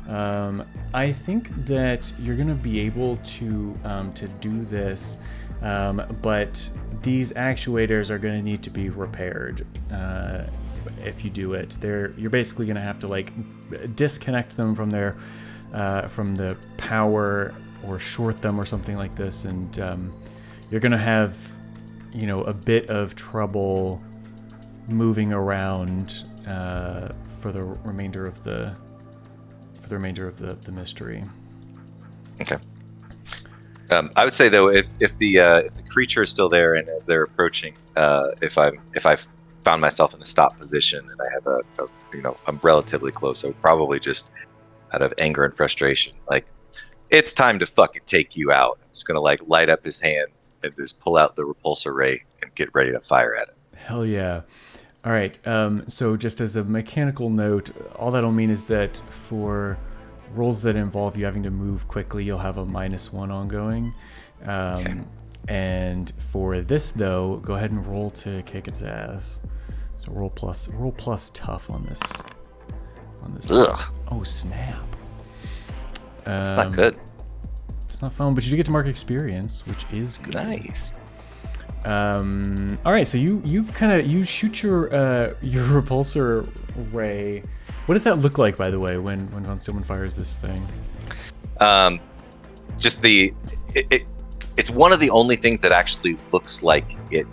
I think that you're gonna be able to do this, but these actuators are gonna need to be repaired. If you do it, you're basically gonna have to like disconnect them from from the power or short them or something like this, and you're gonna have a bit of trouble moving around for the remainder of the mystery. Okay. I would say though, if the creature is still there and as they're approaching, if I've found myself in a stop position and I have I'm relatively close, I would probably just out of anger and frustration, like, it's time to fucking take you out. I'm just gonna like light up his hands and just pull out the repulsor ray and get ready to fire at it. Hell yeah. All right, so just as a mechanical note, all that'll mean is that for rolls that involve you having to move quickly, you'll have a -1 ongoing. Okay. And for this though, go ahead and roll to kick its ass. So roll plus tough on this. Ugh. Oh snap! It's not good. It's not fun, but you do get to mark experience, which is good. Nice. All right, so you shoot your repulsor ray. What does that look like, by the way, when Von Steelman fires this thing? Just it's one of the only things that actually looks like it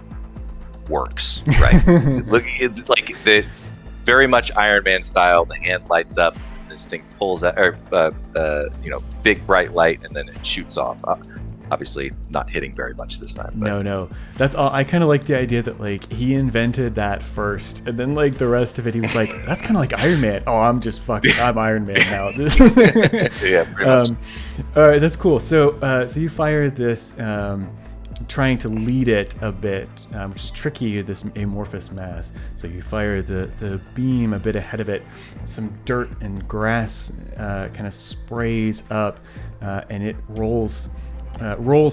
works, right? Like the very much Iron Man style. The hand lights up, and this thing pulls out, big bright light, and then it shoots off. Obviously not hitting very much this time. But. No, that's all. I kind of like the idea that like he invented that first, and then like the rest of it, he was like, "That's kind of like Iron Man." Oh, I'm Iron Man now. Yeah, pretty much. All right, that's cool. So you fire this, trying to lead it a bit, which is tricky. This amorphous mass. So you fire the beam a bit ahead of it. Some dirt and grass kind of sprays up, and it rolls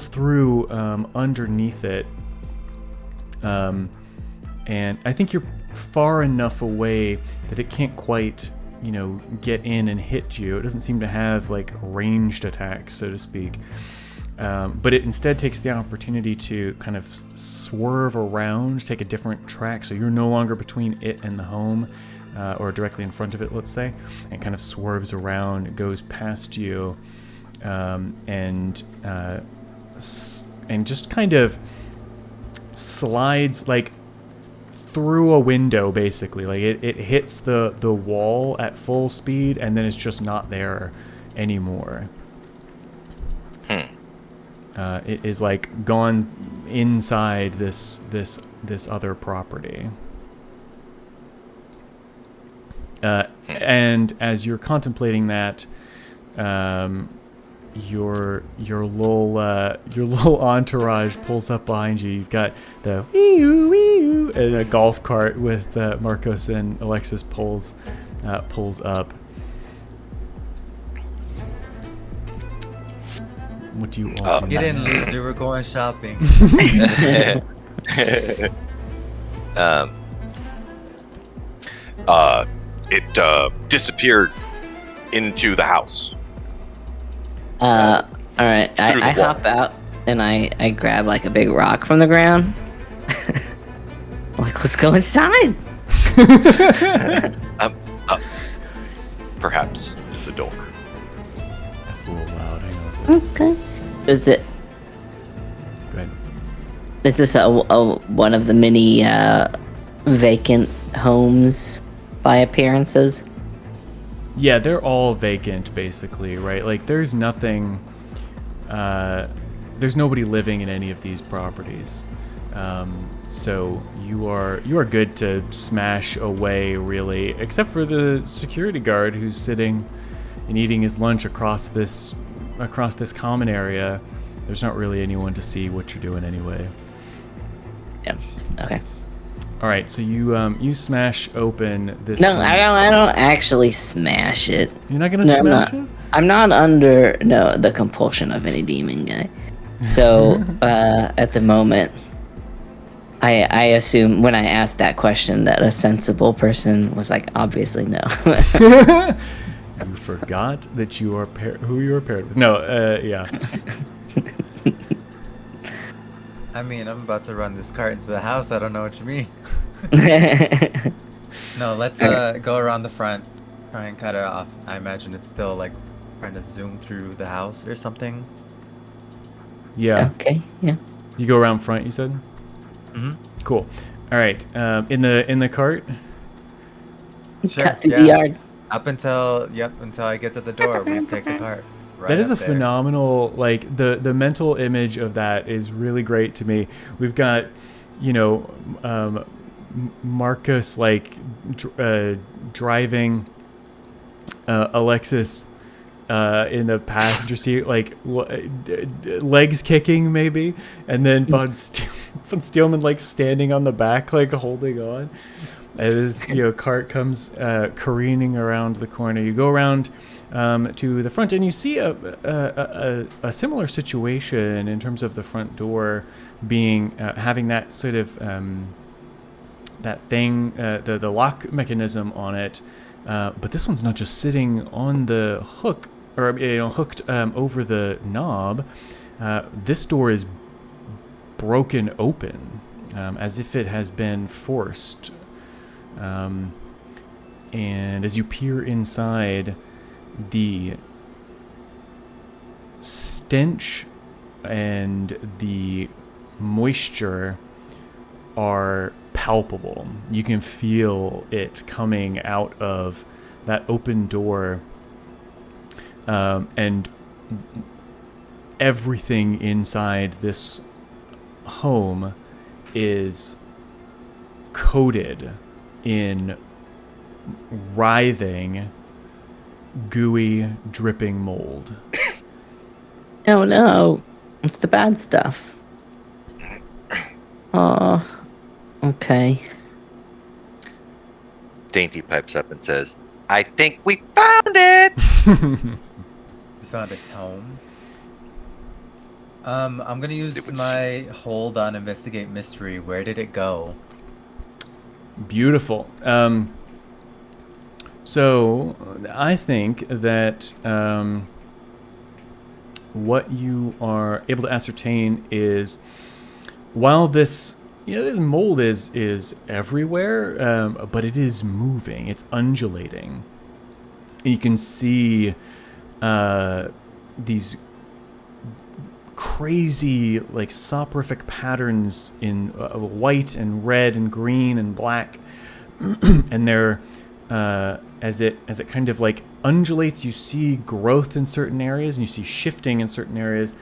through underneath it, and I think you're far enough away that it can't quite get in and hit you. It doesn't seem to have like ranged attacks, so to speak, but it instead takes the opportunity to kind of swerve around, take a different track, so you're no longer between it and the home, or directly in front of it, let's say, and kind of swerves around, goes past you, and just kind of slides like through a window, basically. Like it hits the wall at full speed, and then it's just not there anymore. It is like gone inside this other property. And as you're contemplating that, your little entourage pulls up behind you. You've got the wee-oo, and a golf cart with Marcos and Alexis pulls up. What do you all do? You didn't lose. You were going shopping. It disappeared into the house. All right. I hop out and I grab like a big rock from the ground. Let's go inside. Perhaps the door. That's a little loud. Hang on a second. Okay. Is it? Go ahead. Is this one of the many vacant homes by appearances? Yeah, they're all vacant, basically, right? Like, there's nothing. There's nobody living in any of these properties. So you are good to smash away, really, except for the security guard who's sitting and eating his lunch across this common area. There's not really anyone to see what you're doing anyway. Yeah. Okay. All right, so you smash open this. No, one. I don't actually smash it. You're not gonna No, smash it? I'm not under the compulsion of any demon guy. So at the moment, I assume when I asked that question that a sensible person was like, obviously no. You forgot that you are who you are paired with. No, yeah. I mean, I'm about to run this cart into the house. I don't know what you mean. No, let's go around the front, try and cut it off. I imagine it's still like trying to zoom through the house or something. Yeah. Okay. Yeah. You go around front, you said? Mm-hmm. Cool. All right. In the cart? Sure, Cut through yeah. the yard. Up until I get to the door, we take the cart. Right That is a up there. phenomenal, like, the mental image of that is really great to me. We've got, Marcus, like, driving Alexis in the passenger seat, like, legs kicking, maybe, and then Von Steelman, like, standing on the back, like, holding on. As cart comes careening around the corner, you go around to the front, and you see a similar situation in terms of the front door being having that sort of that thing, the lock mechanism on it, but this one's not just sitting on the hook or hooked over the knob. This door is broken open, as if it has been forced. And as you peer inside, the stench and the moisture are palpable. You can feel it coming out of that open door, and everything inside this home is coated in writhing, gooey, dripping mold. Oh no, it's the bad stuff. Oh, okay. Dainty pipes up and says, "I think we found it." We found its home. I'm gonna use my hold on investigate mystery. Where did it go? Beautiful. So I think that what you are able to ascertain is, while this this mold is everywhere, but it is moving. It's undulating. You can see these crazy, like, soporific patterns in white and red and green and black, and they're as it kind of, like, undulates, you see growth in certain areas and you see shifting in certain areas,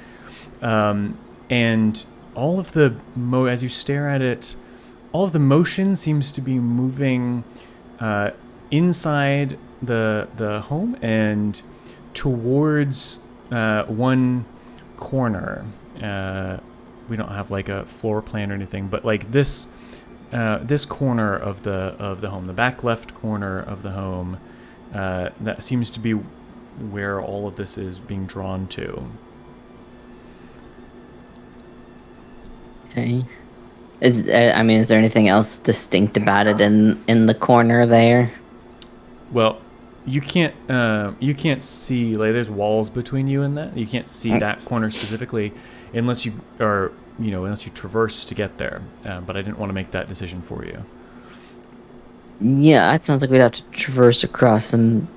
and all of the as you stare at it, all of the motion seems to be moving inside the home and towards one corner. We don't have, like, a floor plan or anything, but, like, this corner of the home, the back left corner of the home, that seems to be where all of this is being drawn to. Okay. Is there anything else distinct about it in the corner there? Well, you can't see, like, there's walls between you and that. You can't see that corner specifically unless you are unless you traverse to get there. But I didn't want to make that decision for you. Yeah, that sounds like we'd have to traverse across some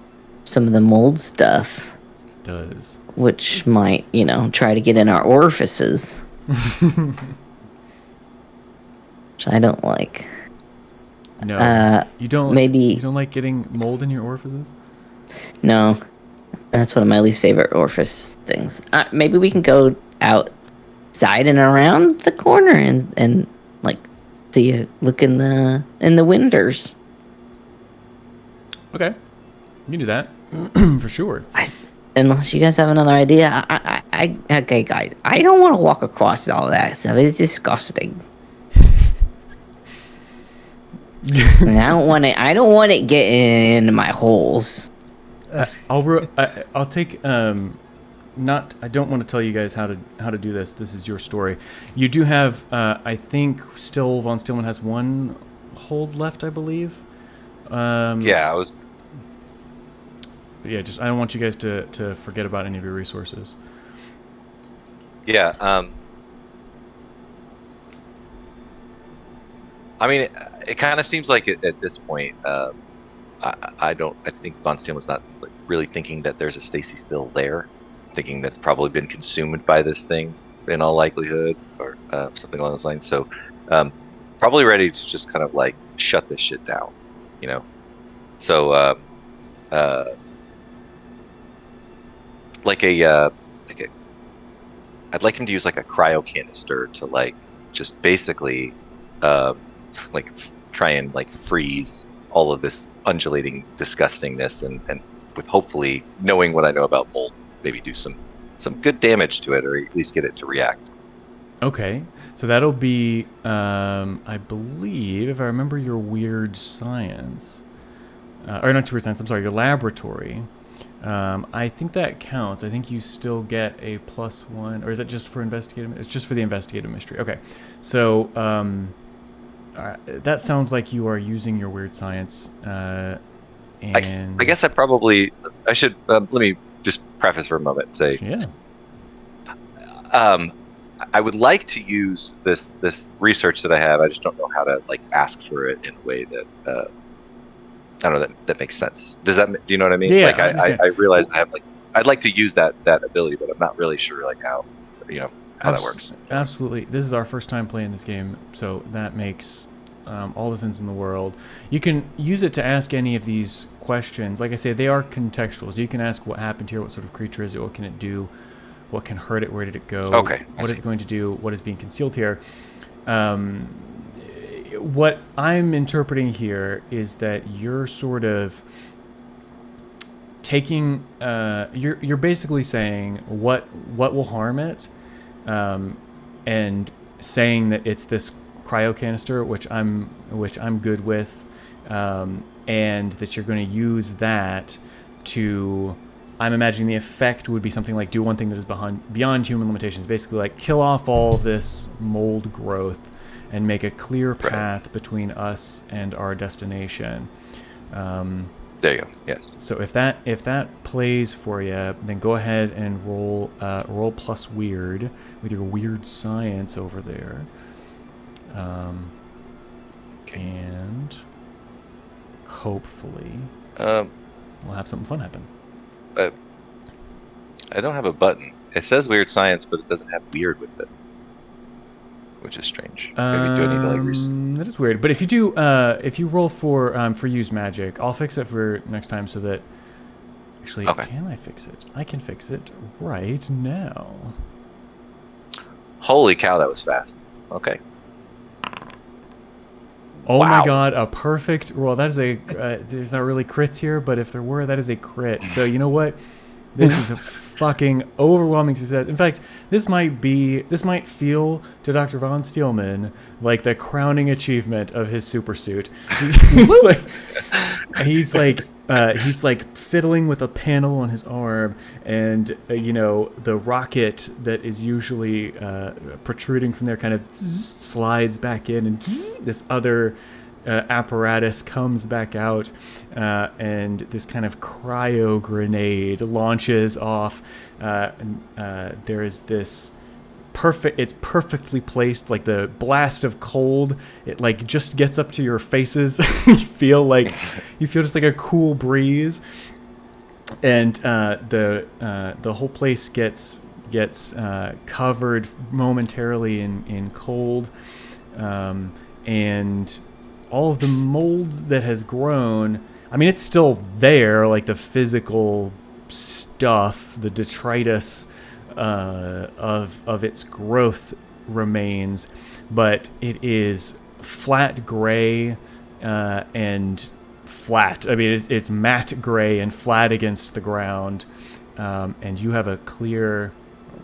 of the mold stuff. It does. Which might, try to get in our orifices. Which I don't like. No, you don't. Maybe you don't like getting mold in your orifices. No, that's one of my least favorite orifice things. Maybe we can go outside and around the corner and like see you look in the windows. Okay, you can do that for sure. Unless you guys have another idea, okay, guys, I don't want to walk across all that stuff. It's disgusting. And I don't want it getting into my holes. I'll take I don't want to tell you guys how to do this. This is your story. You do have I think still von Steelman has one hold left, I believe. Yeah, I was. Yeah, just I don't want you guys to forget about any of your resources. Yeah. I mean, it kind of seems like at this point, I think Von Steelman's not like, really thinking that there's a Stacy still there, thinking that it's probably been consumed by this thing in all likelihood, or something along those lines. So, probably ready to just kind of like shut this shit down, So, I'd like him to use like a cryo canister to like just basically. Try and like freeze all of this undulating disgustingness and with hopefully knowing what I know about mold, maybe do some good damage to it, or at least get it to react. Okay, so that'll be I believe, if I remember your weird science, or not your weird science, I'm sorry, your laboratory. I think that counts. I think you still get a +1, or is that just for investigative? It's just for the investigative mystery. Okay, so that sounds like you are using your weird science. And I guess I should let me just preface for a moment and say, yeah. I would like to use this research that I have. I just don't know how to like ask for it in a way that I don't know that makes sense. Do you know what I mean? Yeah, like I realize I have I'd like to use that ability, but I'm not really sure like how that works. Absolutely. This is our first time playing this game, so that makes all the sense in the world. You can use it to ask any of these questions. Like I say, they are contextual, so you can ask what happened here, what sort of creature is it, what can it do, what can hurt it, where did it go, okay, what is it going to do, what is being concealed here. What I'm interpreting here is that you're sort of taking, you're basically saying what will harm it, and saying that it's this cryo canister, which I'm good with, and that you're going to use that to. I'm imagining the effect would be something like do one thing that is beyond human limitations, basically like kill off all of this mold growth and make a clear path between us and our destination. There you go. Yes. So if that plays for you, then go ahead and roll plus weird with your weird science over there. And hopefully we'll have something fun happen. I don't have a button. It says weird science, but it doesn't have weird with it, which is strange. Maybe do I need to like that is weird. But if you do, if you roll for use magic, I'll fix it for next time so that. Actually, can I fix it? I can fix it right now. Holy cow, that was fast. Okay. Oh wow. My god, a perfect roll. That is a, there's not really crits here, but if there were, that is a crit. So you know what? This is a fucking overwhelming success. In fact, this might feel to Dr. Von Steelman like the crowning achievement of his super suit. He's like fiddling with a panel on his arm, and the rocket that is usually protruding from there kind of slides back in, and this other apparatus comes back out, and this kind of cryo grenade launches off. There is this perfect. It's perfectly placed. Like the blast of cold, it like just gets up to your faces. you feel just like a cool breeze, and the whole place gets covered momentarily in cold, and all of the mold that has grown. I mean, it's still there, like the physical stuff, the detritus of its growth remains, but it is flat gray and flat. I mean, it's matte gray and flat against the ground, and you have a clear,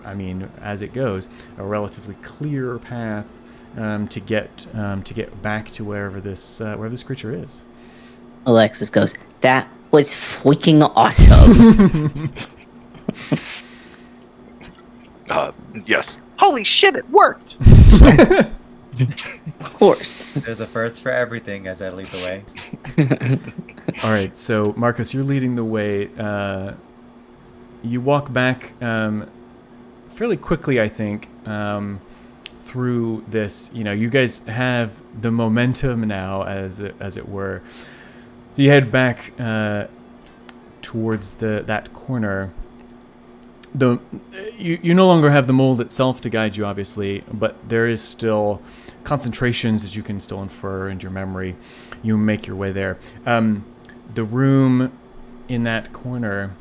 I mean, as it goes, a relatively clear path to get back to wherever this creature is. Alexis goes, "That was freaking awesome." Yes. Holy shit! It worked. Of course. There's a first for everything as I lead the way. All right, so Marcus, you're leading the way. You walk back fairly quickly, I think, through this. You know, you guys have the momentum now, as it were. So you head back towards that corner. You no longer have the mold itself to guide you, obviously, but there is still concentrations that you can still infer into your memory. You make your way there. The room in that corner,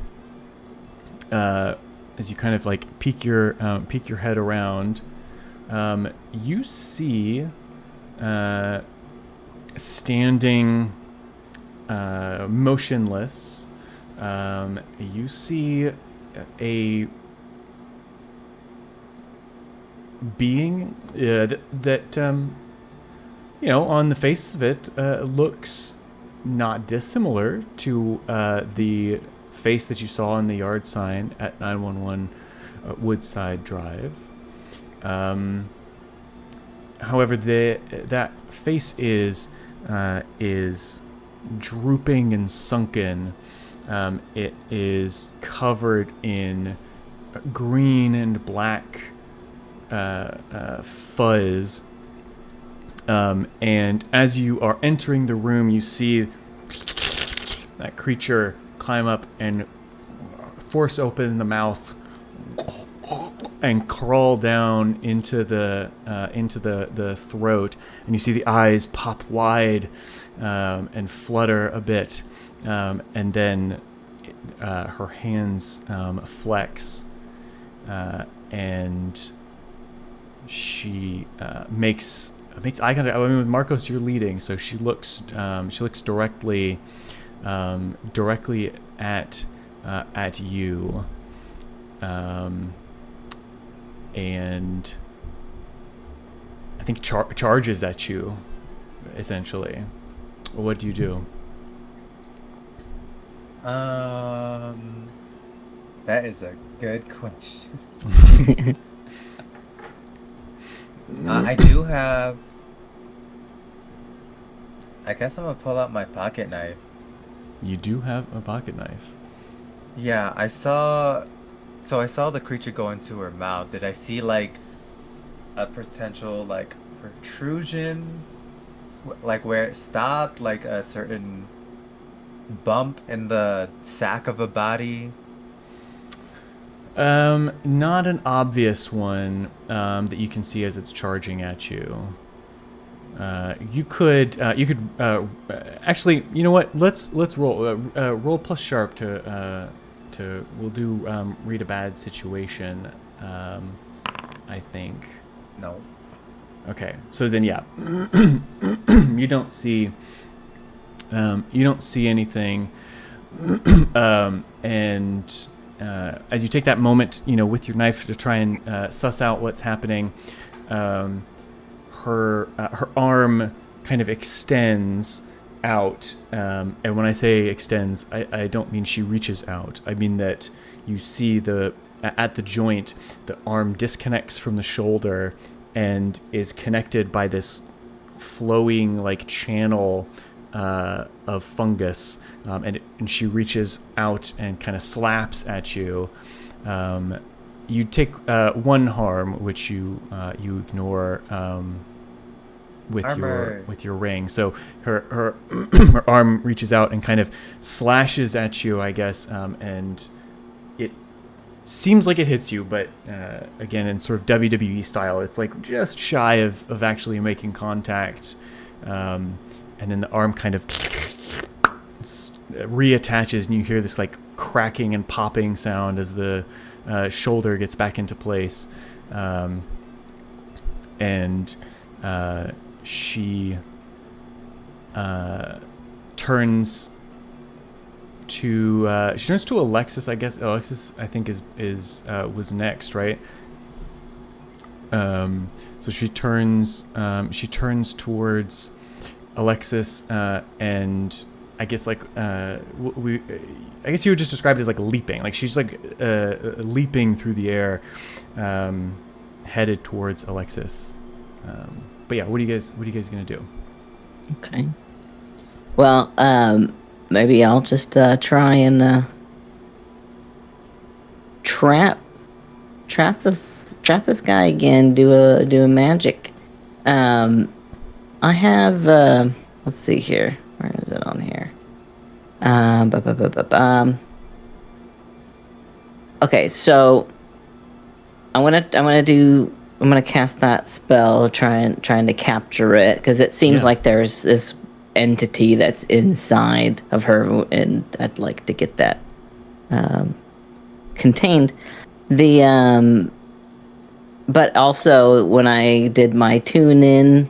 as you kind of like peek your head around, you see standing motionless. You see a being that you know, on the face of it, looks not dissimilar to the face that you saw in the yard sign at 911 Woodside Drive. However, that face is drooping and sunken. It is covered in green and black fuzz. And as you are entering the room, you see that creature climb up and force open the mouth and crawl down into the throat, and you see the eyes pop wide and flutter a bit, and then her hands flex, and she makes eye contact. I mean, with Marcos, you're leading, so she looks directly at you, and I think charges at you, essentially. What do you do? That is a good question. I do have. I guess I'm gonna pull out my pocket knife. You do have a pocket knife. Yeah, I saw. So I saw the creature go into her mouth. Did I see like a potential like protrusion, like where it stopped, like a certain bump in the sack of a body? Not an obvious one that you can see as it's charging at you. You could actually, you know what? Let's roll roll plus sharp to we'll do read a bad situation. I think. No. Okay, so then yeah, you don't see anything, and as you take that moment, you know, with your knife to try and suss out what's happening, her arm kind of extends out, and when I say extends, I don't mean she reaches out. I mean that you see at the joint, the arm disconnects from the shoulder and is connected by this flowing like channel of fungus, and she reaches out and kind of slaps at you. you take one harm, which you ignore with Armor. your ring. So her her arm reaches out and kind of slashes at you, I guess, and it seems like it hits you, but again, in sort of WWE style, it's like just shy of actually making contact, and then the arm kind of reattaches, and you hear this like cracking and popping sound as the shoulder gets back into place, and she turns to Alexis. I guess Alexis, I think, was next, right? So she turns towards Alexis, and I guess like I guess you would just describe it as like leaping. Like she's like leaping through the air, headed towards Alexis. But yeah, what are you guys gonna do? Okay. Well, maybe I'll just try and trap this guy again. Do a magic. I have let's see here. Where is it on here? Okay, so I'm gonna cast that spell, trying to capture it, because it seems like there's this entity that's inside of her, and I'd like to get that contained. But also when I did my tune in,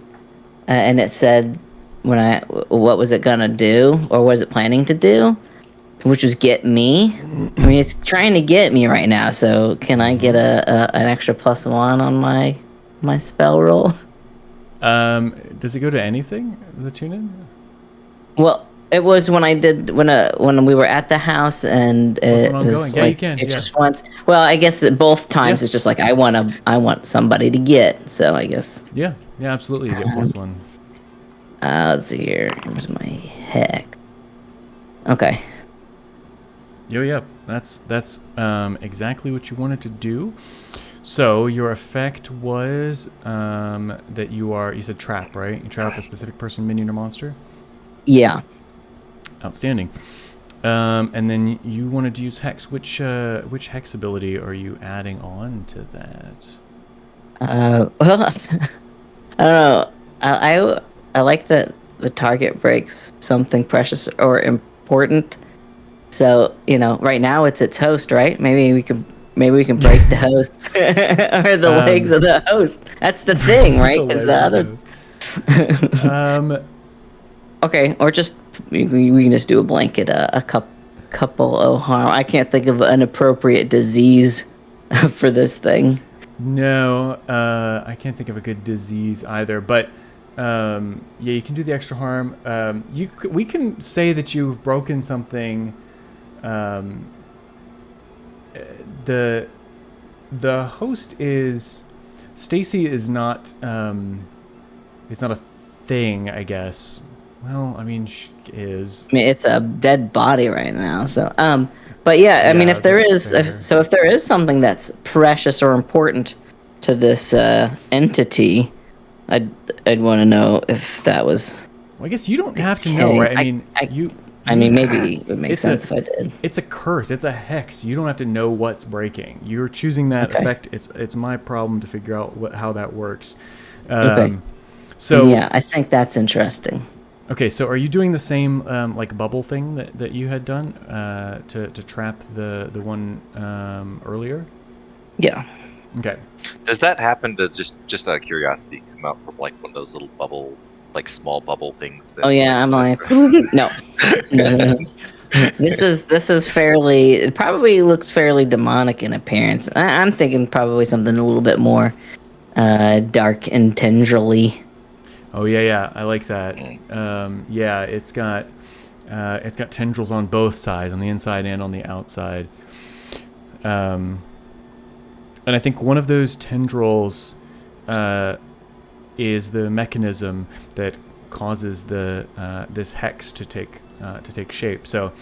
and it said what was it gonna do, or was it planning to do, which was get me. I mean, it's trying to get me right now. So can I get an extra +1 on my spell roll? Does it go to anything? The tune in? Well, it was when I did when we were at the house, and it was yeah, like you can. it just wants. Well, I guess that both times it's just like I want somebody to get. So I guess. Yeah, absolutely. You get +1. Let's see here. Where's my heck? Okay. Yeah. That's exactly what you wanted to do. So your effect was that you said trap, right? You trap a specific person, minion, or monster? Yeah. Outstanding. And then you wanted to use hex. Which hex ability are you adding on to that? Well, I don't know. I like that the target breaks something precious or important. So, right now it's its host, right? Maybe we can break the host or the legs of the host. That's the thing, right? Because the other. Okay, or just we can just do a blanket, a couple of harm. I can't think of an appropriate disease for this thing. No, I can't think of a good disease either. But you can do the extra harm. We can say that you've broken something. The host is Stacy is not a thing, I guess. Well, I mean, she is. I mean, it's a dead body right now. So, but yeah, I mean, if there is something that's precious or important to this entity, I'd want to know if that was. Well, I guess you don't have to know, right? I mean, maybe it would make sense if I did. It's a curse. It's a hex. You don't have to know what's breaking. You're choosing that effect. It's my problem to figure out how that works. Okay. So yeah, I think that's interesting. Okay, so are you doing the same like bubble thing that you had done to trap the one earlier? Yeah. Okay. Does that happen to just out of curiosity come out from like one of those little bubble, like small bubble things? Oh yeah, I'm like no. This is fairly. It probably looks fairly demonic in appearance. I'm thinking probably something a little bit more dark and tendrily. Oh yeah, I like that. Yeah, it's got tendrils on both sides, on the inside and on the outside. And I think one of those tendrils is the mechanism that causes this hex to take shape. So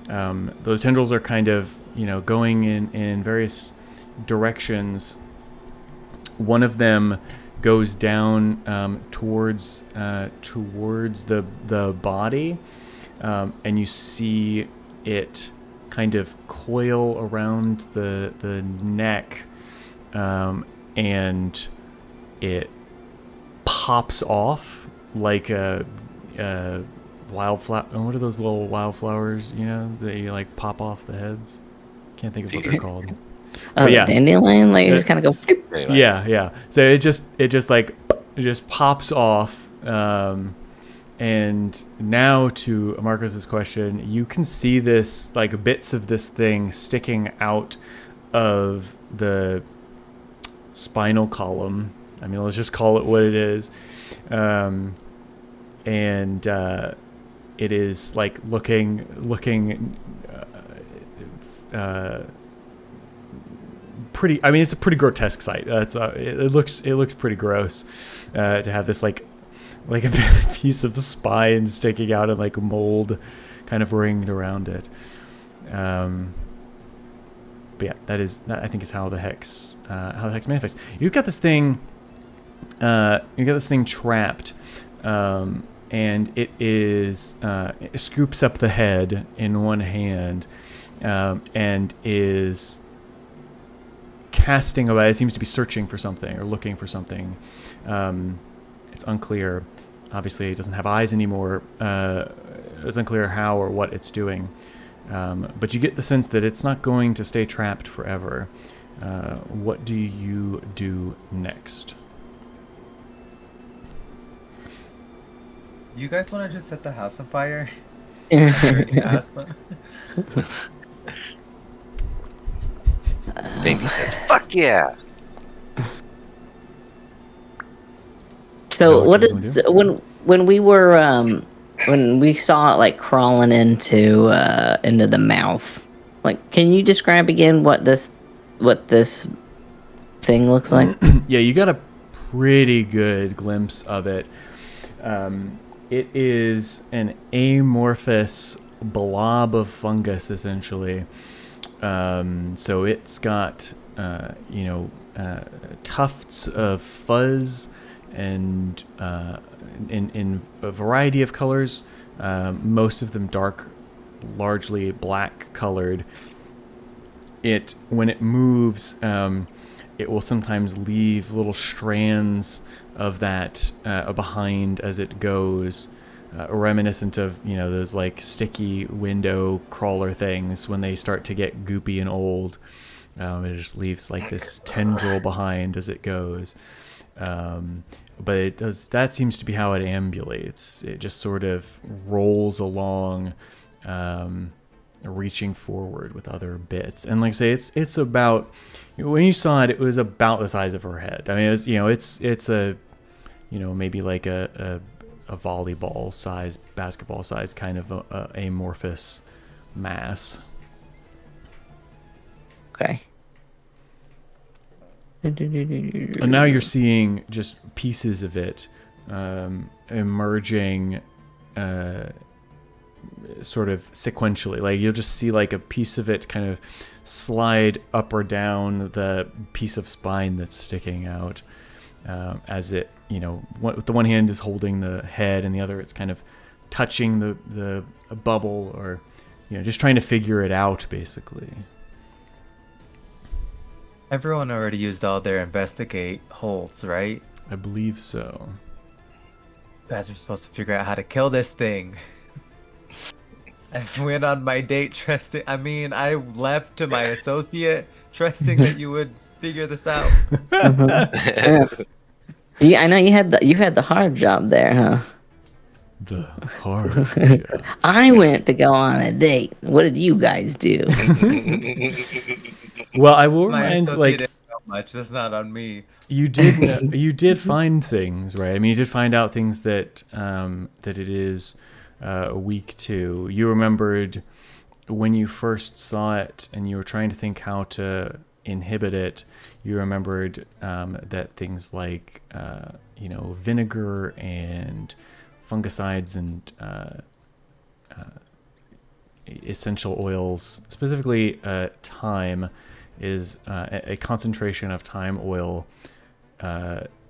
those tendrils are kind of going in various directions. One of them goes down towards the body, and you see it kind of coil around the neck, and it pops off like a wildflower. What are those little wildflowers? You know, that you like pop off the heads. Can't think of what they're called. But yeah, dandelion, like you just kind of go. Anyway. Yeah. So it just pops off. And now to Marcos's question, you can see this, like, bits of this thing sticking out of the spinal column. I mean, let's just call it what it is. And it is like looking pretty. I mean, it's a pretty grotesque sight. It looks pretty gross to have this like a piece of spine sticking out and like mold kind of ringed around it. But yeah, that I think is how the hex manifests. You've got this thing trapped, and it scoops up the head in one hand, and is casting away. It seems to be searching for something or looking for something. It's unclear. Obviously, it doesn't have eyes anymore. It's unclear how or what it's doing. But you get the sense that it's not going to stay trapped forever. What do you do next? You guys want to just set the house on fire? Baby says, "Fuck yeah!" So what what you is wanna when we were when we saw it like crawling into the mouth? Like, can you describe again what this thing looks like? Yeah, you got a pretty good glimpse of it. It is an amorphous blob of fungus, essentially. So it's got tufts of fuzz and in a variety of colors, most of them dark, largely black colored. When it moves, it will sometimes leave little strands of that behind as it goes, reminiscent of those like sticky window crawler things when they start to get goopy and old. It just leaves like this tendril behind as it goes. But that seems to be how it ambulates. It just sort of rolls along, reaching forward with other bits. And like I say, it's about, when you saw it, it was about the size of her head. I mean, it's a, maybe like a volleyball size, basketball size kind of a amorphous mass. Okay. And now you're seeing just pieces of it emerging sort of sequentially. Like you'll just see like a piece of it kind of slide up or down the piece of spine that's sticking out, as it, with the one hand is holding the head and the other it's kind of touching the bubble, or just trying to figure it out, basically. Everyone already used all their investigate holds, right? I believe so. You guys are supposed to figure out how to kill this thing. I went on my date trusting. I mean, I left to my associate trusting that you would figure this out. Yeah, I know you had the hard job there, huh? The hard job. I went to go on a date. What did you guys do? Well, I will My remind, associate like, didn't know much. That's not on me. you did find things, right? I mean, you did find out things that it is weak to. You remembered when you first saw it and you were trying to think how to inhibit it. You remembered that things like vinegar and fungicides and essential oils, specifically thyme, is a concentration of time oil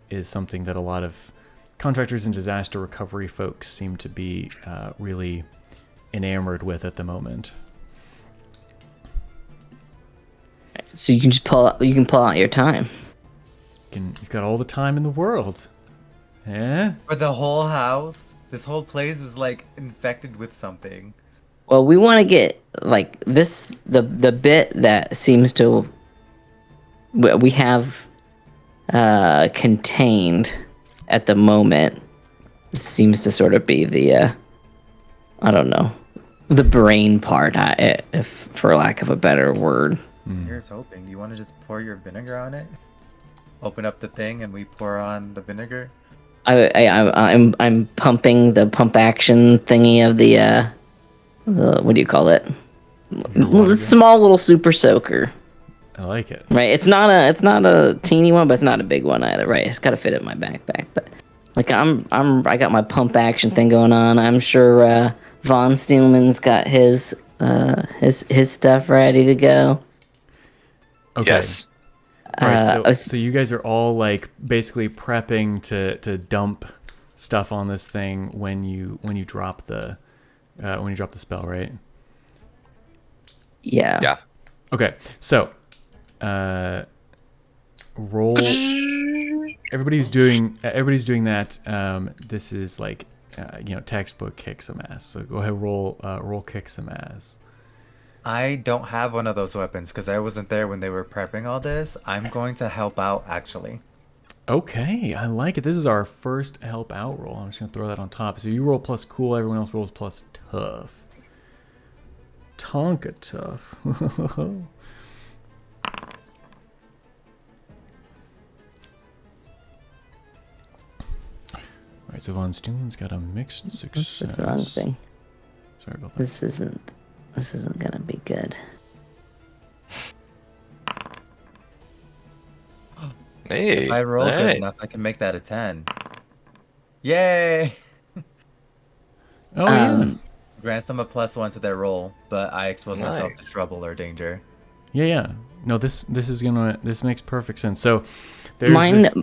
is something that a lot of contractors and disaster recovery folks seem to be really enamored with at the moment. So you can just pull out your time. You've got all the time in the world. Eh? For the whole house, this whole place is like infected with something. Well, we want to get like this the bit that seems to we have contained at the moment seems to sort of be the I don't know, the brain part, if for lack of a better word. Here's hoping. You want to just pour your vinegar on it? Open up the thing and we pour on the vinegar. I'm pumping the pump action thingy of the what do you call it? The small little super soaker. I like it. Right, it's not a teeny one, but it's not a big one either. Right, it's got to fit in my backpack. But like I got my pump action thing going on. I'm sure Von Steelman's got his stuff ready to go. Okay. Yes. All right, so you guys are all like basically prepping to dump stuff on this thing when you drop the spell, right? Yeah. Yeah. Okay, so roll. Everybody's doing that. This is like textbook kick some ass. So go ahead, roll kick some ass. I don't have one of those weapons because I wasn't there when they were prepping all this. I'm going to help out, actually. Okay, I like it. This is our first help out roll. I'm just going to throw that on top. So you roll plus cool, everyone else rolls plus tough. Tonka tough. All right, so Von Steelman's got a mixed success. That's the wrong thing. Sorry about that. This isn't gonna be good. Hey. If I roll good hey. enough, I can make that a 10. Yay! Oh, yeah. Grants them a +1 to their roll, but I expose myself to trouble or danger. Yeah. No, this makes perfect sense. So there's Mine this...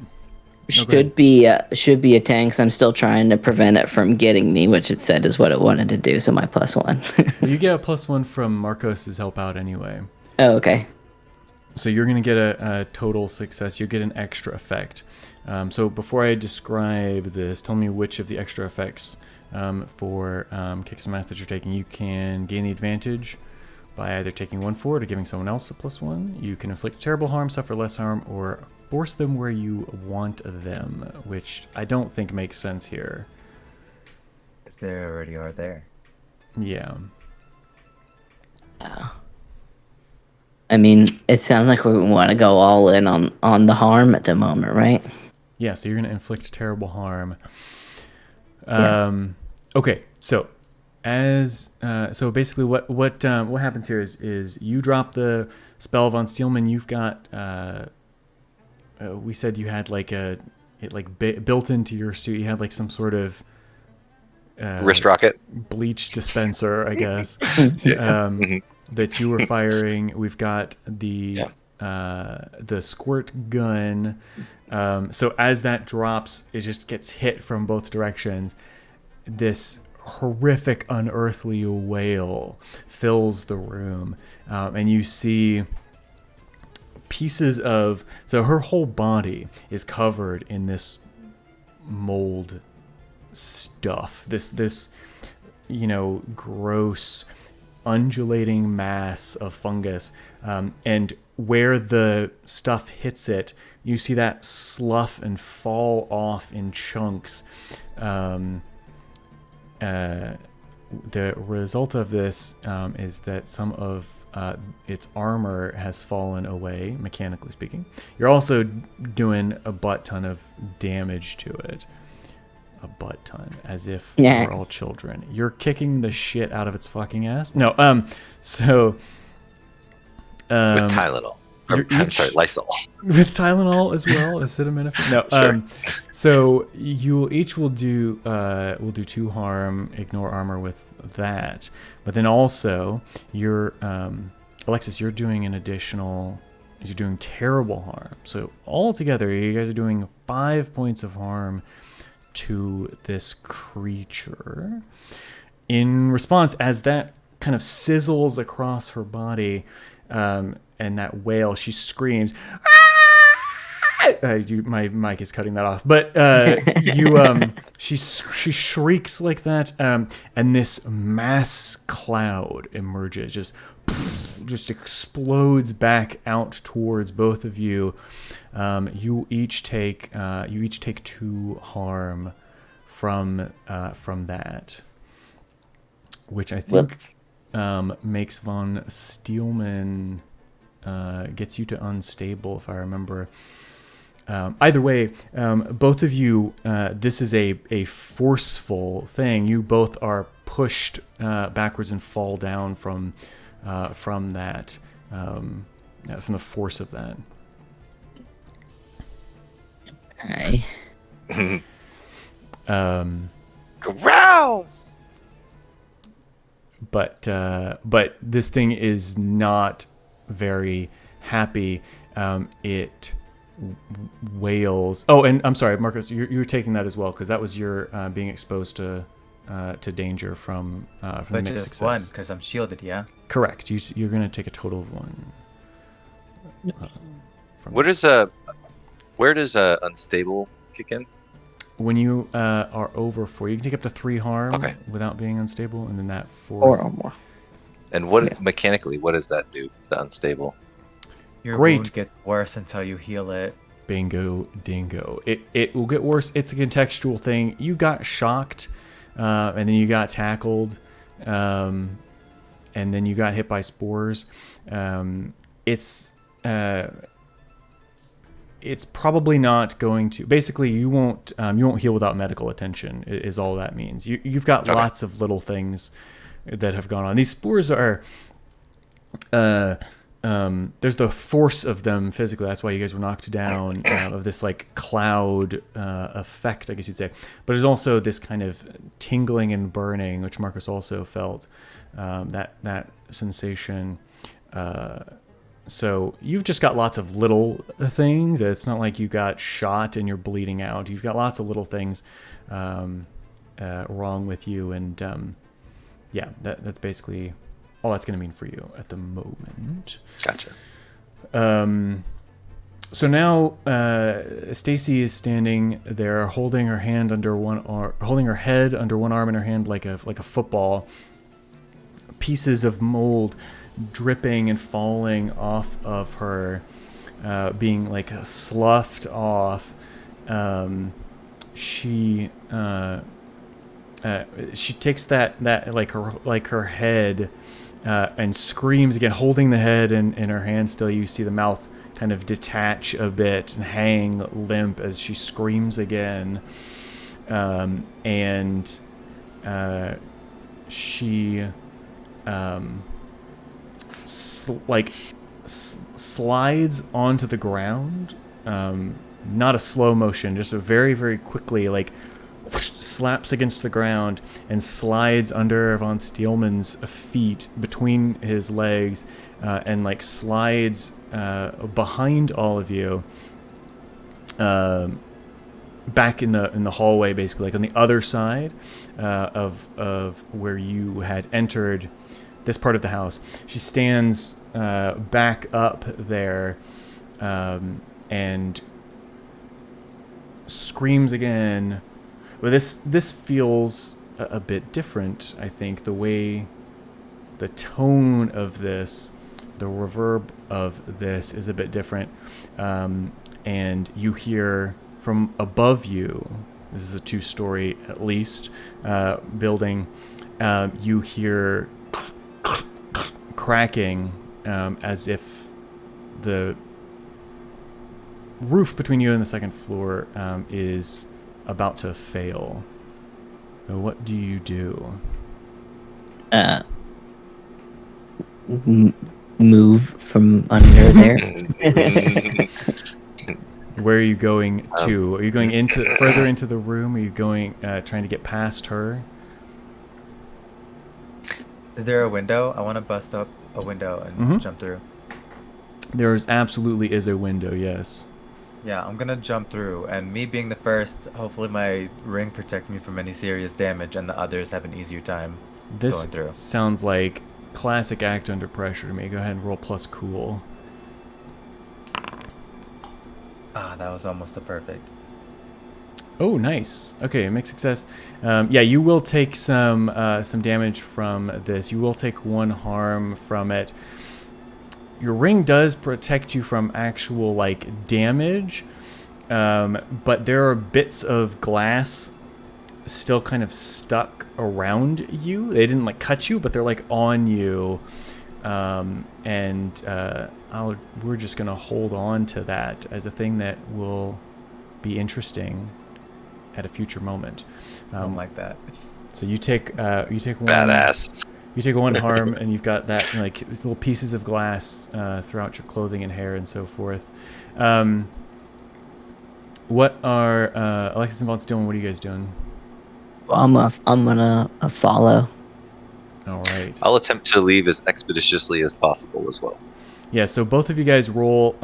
should be a 10 because I'm still trying to prevent it from getting me, which it said is what it wanted to do. So my +1. Well, you get a +1 from Marcos's help out anyway. Oh, okay. So you're going to get a total success. You get an extra effect. So before I describe this, tell me which of the extra effects for kick some ass that you're taking. You can gain the advantage by either taking 1 forward or giving someone else a +1. You can inflict terrible harm, suffer less harm, or force them where you want them, which I don't think makes sense here. If they already are there. Yeah. I mean, it sounds like we want to go all in on the harm at the moment, right? Yeah, so you're going to inflict terrible harm. Okay, so so basically what happens here is you drop the spell Von Steelman. You've got we said you had like built into your suit. You had like some sort of Wrist rocket. bleach dispenser, I guess. That you were firing. We've got the squirt gun. So as that drops, it just gets hit from both directions. This horrific, unearthly wail fills the room, and you see pieces of... So her whole body is covered in this mold stuff. This gross, undulating mass of fungus, and where the stuff hits it, you see that slough and fall off in chunks. The result of this is that some of its armor has fallen away, mechanically speaking. You're also doing a butt ton of damage to it. A butt ton, as if we're all children. You're kicking the shit out of its fucking ass. No, so with Tylenol. I'm sorry, Lysol. With Tylenol as well, acetaminophen. No, Sure. So you each will do 2 harm, ignore armor with that, but then also you're Alexis, you're doing an additional is you're doing terrible harm. So altogether, you guys are doing 5 points of harm to this creature. In response, as that kind of sizzles across her body, and that wail, she screams. My mic is cutting that off, but she shrieks like that, and this mass cloud emerges, just explodes back out towards both of you. You each take 2 harm from that, which I think makes von Steelmen gets you to unstable, if I remember. Either way, both of you, this is a forceful thing. You both are pushed backwards and fall down from that, from the force of that. Hi. Grouse! But this thing is not very happy. It wails. Oh, and I'm sorry, Marcus, you're taking that as well, because that was your being exposed to danger from the But mixed just success. 1, because I'm shielded, yeah? Correct. You're going to take a total of 1. Where does unstable kick in? When you are over 4, you can take up to 3 harm Okay. without being unstable, and then that 4. 4 or more. And what mechanically, what does that do? The unstable. Your Great. wound gets worse until you heal it. Bingo, dingo. It will get worse. It's a contextual thing. You got shocked, and then you got tackled, and then you got hit by spores. It's probably not going to. Basically, you won't heal without medical attention. Is all that means. You've got lots of little things that have gone on. These spores are. There's the force of them physically. That's why you guys were knocked down, of this like cloud effect, I guess you'd say. But there's also this kind of tingling and burning, which Marcus also felt, that sensation. So you've just got lots of little things. It's not like you got shot and you're bleeding out. You've got lots of little things wrong with you, and that's basically all that's going to mean for you at the moment. Gotcha. So now Stacy is standing there, holding her hand under one arm, holding her head under one arm in her hand like a football. Pieces of mold dripping and falling off of her, being like sloughed off. She takes that like her head and screams again, holding the head in her hand still. You see the mouth kind of detach a bit and hang limp as she screams again, and she slides onto the ground, not a slow motion, just a very, very quickly, like slaps against the ground and slides under von Steelman's feet between his legs, and like slides behind all of you, back in the hallway, basically, like on the other side of where you had entered this part of the house. She stands back up there, and screams again. But this feels a bit different, I think. The tone of this, the reverb of this is a bit different. And you hear from above you, this is a 2-story at least building, you hear cracking, as if the roof between you and the second floor is about to fail. What do you do? Move from under there. Where are you going to? Are you going further into the room? Are you going trying to get past her? Is there a window? I want to bust up a window and jump through. There's absolutely is a window, yes. Yeah, I'm gonna jump through, and me being the first, hopefully my ring protects me from any serious damage, and the others have an easier time This going through. sounds like classic act under pressure to me. Go ahead and roll plus cool. Ah, that was almost the perfect. Oh, nice. Okay, mixed success. Yeah, you will take some damage from this. You will take 1 harm from it. Your ring does protect you from actual like damage, but there are bits of glass still kind of stuck around you. They didn't like cut you, but they're like on you, and we're just gonna hold on to that as a thing that will be interesting at a future moment. I don't like that. So you take 1. Badass. You take 1 harm, and you've got that like little pieces of glass throughout your clothing and hair and so forth. What are Alexis and Von Steelmen? What are you guys doing? I'm gonna follow. All right. I'll attempt to leave as expeditiously as possible as well. Yeah. So both of you guys roll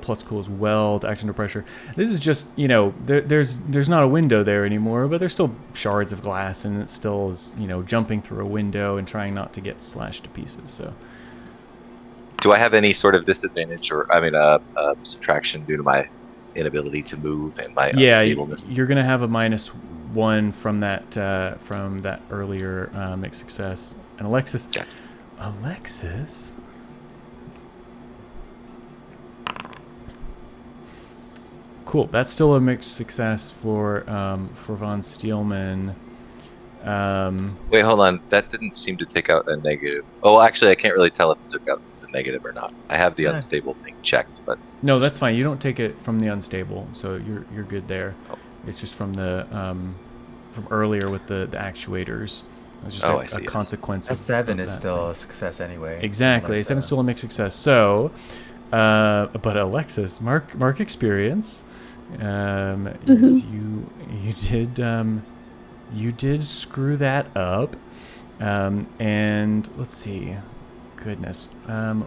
plus cool as well to act under pressure. This is just there's not a window there anymore, but there's still shards of glass, and it still is jumping through a window and trying not to get slashed to pieces. So. Do I have any sort of disadvantage, or subtraction due to my inability to move and my unstableness? You're gonna have a -1 from that earlier mixed success. And Alexis, cool. That's still a mixed success for Von Steelmen. Wait, hold on. That didn't seem to take out a negative. Oh, actually, I can't really tell if it took out the negative or not. I have the unstable thing checked, but no, that's fine. You don't take it from the unstable, so you're good there. Oh. It's just from the from earlier with the actuators. It's just a consequence. A of 7 is that still thing. a success anyway. Exactly, Like 7 is still a mixed success. So, but Alexis, mark experience. You did screw that up, and let's see. Goodness,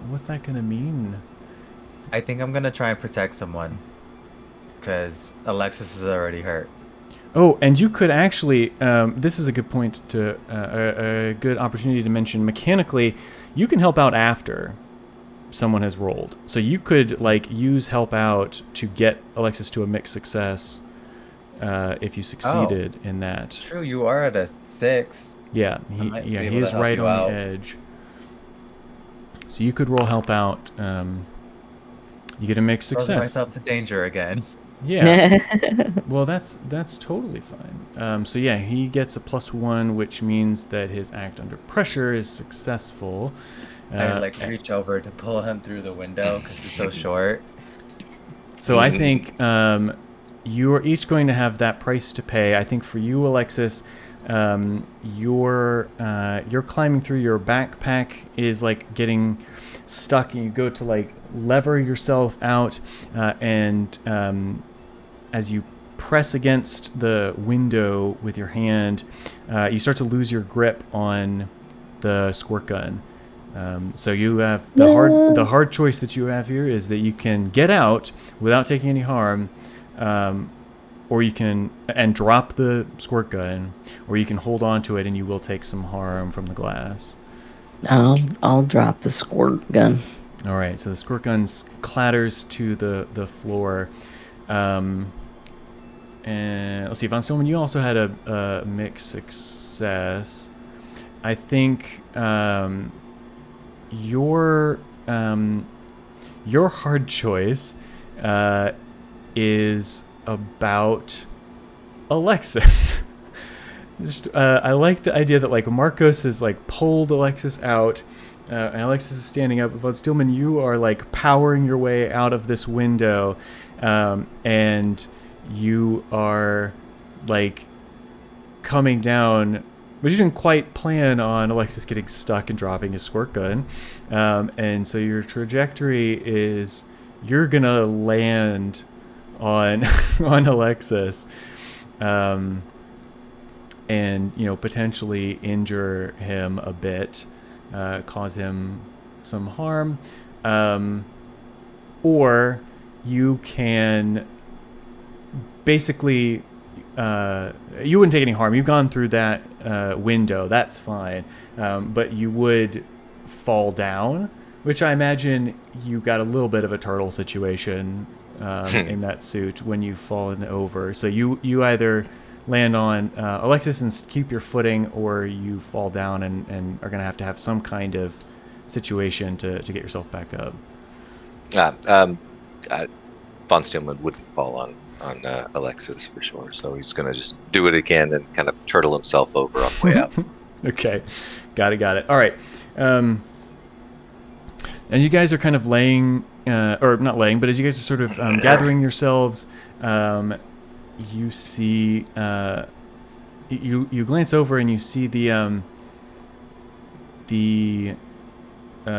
what's that gonna mean? I think I'm gonna try and protect someone, because Alexis is already hurt. Oh, and you could actually, this is a good point to, a good opportunity to mention. Mechanically, you can help out after someone has rolled. So you could like use help out to get Alexis to a mixed success, if you succeeded in that. True, you are at a 6. Yeah, he is right on the edge. So you could roll help out. You get a mixed success. Throwing myself to danger again. Yeah. Well, that's totally fine. So yeah, he gets a +1, which means that his act under pressure is successful. I reach over to pull him through the window because he's so short. So I think you're each going to have that price to pay. I think for you, Alexis, you're climbing through. Your backpack is like getting stuck, and you go to like lever yourself out, and as you press against the window with your hand, you start to lose your grip on the squirt gun. So you have the hard choice that you have here is that you can get out without taking any harm, or you can drop the squirt gun, or you can hold on to it and you will take some harm from the glass. I'll drop the squirt gun. All right, so the squirt gun clatters to the floor. And let's see, Von Steelmen, you also had a mixed success. I think your hard choice is about Alexis. I like the idea that like Marcos has like pulled Alexis out, and Alexis is standing up. Von Steelmen, you are like powering your way out of this window, and you are like coming down, but you didn't quite plan on Alexis getting stuck and dropping his squirt gun, and so your trajectory is you're gonna land on on Alexis, and potentially injure him a bit, cause him some harm, or you can basically you wouldn't take any harm. You've gone through that window. That's fine. But you would fall down, which I imagine you got a little bit of a turtle situation in that suit when you've fallen over. So you either land on Alexis and keep your footing, or you fall down and are going to have some kind of situation to get yourself back up. Von Steelman wouldn't fall on Alexis for sure, so he's going to just do it again and kind of turtle himself over on the way out. Okay, got it. All right. And you guys are kind of laying, or not laying, but as you guys are sort of gathering yourselves, you see, you glance over and you see the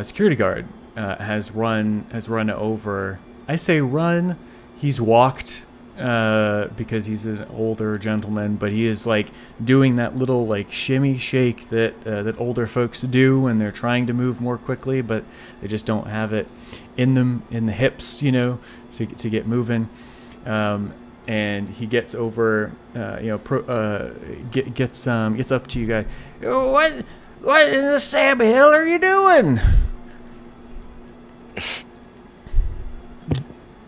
security guard has run over. I say run. He's walked because he's an older gentleman, but he is like doing that little like shimmy shake that older folks do when they're trying to move more quickly, but they just don't have it in them, in the hips, to get moving. And he gets over, gets up to you guys. What in the Sam Hill are you doing?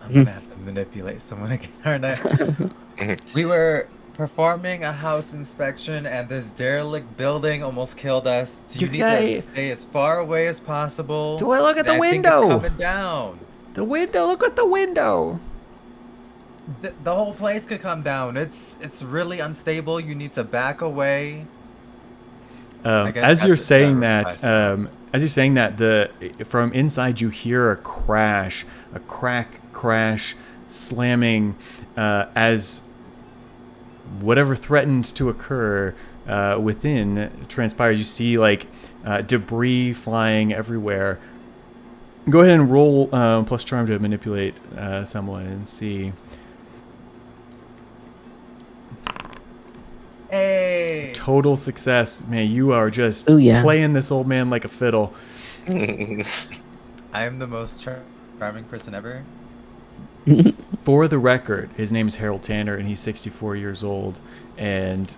I'm gonna have to manipulate someone again, aren't I? We were performing a house inspection, and this derelict building almost killed us. So you need to stay as far away as possible. Do I look at the window? I think it's coming down. The window. Look at the window. The whole place could come down. It's really unstable. You need to back away. As you're saying that, from inside you hear a crash, a crash, slamming, as whatever threatened to occur within transpires. You see like debris flying everywhere. Go ahead and roll plus charm to manipulate someone and see. Hey! Total success, man! You are just playing this old man like a fiddle. I am the most charming person ever. For the record, his name is Harold Tanner, and he's 64 years old, and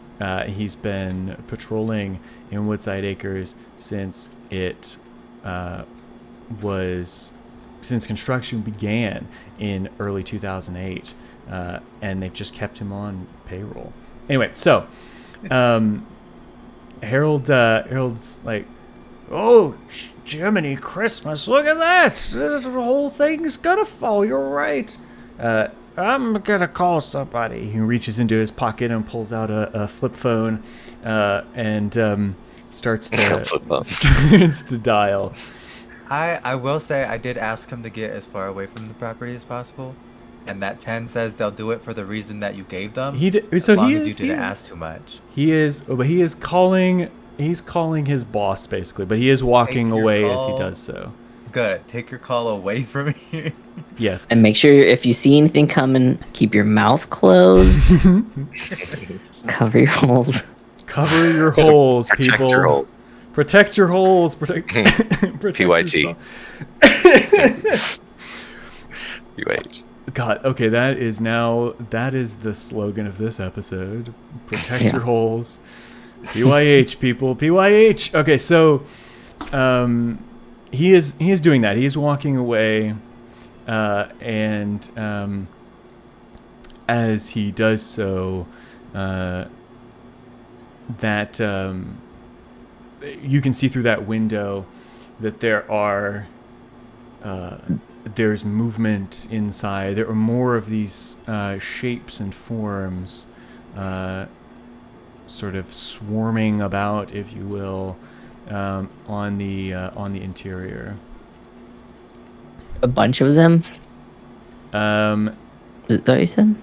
he's been patrolling in Woodside Acres since since construction began in early 2008, and they've just kept him on payroll. Anyway, so Harold's like, oh, Jiminy Christmas, look at that. The whole thing's gonna fall, you're right. I'm gonna call somebody. He reaches into his pocket and pulls out a flip phone and starts to dial. I will say I did ask him to get as far away from the property as possible. And that 10 says they'll do it for the reason that you gave them. As long as you didn't ask too much. But he is calling. He's calling his boss basically, but he is walking away as he does so. Good. Take your call away from here. Yes. And make sure if you see anything coming, keep your mouth closed. Cover your holes. Cover your holes, people. Protect your holes. Protect PYT. UH. God, okay, that is the slogan of this episode. Protect your holes. PYH, people. PYH. Okay, so he is doing that. He is walking away, and as he does so, that you can see through that window that there's movement inside. There are more of these shapes and forms sort of swarming about, if you will, on the interior. A bunch of them? Is that what you said?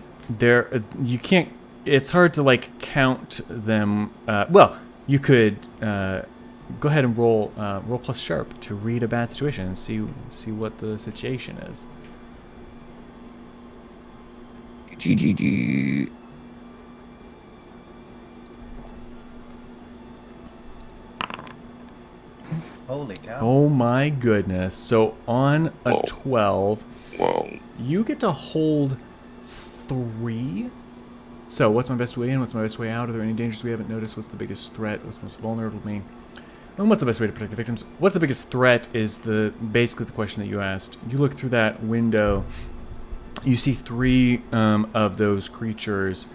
You can't... It's hard to, like, count them. Well, you could... go ahead and roll plus sharp to read a bad situation and see what the situation is. GGG. Holy cow. Oh my goodness. So on a 12, you get to hold 3. So what's my best way in? What's my best way out? Are there any dangers we haven't noticed? What's the biggest threat? What's most vulnerable to me? And what's the best way to protect the victims? What's the biggest threat is basically the question that you asked. You look through that window, you see 3 of those creatures.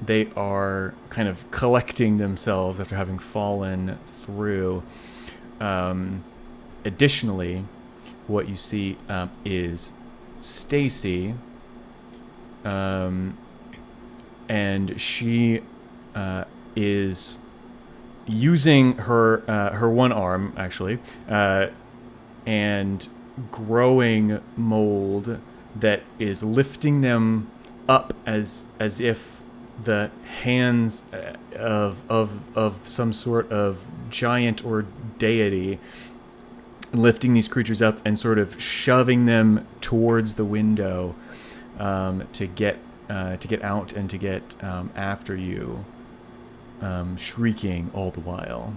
They are kind of collecting themselves after having fallen through. Additionally, what you see is Stacy, and she is using her one arm, actually, and growing mold that is lifting them up as if the hands of some sort of giant or deity, lifting these creatures up and sort of shoving them towards the window to get out and to get after you, shrieking all the while.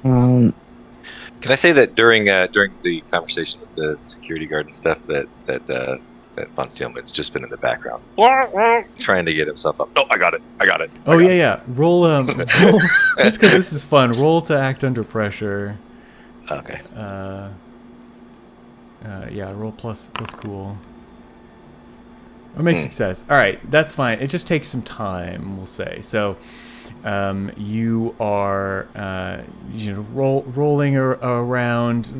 Can I say that during the conversation with the security guard and stuff that Von Steelman's just been in the background trying to get himself up. No, I got it. Oh yeah. Roll just because this is fun. Roll to act under pressure. Okay. Yeah. Roll plus cool. Or make success. All right, that's fine. It just takes some time, we'll say. So, you are rolling around,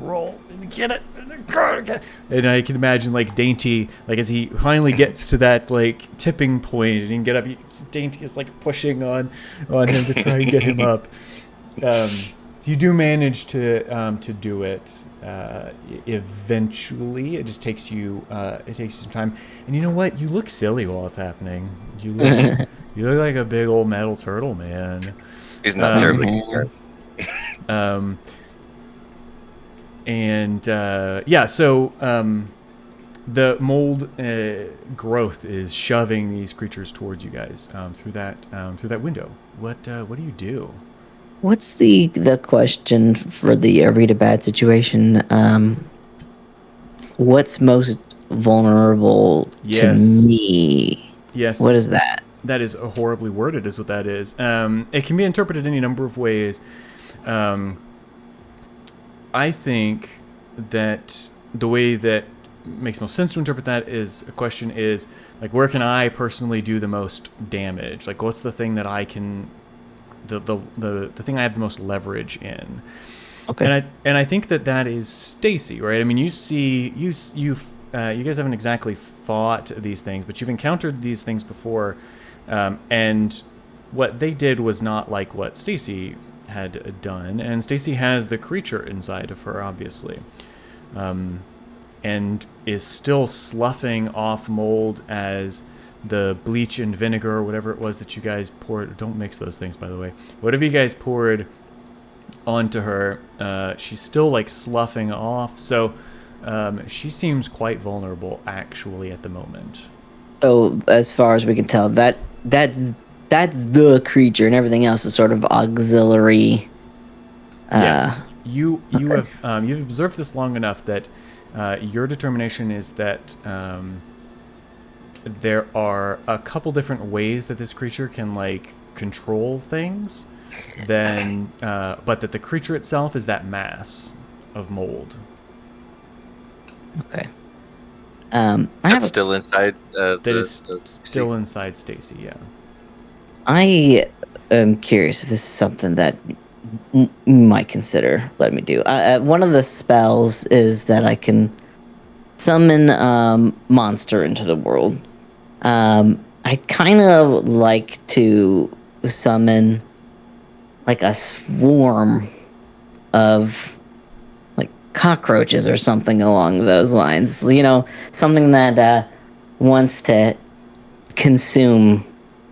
roll, get it, and I can imagine like Dainty, like as he finally gets to that like tipping point and he can get up, Dainty is like pushing on him to try and get him up. So you do manage to do it. Eventually, it just takes you some time. And you know what? You look silly while it's happening. You look like a big old metal turtle, man. He's not terribly concerned. So the mold growth is shoving these creatures towards you guys through that window. What do you do? What's the question for the read a bad situation? What's most vulnerable to me? Yes. What is that? That is horribly worded, is what that is. It can be interpreted any number of ways. I think that the way that makes most sense to interpret that is a question is like, where can I personally do the most damage? Like, what's the thing that I can, the thing I have the most leverage in? Okay. And I think that is Stacy, right? I mean, you guys haven't exactly fought these things, but you've encountered these things before, and what they did was not like what Stacy had done, and Stacy has the creature inside of her, obviously, and is still sloughing off mold as the bleach and vinegar or whatever it was that you guys poured. Don't mix those things, by the way. Whatever you guys poured onto her, she's still like sloughing off, so she seems quite vulnerable actually at the moment. So as far as we can tell, that's the creature, and everything else is sort of auxiliary. Yes, you've observed this long enough that your determination is that there are a couple different ways that this creature can like control things. Then, but that the creature itself is that mass of mold. Okay. That's still inside. Still inside Stacy. Yeah. I am curious if this is something that you might consider letting me do. One of the spells is that I can summon monster into the world. I kind of like to summon like a swarm of like cockroaches or something along those lines. You know, something that wants to consume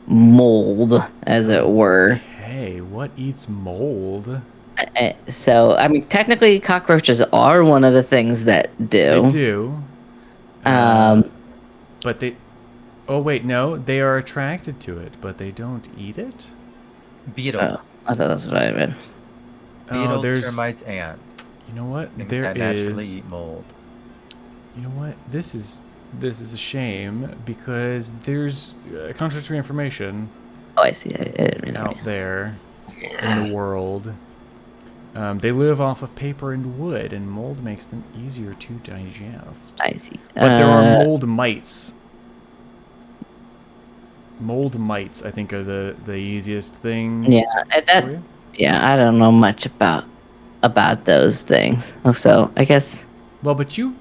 mold, as it were. Hey, what eats mold? So, I mean, technically, cockroaches are one of the things that do. They do. But they... Oh, wait, no. They are attracted to it, but they don't eat it? Beetles. I thought that's what I read. Beetles, there's. termites, ants. You know what? Things There that naturally is. eat mold. You know what? This is a shame because there's contradictory information Oh, I see. I didn't read that. out there in the world. They live off of paper and wood, and mold makes them easier to digest. I see. But there are mold mites. Mold mites, I think, are the easiest thing. Yeah, for you. yeah. I don't know much about those things. So I guess Well, but you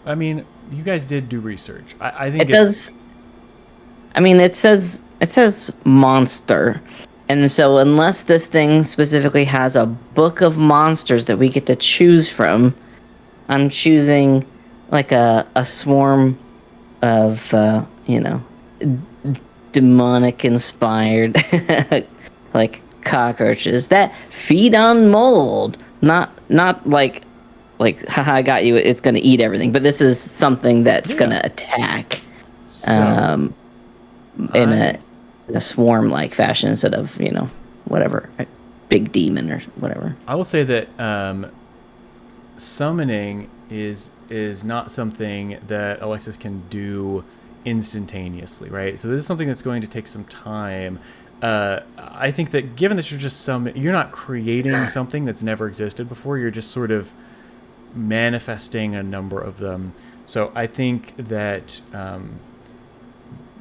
guys did do research. I think it does. I mean, it says monster, and so unless this thing specifically has a book of monsters that we get to choose from, I'm choosing like a swarm of demonic inspired like cockroaches that feed on mold. Not like haha, I got you. It's gonna eat everything, but this is something that's gonna attack. So, In a swarm-like fashion instead of whatever, a big demon or whatever. I will say that summoning is not something that Alexis can do instantaneously, right? So this is something that's going to take some time. I think that given that you're not creating something that's never existed before, you're just sort of manifesting a number of them. So I think that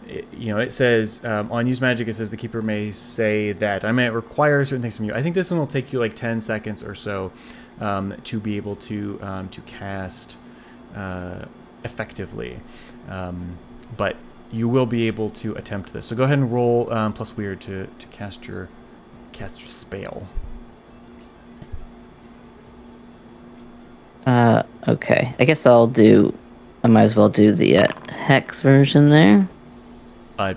it says on use magic, it says the keeper may say that it requires certain things from you. I think this one will take you like 10 seconds or so to be able to cast effectively, but you will be able to attempt this. So go ahead and roll plus weird to cast your spell. Okay. I guess I might as well do the hex version there. A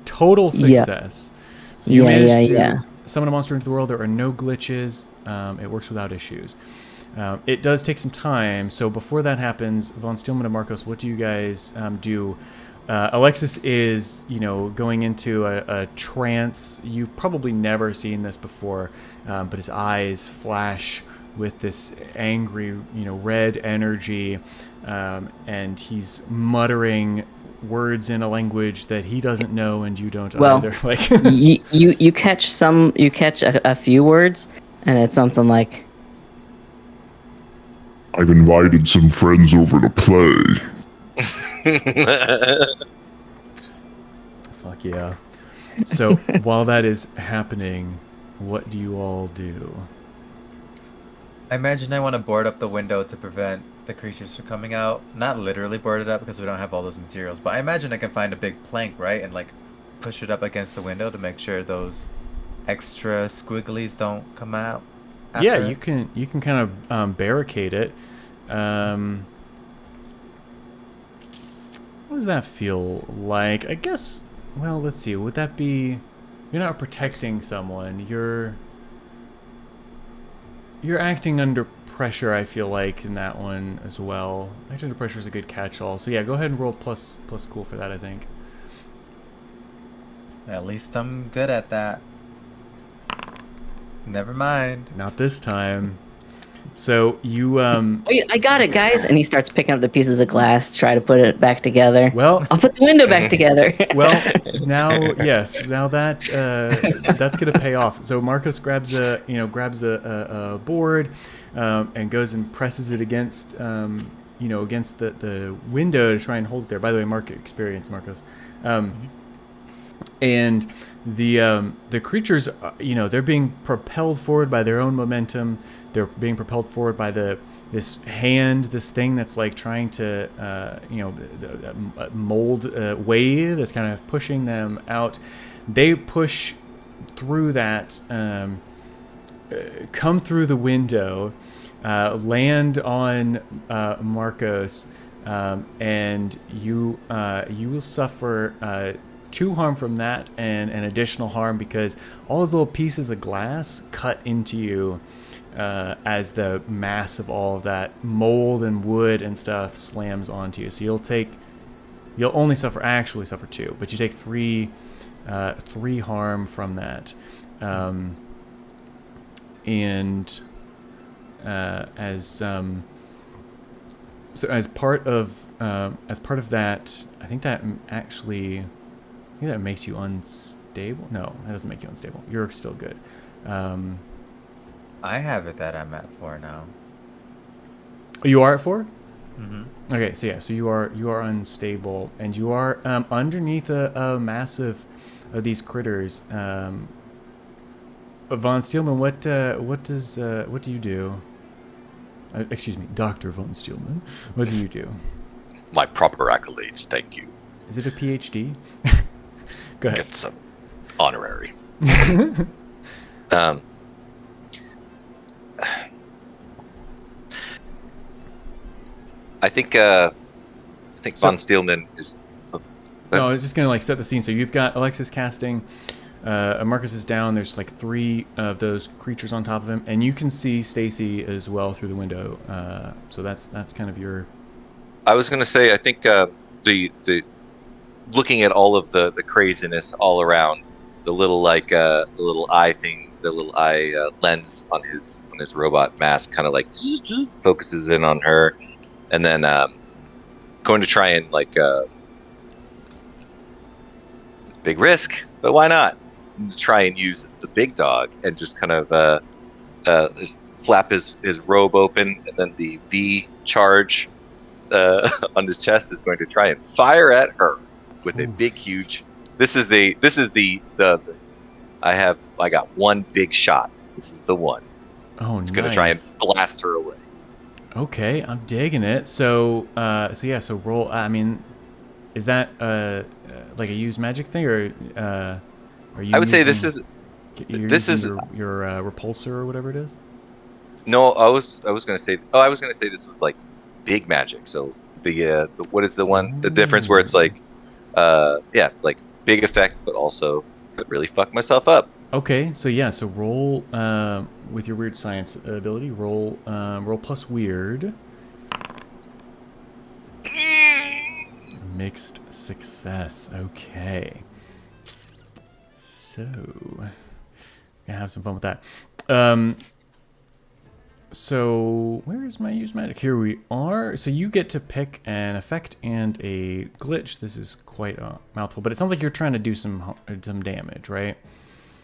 total success. So you managed to summon a monster into the world. There are no glitches. It works without issues. It does take some time. So before that happens, Von Steelman and Marcos, what do you guys do? Alexis is, going into a trance. You've probably never seen this before, but his eyes flash with this angry, red energy, and he's muttering words in a language that he doesn't know and you don't either. Like you catch a few words, and it's something like, I've invited some friends over to play. Fuck yeah. So while that is happening, what do you all do? I imagine I want to board up the window to prevent the creatures from coming out. Not literally board it up because we don't have all those materials, but I imagine I can find a big plank, right? And like push it up against the window to make sure those extra squigglies don't come out. Yeah, you can kind of barricade it. What does that feel like? I guess, well, let's see. Would that be... You're not protecting someone. You're acting under pressure, I feel like, in that one as well. Acting under pressure is a good catch-all. So yeah, go ahead and roll plus cool for that, I think. At least I'm good at that. Never mind. Not this time. So you wait, I got it, guys. And he starts picking up the pieces of glass, try to put it back together. Well, I'll put the window back together. Well, now that's gonna pay off. So Marcos grabs a board and goes and presses it against against the window to try and hold it there. By the way, Marcos. And the creatures, they're being propelled forward by their own momentum. They're being propelled forward by this thing that's like trying to, mold wave that's kind of pushing them out. They push through that, come through the window, land on Marcos, and you will suffer 2 harm from that and an additional harm because all those little pieces of glass cut into you. As the mass of all of that mold and wood and stuff slams onto you. So you'll only suffer 2, but you take 3 3 harm from that. And so as part of that, I think that makes you unstable. No, that doesn't make you unstable. You're still good. I have it that I'm at 4 now. You are at 4? Mm-hmm. Okay, so yeah, so you are unstable, and you are underneath a massive of these critters. Von Steelman, what do you do? Excuse me, Dr. Von Steelman. What do you do? My proper accolades, thank you. Is it a PhD? Go ahead. It's honorary. I think Von Steelman is. No, I was just gonna like set the scene. So you've got Alexis casting. Marcus is down. There's like 3 of those creatures on top of him, and you can see Stacy as well through the window. So that's kind of your. I was gonna say, I think the looking at all of the craziness all around, the little the little eye thing, the little eye lens on his robot mask, kind of like focuses in on her, and then going to try and it's a big risk, but why not? Try and use the big dog and just kind of flap his robe open, and then the V charge on his chest is going to try and fire at her with a big, huge. This is the I got one big shot. This is the one. Oh, it's going to try and blast her away. Okay, I'm digging it. So so roll. I mean, is that like a use magic thing, or are you? I would say this is your repulsor or whatever it is. No, I was going to say. Oh, I was going to say this was like big magic. So the what is the one? The difference where it's like big effect, but also could really fuck myself up. Okay, so roll with your weird science ability. Roll plus weird. Mixed success. Okay. So, gonna have some fun with that. So where is my use magic? Here we are. So you get to pick an effect and a glitch. This is quite a mouthful, but it sounds like you're trying to do some damage, right?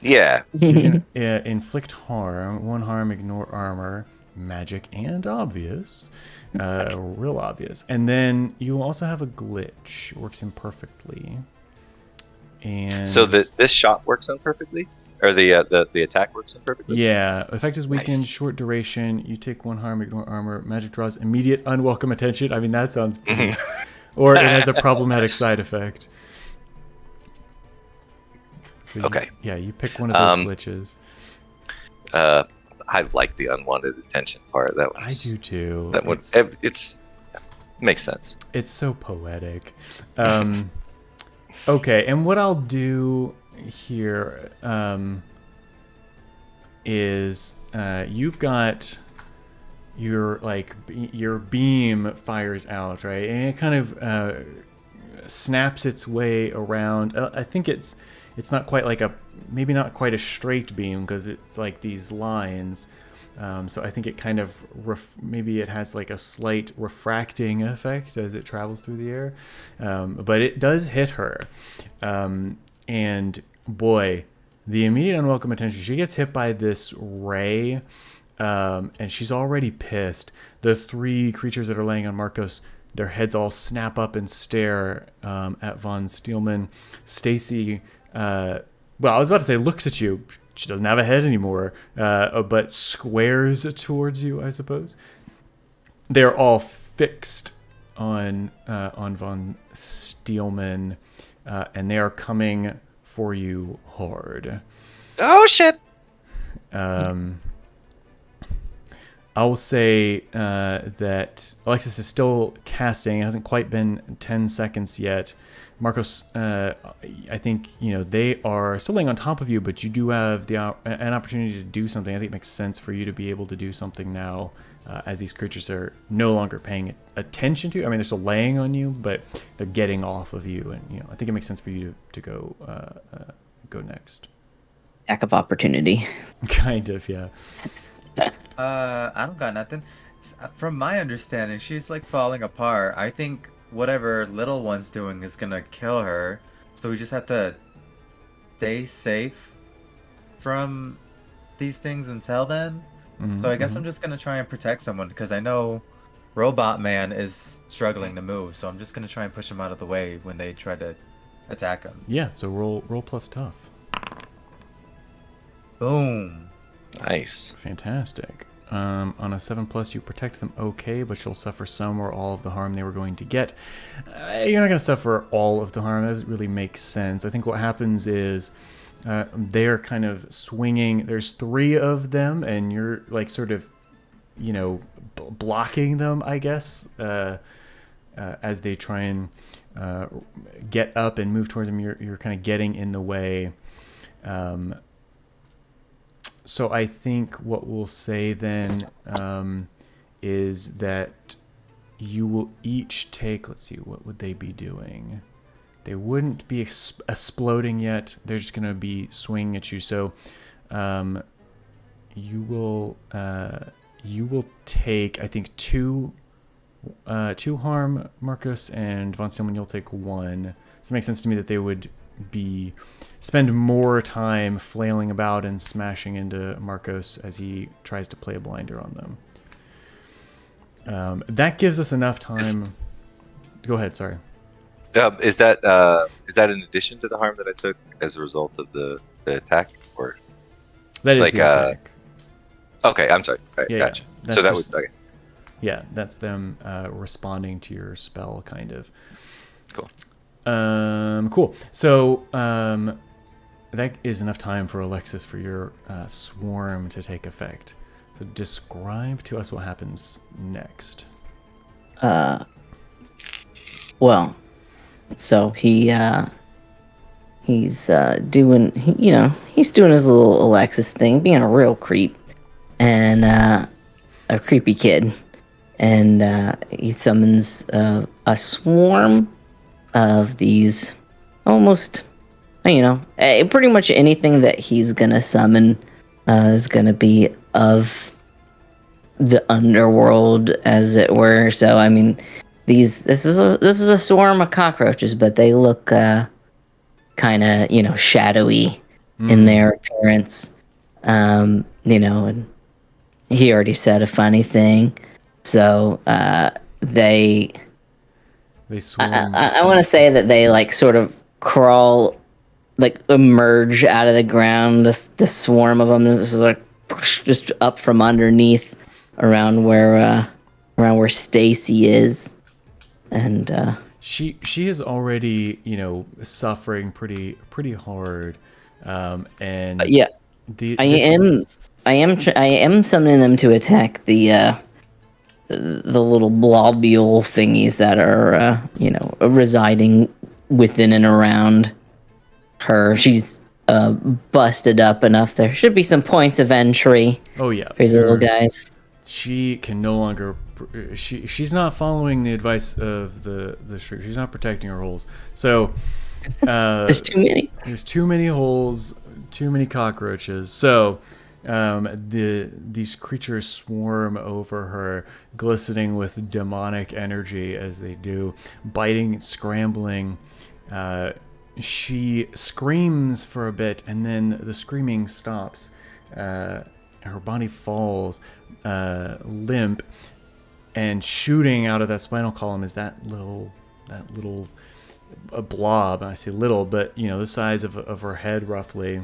Yeah. So you can inflict harm, 1 harm, ignore armor, magic, and obvious, real obvious. And then you also have a glitch. It works imperfectly. And so this shot works imperfectly, or the attack works imperfectly. Yeah, effect is weakened, Nice. short duration. You take 1 harm, ignore armor. Magic draws immediate unwelcome attention. I mean, that sounds. Or it has a problematic side effect. So Okay. You pick one of those glitches. I like the unwanted attention part. That was, I do too. That one, it's makes sense. It's so poetic. Okay, and what I'll do here is you've got your beam fires out, right? And it kind of snaps its way around. I think it's not quite like maybe not quite a straight beam, because it's like these lines. So I think it kind of maybe it has like a slight refracting effect as it travels through the air, but it does hit her, and boy, the immediate unwelcome attention. She gets hit by this ray, and she's already pissed. The 3 creatures that are laying on Marcos, their heads all snap up and stare at Von Steelman. Stacy, well, I was about to say looks at you. She doesn't have a head anymore, but squares towards you, I suppose. They're all fixed on Von Steelman, and they are coming for you hard. Oh shit! I will say that Alexis is still casting. It hasn't quite been 10 seconds yet. Marcos, I think, they are still laying on top of you, but you do have an opportunity to do something. I think it makes sense for you to be able to do something now, as these creatures are no longer paying attention to you. I mean, they're still laying on you, but they're getting off of you. And, I think it makes sense for you to go next. Attack of opportunity. Kind of, yeah. I don't got nothing. From my understanding, she's like falling apart. I think whatever little one's doing is gonna kill her. So we just have to stay safe from these things until then. So I guess I'm just gonna try and protect someone because I know Robot Man is struggling to move. So I'm just gonna try and push him out of the way when they try to attack him. Yeah. So roll plus tough. Boom. Nice. Fantastic. On a 7+, you protect them okay, but you'll suffer some or all of the harm they were going to get. You're not going to suffer all of the harm. That doesn't really make sense. I think what happens is they're kind of swinging. There's 3 of them, and you're like sort of, blocking them, I guess, as they try and get up and move towards them. You're kind of getting in the way. So I think what we'll say then is that you will each take, let's see, what would they be doing? They wouldn't be exploding yet. They're just going to be swinging at you. So you will take, I think, 2 harm, Marcos, and Von Stillman, you'll take 1. So it makes sense to me that they would spend more time flailing about and smashing into Marcos as he tries to play a blinder on them. That gives us enough time. Go ahead, sorry. Is that in addition to the harm that I took as a result of the attack, or that is the attack? Okay, I'm sorry. All right, Yeah, gotcha. Yeah. So that was okay. Yeah, that's them responding to your spell, kind of. Cool. Cool. So that is enough time for Alexis for your swarm to take effect. So describe to us what happens next. Well, so he's doing he's doing his little Alexis thing, being a real creep and a creepy kid, and he summons a swarm of these almost, pretty much anything that he's gonna summon is gonna be of the underworld, as it were. So I mean, this is a swarm of cockroaches, but they look kind of shadowy in their appearance. And he already said a funny thing, so they swarm. I want to say that they sort of crawl, emerge out of the ground. The swarm of them is just up from underneath, around where Stacy is, and she is already suffering pretty hard, and yeah. I am summoning them to attack the little blobule thingies that are residing within and around her. She's busted up enough. There should be some points of entry. Oh yeah, for these little guys. She can no longer. She's not following the advice of the shrew. She's not protecting her holes. So there's too many. There's too many holes. Too many cockroaches. So these creatures swarm over her, glistening with demonic energy as they do, biting, scrambling. She screams for a bit, and then the screaming stops. Her body falls limp, and shooting out of that spinal column is that little blob. I say little, but the size of her head roughly.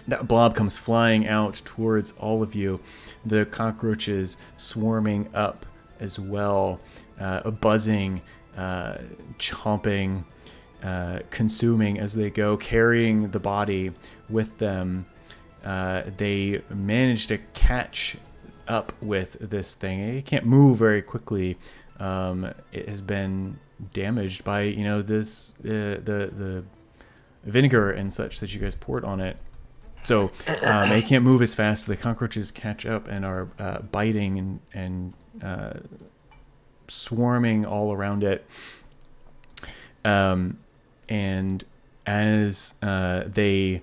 That blob comes flying out towards all of you. The cockroaches swarming up as well, buzzing, chomping, consuming as they go, carrying the body with them. They manage to catch up with this thing. It can't move very quickly. It has been damaged by this the vinegar and such that you guys poured on it. So it can't move as fast. The cockroaches catch up and are biting and swarming all around it. And as they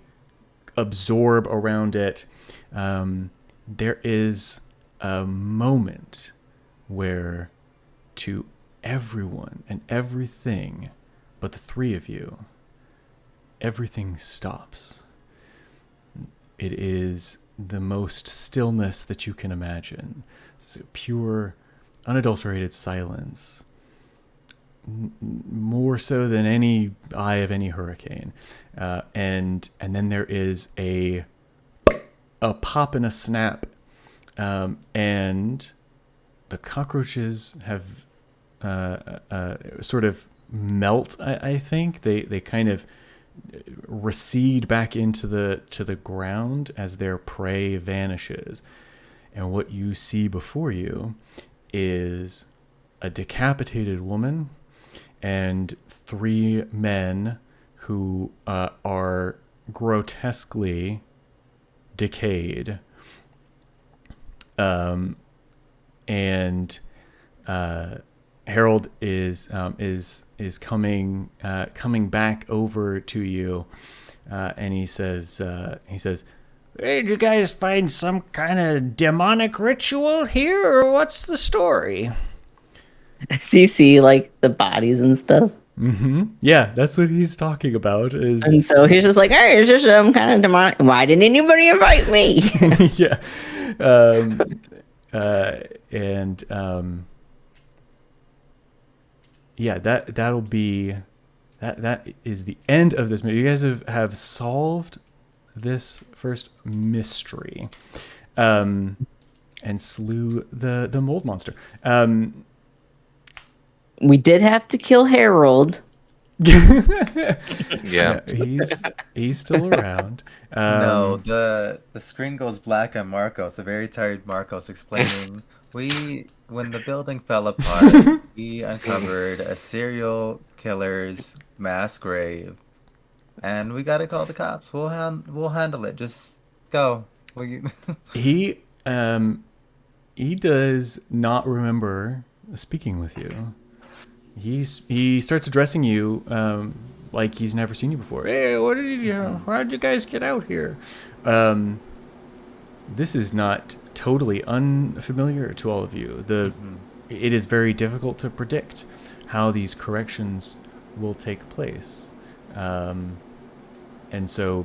absorb around it, there is a moment where, to everyone and everything but the three of you, everything stops. It is the most stillness that you can imagine. So pure, unadulterated silence. More so than any eye of any hurricane. And then there is a pop and a snap. And the cockroaches have sort of melt, I think. They kind of recede back into the ground as their prey vanishes. And what you see before you is a decapitated woman and three men who are grotesquely decayed. And Harold is coming back over to you, and he says, "Did you guys find some kind of demonic ritual here, or what's the story?" So you see like the bodies and stuff. Mm-hmm. Yeah, that's what he's talking about. And so he's just like, "Hey, is this some kind of demonic? Why didn't anybody invite me?" Yeah. Yeah, that'll be that is the end of this movie. You guys have solved this first mystery, and slew the mold monster. We did have to kill Harold. Yeah. He's still around. No, the screen goes black on Marcos, a very tired Marcos, explaining when the building fell apart, we uncovered a serial killer's mass grave, and we gotta call the cops. We'll handle it. Just go. He does not remember speaking with you. He starts addressing you like he's never seen you before. Hey, how did you guys get out here? This is not totally unfamiliar to all of you. It is very difficult to predict how these corrections will take place. And so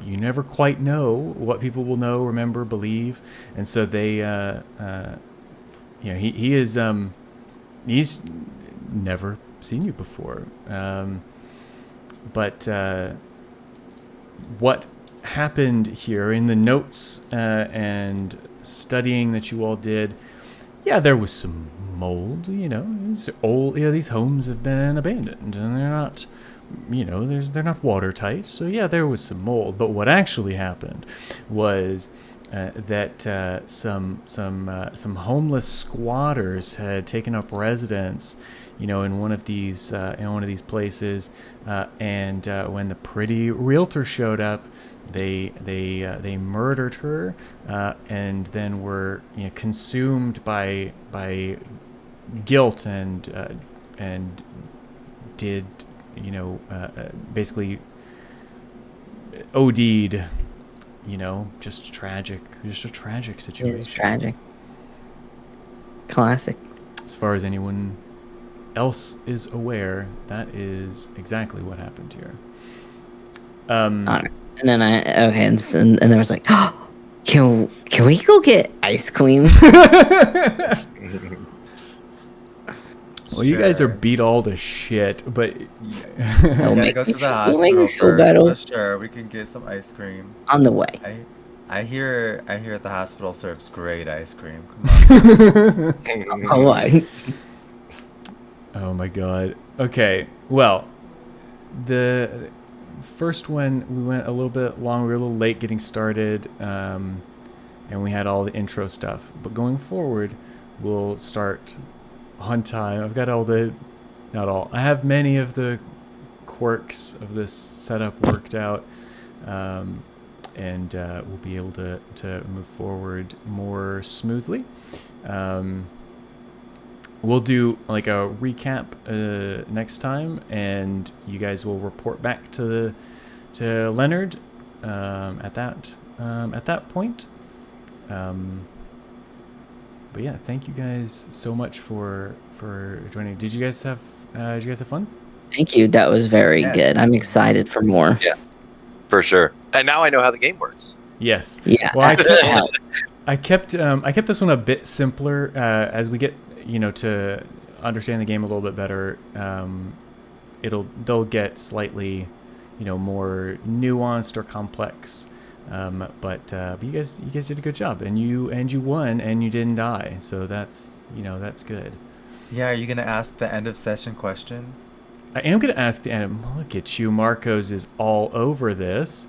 you never quite know what people will know, remember, believe. And so they, he is, he's never seen you before. But what happened here in the notes and studying that you all did, there was some mold. These old, these homes have been abandoned and they're not, they're not watertight. So there was some mold. But what actually happened was that some homeless squatters had taken up residence, in one of these places, and when the pretty realtor showed up, they murdered her, and then were consumed by guilt and did basically OD'd. Just a tragic situation. It's tragic. Classic. As far as anyone else is aware, that is exactly what happened here. And then and there was like, oh, can we go get ice cream? Well, you guys are beat all to shit, but we gotta go to the hospital first. Sure, we can get some ice cream on the way. I hear the hospital serves great ice cream. Come on. Oh my god. Okay, well, the first one we went a little bit long. We were a little late getting started. and we had all the intro stuff. But going forward, we'll start on time. I've got all the, not all, I have many of the quirks of this setup worked out, and we'll be able to move forward more smoothly. We'll do like a recap next time, and you guys will report back to Leonard at that point. But yeah, thank you guys so much for joining. Did you guys have fun? Thank you. That was very Yes. good. I'm excited for more. Yeah, for sure. And now I know how the game works. Yes. Yeah. Well, that helps. I kept this one a bit simpler as we get to understand the game a little bit better. They'll get slightly more nuanced or complex. But you guys did a good job, and you won, and you didn't die. So that's good. Yeah, are you gonna ask the end of session questions? I am gonna ask the end. Look at you, Marcos is all over this.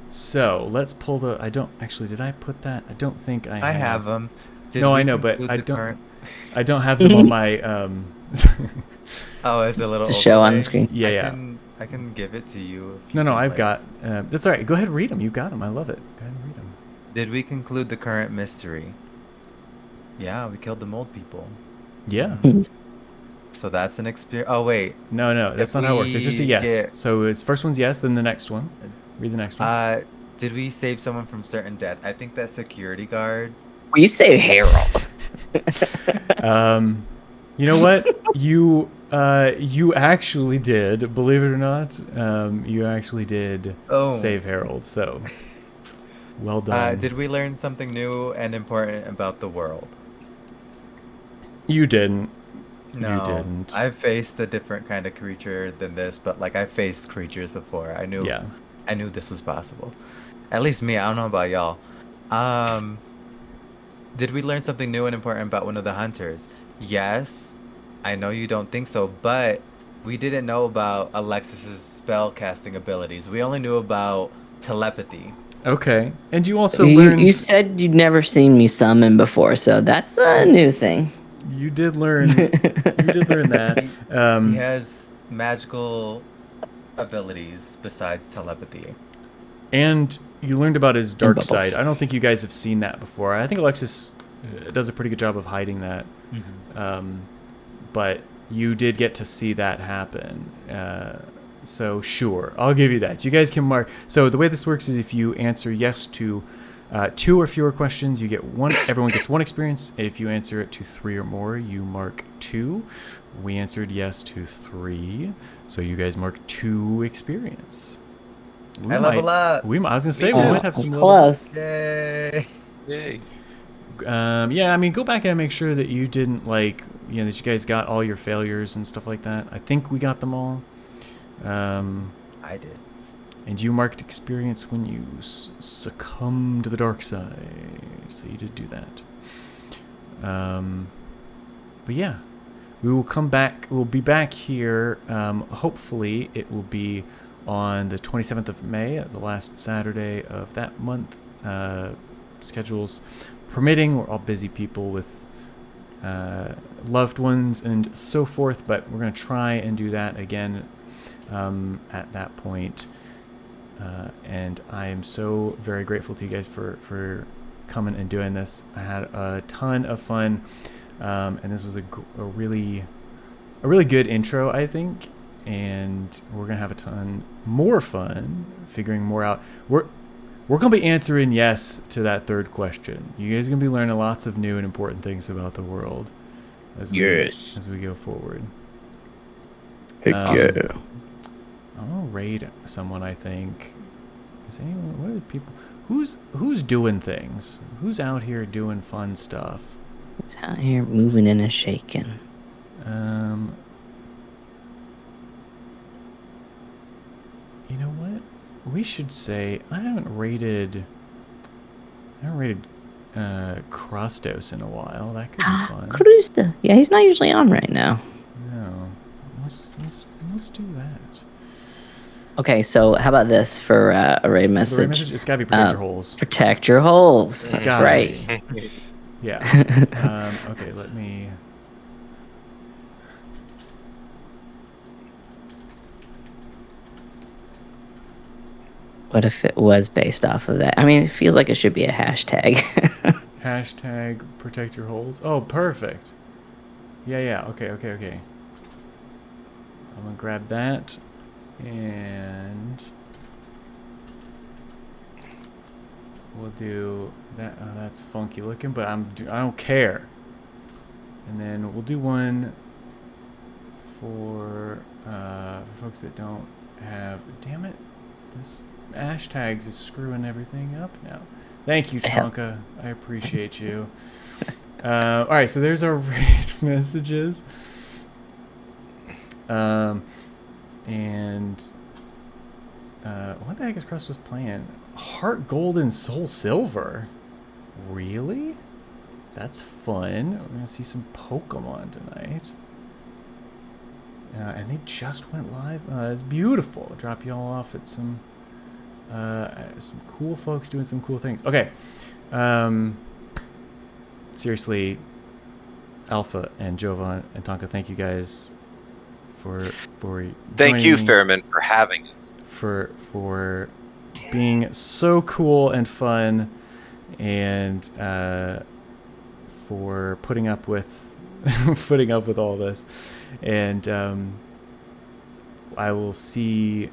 So let's pull the. I don't actually. Did I put that? I don't think I have them. No, I know, but I don't. I don't have them on my. Oh, it's a little. To show on overlay. the screen. Yeah. I can give it to you. If you No, would I've like. got. That's all right. Go ahead and read them. You got them. I love it. Go ahead and read them. Did we conclude the current mystery? Yeah, we killed the mold people. Yeah. So that's an experience. Oh wait. No, that's not how it works. It's just a we yes. get- So it's first one's yes, then the next one. Read the next one. Did we save someone from certain death? I think that security guard. Well, you say Harold. You know what? You actually did, believe it or not. You actually did save Harold. So well done. Did we learn something new and important about the world? You didn't. No, You didn't. I've faced a different kind of creature than this, but like I faced creatures before. I knew this was possible. At least me. I don't know about y'all. Did we learn something new and important about one of the hunters? Yes. I know you don't think so, but we didn't know about Alexis's spell casting abilities. We only knew about telepathy. Okay. And you also learned. You said you'd never seen me summon before, so that's a new thing. You did learn. You did learn that. He has magical abilities besides telepathy. And you learned about his dark bubbles. side. I don't think you guys have seen that before. I think Alexis does a pretty good job of hiding that. But you did get to see that happen. So sure, I'll give you that. You guys can mark. So the way this works is if you answer yes to 2 or fewer questions, you get 1. Everyone gets 1 experience. If you answer it to 3 or more, you mark 2. We answered yes to 3, so you guys mark 2 experience. I level up. I was gonna say we might have some close. Yay! Yay. Yeah, I mean, go back and make sure that you didn't that you guys got all your failures and stuff like that. I think we got them all. I did. And you marked experience when you succumb to the dark side, so you did do that. But yeah, we will come back. We'll be back here. Hopefully, it will be on the 27th of May, the last Saturday of that month. Schedules permitting, we're all busy people with loved ones and so forth, but we're going to try and do that again at that point. And I am so very grateful to you guys for coming and doing this. I had a ton of fun, and this was a really good intro, I think. And we're gonna have a ton more fun figuring more out. We're gonna be answering yes to that 3rd question. You guys are gonna be learning lots of new and important things about the world as we go forward. Heck yeah. I'm gonna raid someone. I think. Is anyone? What are the people? Who's doing things? Who's out here doing fun stuff? Who's out here moving and shaking? You know what? We should say I haven't raided Krostos in a while. That could be fun. Krusta. Yeah, he's not usually on right now. No. Let's do that. Okay, so how about this for a raid The message? right message? It's gotta be protect your holes. Protect your holes. That's gotta right. be. Yeah. Okay, let me. What if it was based off of that? I mean, it feels like it should be a hashtag. Hashtag protect your holes. Oh, perfect. Yeah. Okay. I'm gonna grab that, and we'll do that. Oh, that's funky looking, but I don't care. And then we'll do one for folks that don't have. Damn it! This hashtags is screwing everything up now. Thank you, Tonka. I appreciate you. All right, so there's our raid messages. And what the heck is Crust was playing? Heart Gold and Soul Silver. Really? That's fun. We're gonna see some Pokemon tonight. And they just went live. It's beautiful. I'll drop you all off at some cool folks doing some cool things. Okay. Seriously, Alpha and Jovan and Tonka, thank you guys for Thank you, joining, Fairman, for having us. for being so cool and fun, and for putting up with all this. And I'll see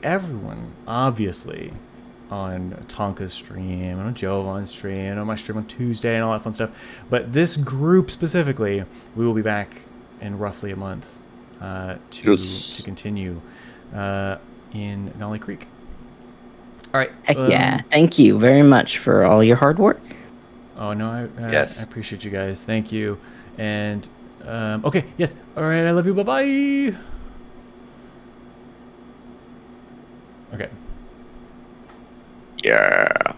everyone, obviously, on Tonka's stream, on Jovan's stream, on my stream on Tuesday, and all that fun stuff. But this group specifically, we will be back in roughly a month to continue in Nali Creek. All right. Heck yeah. Thank you very much for all your hard work. Oh, no, Yes. I appreciate you guys. Thank you. And, okay, yes. All right, I love you. Bye-bye. Okay. Yeah.